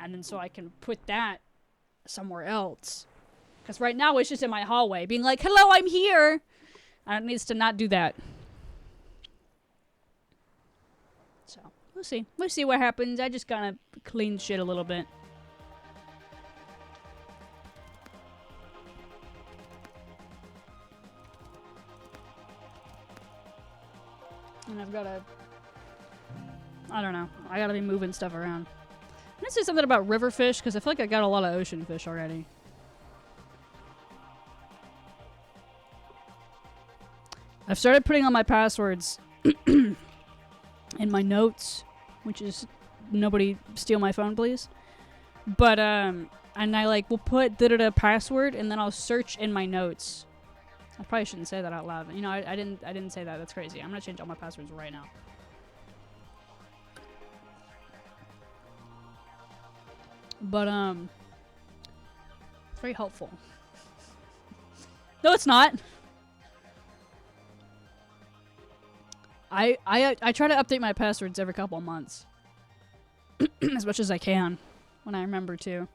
and then so I can put that somewhere else. Because right now it's just in my hallway, being like, "Hello, I'm here." And it needs to not do that. So we'll see. We'll see what happens. I just gotta clean shit a little bit. And I've gotta... I don't know. I gotta be moving stuff around. I'm gonna say something about river fish, because I feel like I got a lot of ocean fish already. I've started putting on my passwords in my notes, which is nobody steal my phone, please. But, and I like will put da-da-da password, and then I'll search in my notes. I probably shouldn't say that out loud. You know, I didn't say that. That's crazy. I'm gonna change all my passwords right now. But, it's very helpful. No, it's not. I try to update my passwords every couple of months. As much as I can. When I remember to.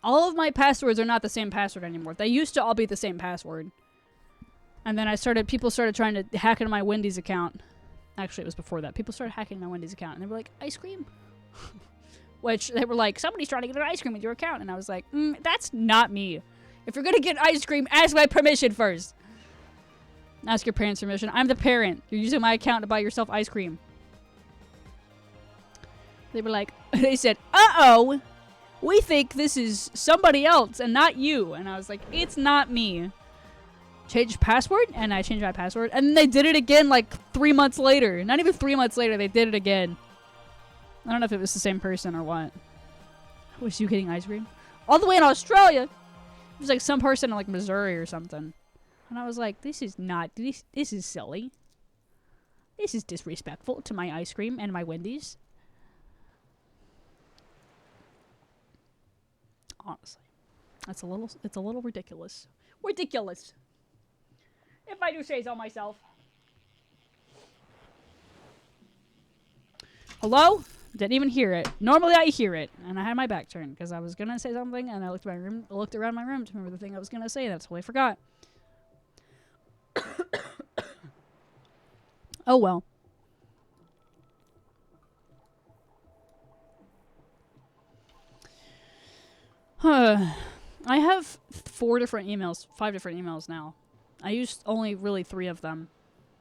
All of my passwords are not the same password anymore. They used to all be the same password. And then people started trying to hack into my Wendy's account. Actually, it was before that. People started hacking my Wendy's account. And they were like, ice cream? Which, they were like, somebody's trying to get an ice cream with your account. And I was like, that's not me. If you're going to get ice cream, ask my permission first. Ask your parents' permission. I'm the parent. You're using my account to buy yourself ice cream. They were like, they said, uh-oh, we think this is somebody else and not you. And I was like, it's not me. Change password? And I changed my password. And then they did it again like 3 months later. Not even 3 months later, they did it again. I don't know if it was the same person or what. Was you getting ice cream? All the way in Australia. It was like some person in like Missouri or something. And I was like, this is silly. This is disrespectful to my ice cream and my Wendy's. Honestly. It's a little ridiculous. Ridiculous. If I do say so myself. Hello? Didn't even hear it. Normally I hear it. And I had my back turned because I was going to say something and I looked around my room to remember the thing I was going to say. That's what I forgot. Oh well. I have 5 different emails now. I used only really 3 of them.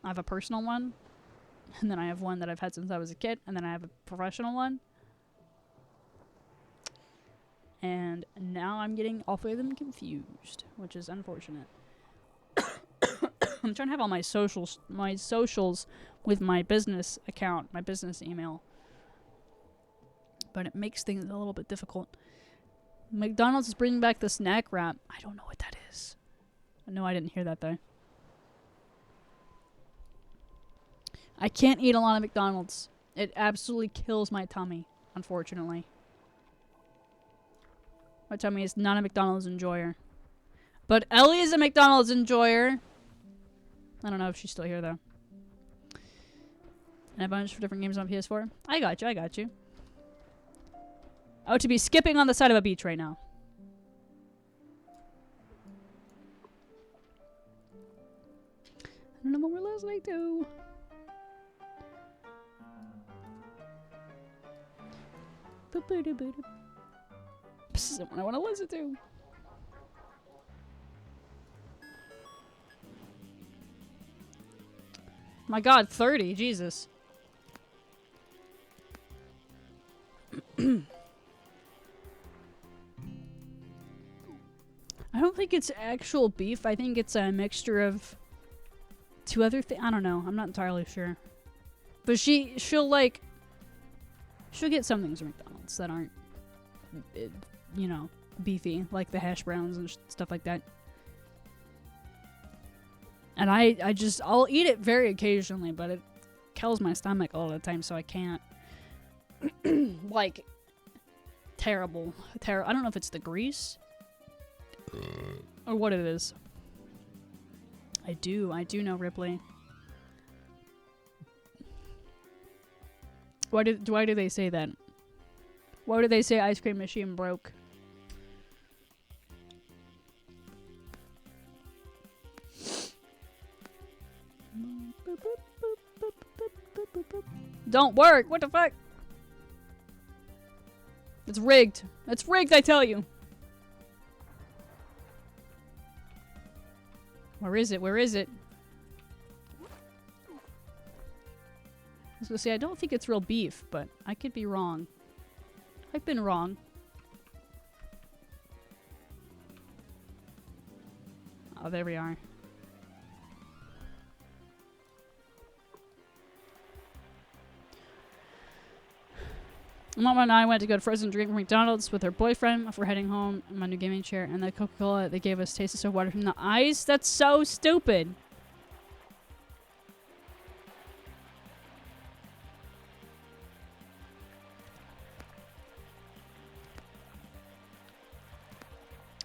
I have a personal one, and then I have one that I've had since I was a kid, and then I have a professional one. And now I'm getting all 3 of them confused, which is unfortunate. I'm trying to have all my socials with my business account, my business email. But it makes things a little bit difficult. McDonald's is bringing back the snack wrap. I don't know what that is. No, I didn't hear that though. I can't eat a lot of McDonald's. It absolutely kills my tummy, unfortunately. My tummy is not a McDonald's enjoyer. But Ellie is a McDonald's enjoyer. I don't know if she's still here, though. And a bunch of different games on PS4. I got you, I got you. Oh, to be skipping on the side of a beach right now. I don't know what we're listening to. This isn't what I want to listen to. My god, 30, Jesus. I don't think it's actual beef. I think it's a mixture of two other things. I don't know. I'm not entirely sure. But she'll get some things from McDonald's that aren't, you know, beefy, like the hash browns and stuff like that. And I'll eat it very occasionally, but it kills my stomach all the time, so I can't. Like, terrible. I don't know if it's the grease or what it is. I do know Ripley. Why do they say that? Why do they say ice cream machine broke? Don't work! What the fuck? It's rigged. It's rigged, I tell you. Where is it? Where is it? I was gonna say, I don't think it's real beef, but I could be wrong. I've been wrong. Oh, there we are. Mama and I went to go to Frozen drink from McDonald's with her boyfriend before heading home in my new gaming chair, and the Coca-Cola they gave us tasted so water from the ice. That's so stupid.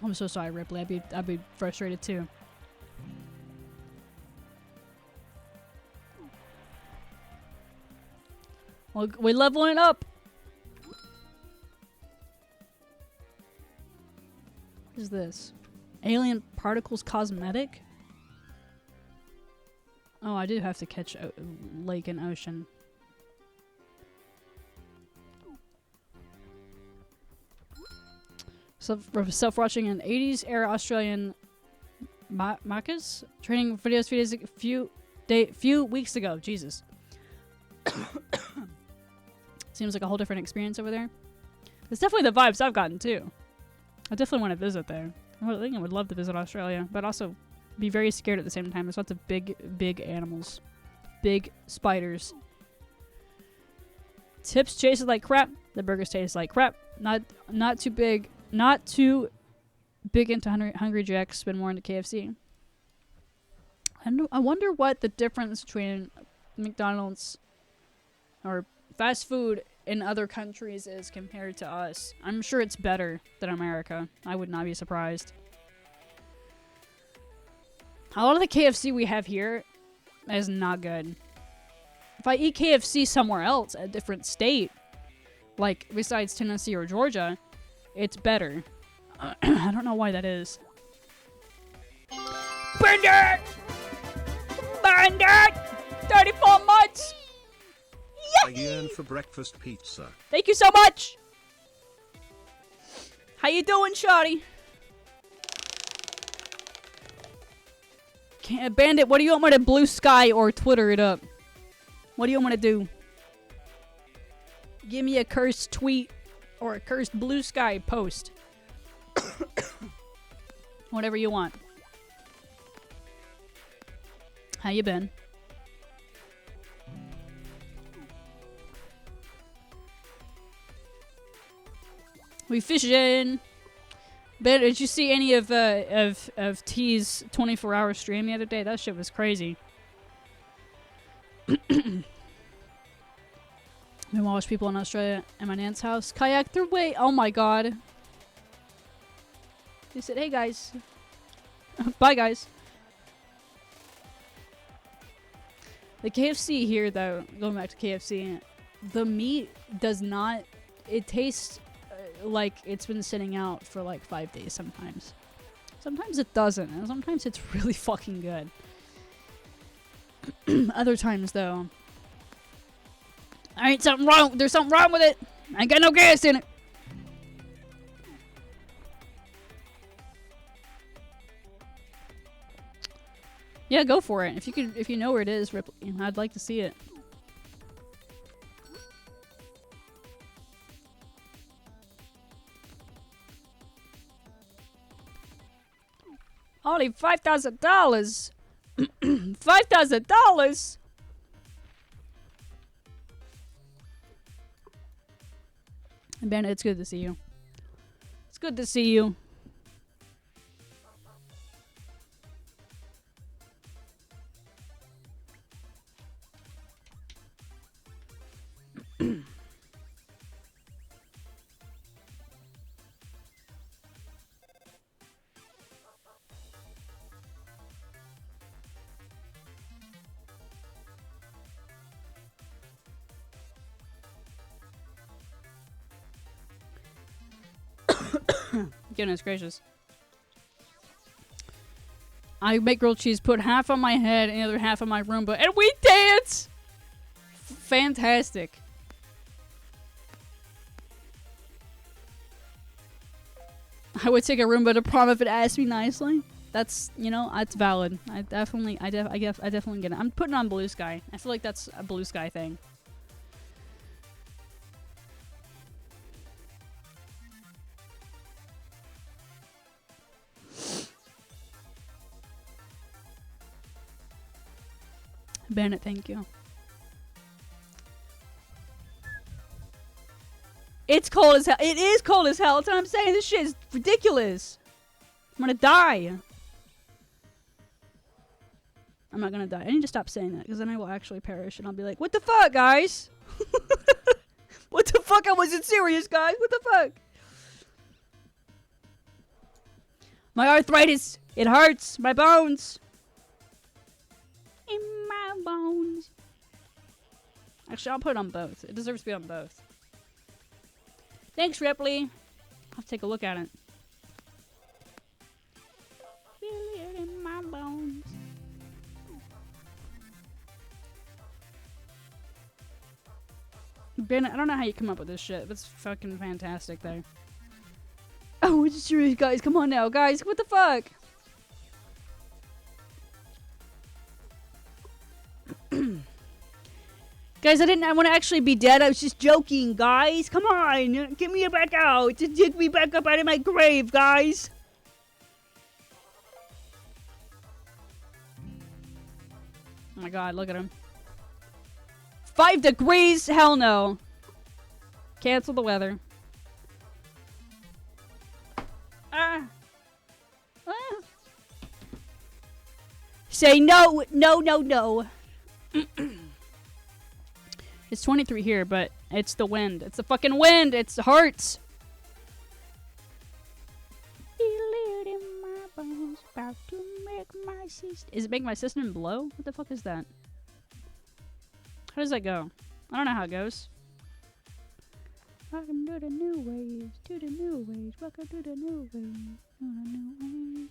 I'm so sorry, Ripley. I'd be frustrated too. Well, we're leveling it up. What is this? Alien Particles Cosmetic? Oh, I do have to catch lake and ocean. Self-watching an 80s era Australian Macca's training videos few weeks ago. Jesus. Seems like a whole different experience over there. It's definitely the vibes I've gotten too. I definitely want to visit there. I think I would love to visit Australia, but also be very scared at the same time. There's lots of big animals. Big spiders. Tips tasted like crap. The burgers taste like crap. Not too big. Not too big into Hungry Jack's. Been more into KFC. I wonder what the difference between McDonald's or fast food in other countries is compared to us. I'm sure it's better than America. I would not be surprised. A lot of the KFC we have here is not good. If I eat KFC somewhere else, a different state, like besides Tennessee or Georgia, it's better. I don't know why that is. Bandit! Bandit! 34 months! A yearn for breakfast pizza. Thank you so much! How you doing, shawty? Bandit, what do you want me to blue sky or Twitter it up? What do you want me to do? Give me a cursed tweet or a cursed blue sky post. Whatever you want. How you been? We fishing. Ben, did you see any of T's 24-hour stream the other day? That shit was crazy. We watched people in Australia at my aunt's house kayak their way. Oh my god. They said, hey guys. Bye guys. The KFC here, though, going back to KFC, the meat does not, it tastes like it's been sitting out for like 5 days sometimes. Sometimes it doesn't, and sometimes it's really fucking good. Other times, though, there's something wrong with it. I ain't got no gas in it. Yeah, go for it. If you know where it is, Ripley, I'd like to see it. Only $5,000. $5,000. Bandit, it's good to see you. It's good to see you. Goodness gracious. I make grilled cheese, put half on my head and the other half on my Roomba, and we dance! Fantastic. I would take a Roomba to prom if it asked me nicely. That's, you know, that's valid. I definitely get it. I'm putting on Blue Sky. I feel like that's a Blue Sky thing. Bandit, thank you. It's cold as hell. It is cold as hell. That's what I'm saying. This shit is ridiculous. I'm gonna die. I'm not gonna die. I need to stop saying that because then I will actually perish and I'll be like, what the fuck, guys? What the fuck? I wasn't serious, guys. What the fuck? My arthritis. It hurts. My bones. In my bones. Actually, I'll put it on both. It deserves to be on both. Thanks, Ripley. I'll have to take a look at it. Feel it in my bones. Ben, I don't know how you come up with this shit. That's fucking fantastic, though. Oh, it's serious, guys. Come on now, guys. What the fuck? Guys, I want to actually be dead. I was just joking, guys. Come on. Get me back out. Dig me back up out of my grave, guys. Oh my god, look at him. 5 degrees? Hell no. Cancel the weather. Ah. Say no. No, no, no. It's 23 here, but it's the wind. It's the fucking wind. It hurts. Is it make my system blow? What the fuck is that? How does that go? I don't know how it goes. Welcome to the new ways. To the new ways. Welcome to the new ways. To the new ways.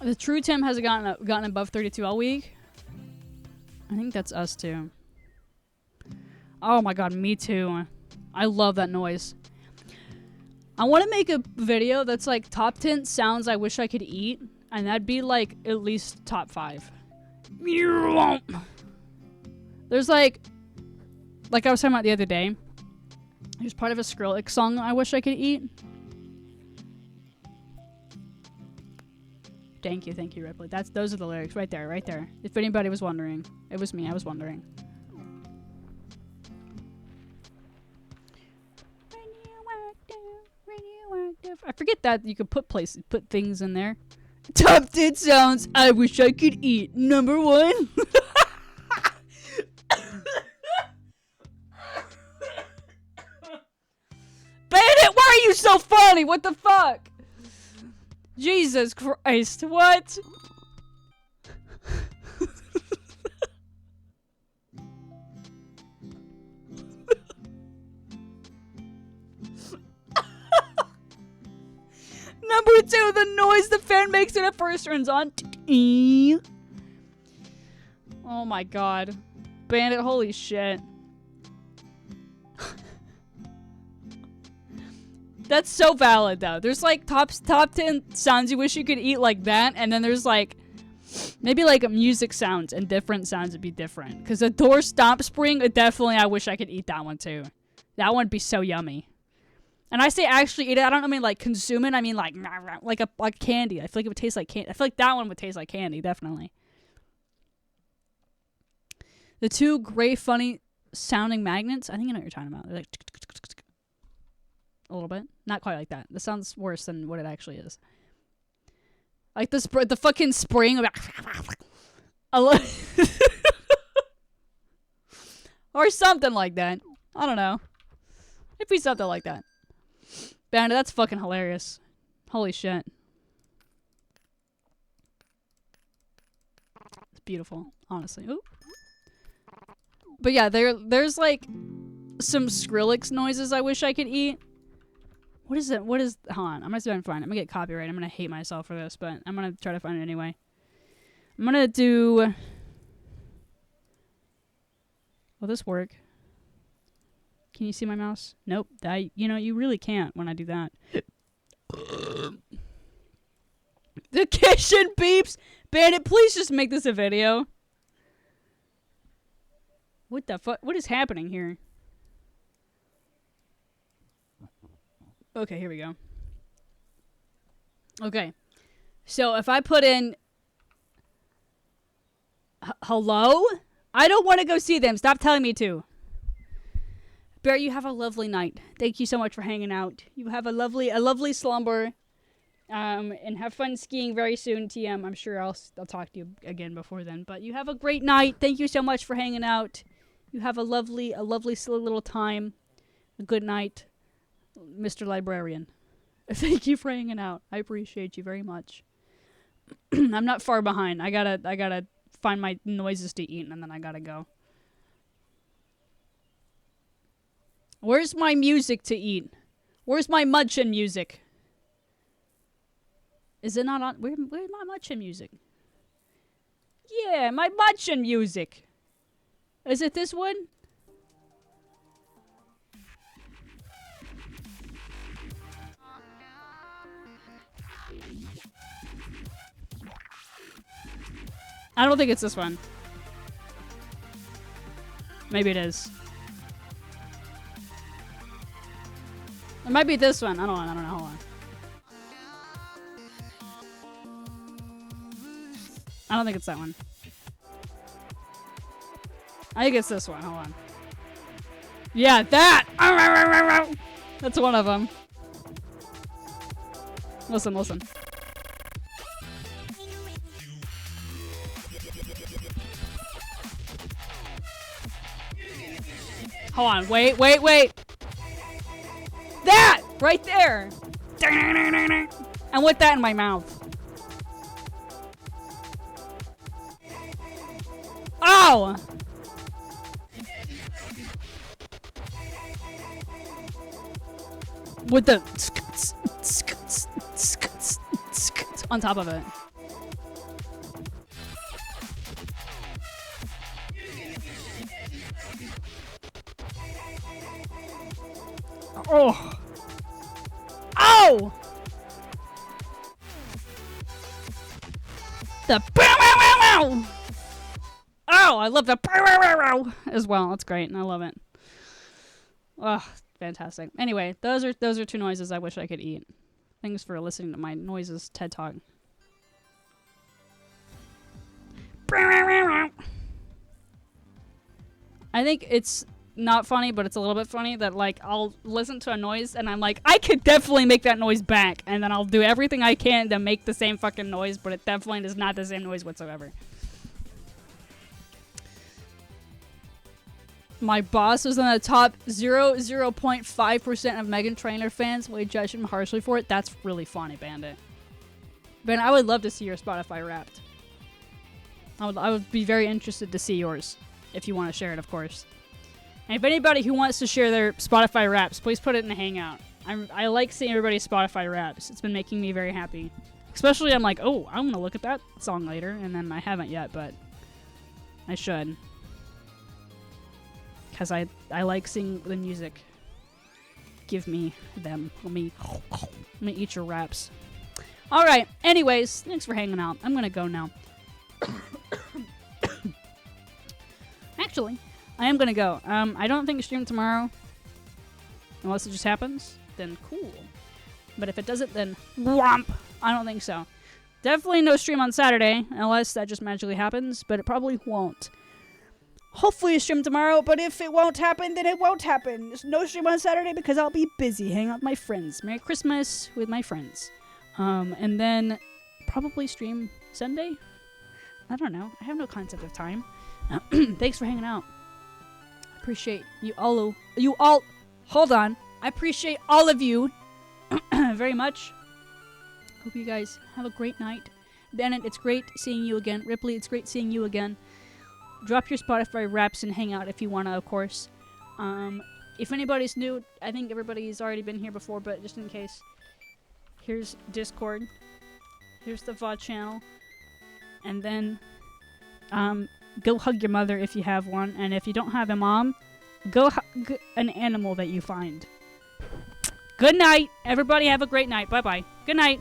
The true temp hasn't gotten above 32 all week. I think that's us too. Oh my god, me too. I love that noise. I want to make a video that's like top 10 sounds I wish I could eat, and that'd be like at least top 5. There's like I was talking about the other day. There's part of a Skrillex song I wish I could eat. Thank you, Ripley. Those are the lyrics right there, right there. If anybody was wondering, it was me. I was wondering. I forget that you could put things in there. Top 10 sounds I wish I could eat. Number 1. are you so funny? What the fuck? Jesus Christ, what? Number 2, the noise the fan makes when it first turns on. Oh my god. Bandit, holy shit. That's so valid, though. There's, like, top 10 sounds you wish you could eat like that, and then there's, like, maybe, like, music sounds, and different sounds would be different. Because the door stomp spring, definitely I wish I could eat that one, too. That one would be so yummy. And I say actually eat it, I don't mean, like, consume it, I mean, like candy. I feel like it would taste like candy. I feel like that one would taste like candy, definitely. The 2 gray, funny sounding magnets, I think I know what you're talking about. They're like... A little bit. Not quite like that. This sounds worse than what it actually is. Like the fucking spring. Or something like that. I don't know. It'd be something like that. Bandit, that's fucking hilarious. Holy shit. It's beautiful, honestly. Ooh. But yeah, there's like some Skrillex noises I wish I could eat. What is it? What is... Hold on. I'm going to see if I can find it. I'm going to get copyright. I'm going to hate myself for this, but I'm going to try to find it anyway. I'm going to do... Will this work? Can you see my mouse? Nope. You really can't when I do that. The kitchen beeps! Bandit, please just make this a video. What the fuck? What is happening here? Okay, here we go. Okay. So if I put in... Hello? I don't want to go see them. Stop telling me to. Bear, you have a lovely night. Thank you so much for hanging out. You have a lovely slumber. And have fun skiing very soon, TM. I'm sure I'll talk to you again before then. But you have a great night. Thank you so much for hanging out. You have a lovely silly little time. A good night. Mr. Librarian. Thank you for hanging out. I appreciate you very much. I'm not far behind. I gotta find my noises to eat and then I gotta go. Where's my music to eat? Where's my munchin music? Is it not on? Where's my munchin music? Yeah, my munchin music. Is it this one? I don't think it's this one. Maybe it is. It might be this one. I don't know. Hold on. I don't think it's that one. I think it's this one. Hold on. Yeah, that! That's one of them. Listen. Hold on, wait. That! Right there! And with that in my mouth. Oh! With the on top of it. Oh! Oh! The bow. Oh, I love the bow as well. That's great, and I love it. Oh, fantastic. Anyway, those are 2 noises I wish I could eat. Thanks for listening to my noises TED Talk. I think it's not funny, but it's a little bit funny that, like, I'll listen to a noise and I'm like, I could definitely make that noise back, and then I'll do everything I can to make the same fucking noise, but it definitely is not the same noise whatsoever. my boss was on the top 0.5% of Meghan Trainor fans. We judge him harshly for it. That's really funny, Bandit. Ben, I would love to see your Spotify Wrapped. I would be very interested to see yours, if you want to share it, of course. And if anybody who wants to share their Spotify Wraps, please put it in the Hangout. I like seeing everybody's Spotify Wraps. It's been making me very happy. Especially, I'm like, oh, I'm going to look at that song later. And then I haven't yet, but I should. Because I like seeing the music. Give me them. Let me eat your wraps. Alright, anyways, thanks for hanging out. I'm going to go now. Actually, I am going to go. I don't think stream tomorrow. Unless it just happens, then cool. But if it doesn't, then whomp. I don't think so. Definitely no stream on Saturday, unless that just magically happens, but it probably won't. Hopefully a stream tomorrow, but if it won't happen, then it won't happen. There's no stream on Saturday because I'll be busy hanging out with my friends. Merry Christmas with my friends. And then probably stream Sunday? I don't know. I have no concept of time. Thanks for hanging out. I appreciate you all. Hold on. I appreciate all of you very much. Hope you guys have a great night. Bennett, it's great seeing you again. Ripley, it's great seeing you again. Drop your Spotify Wraps and hang out if you want to, of course. If anybody's new, I think everybody's already been here before, but just in case. Here's Discord. Here's the VOD channel. And then go hug your mother if you have one. And if you don't have a mom, go hug an animal that you find. Good night. Everybody have a great night. Bye-bye. Good night.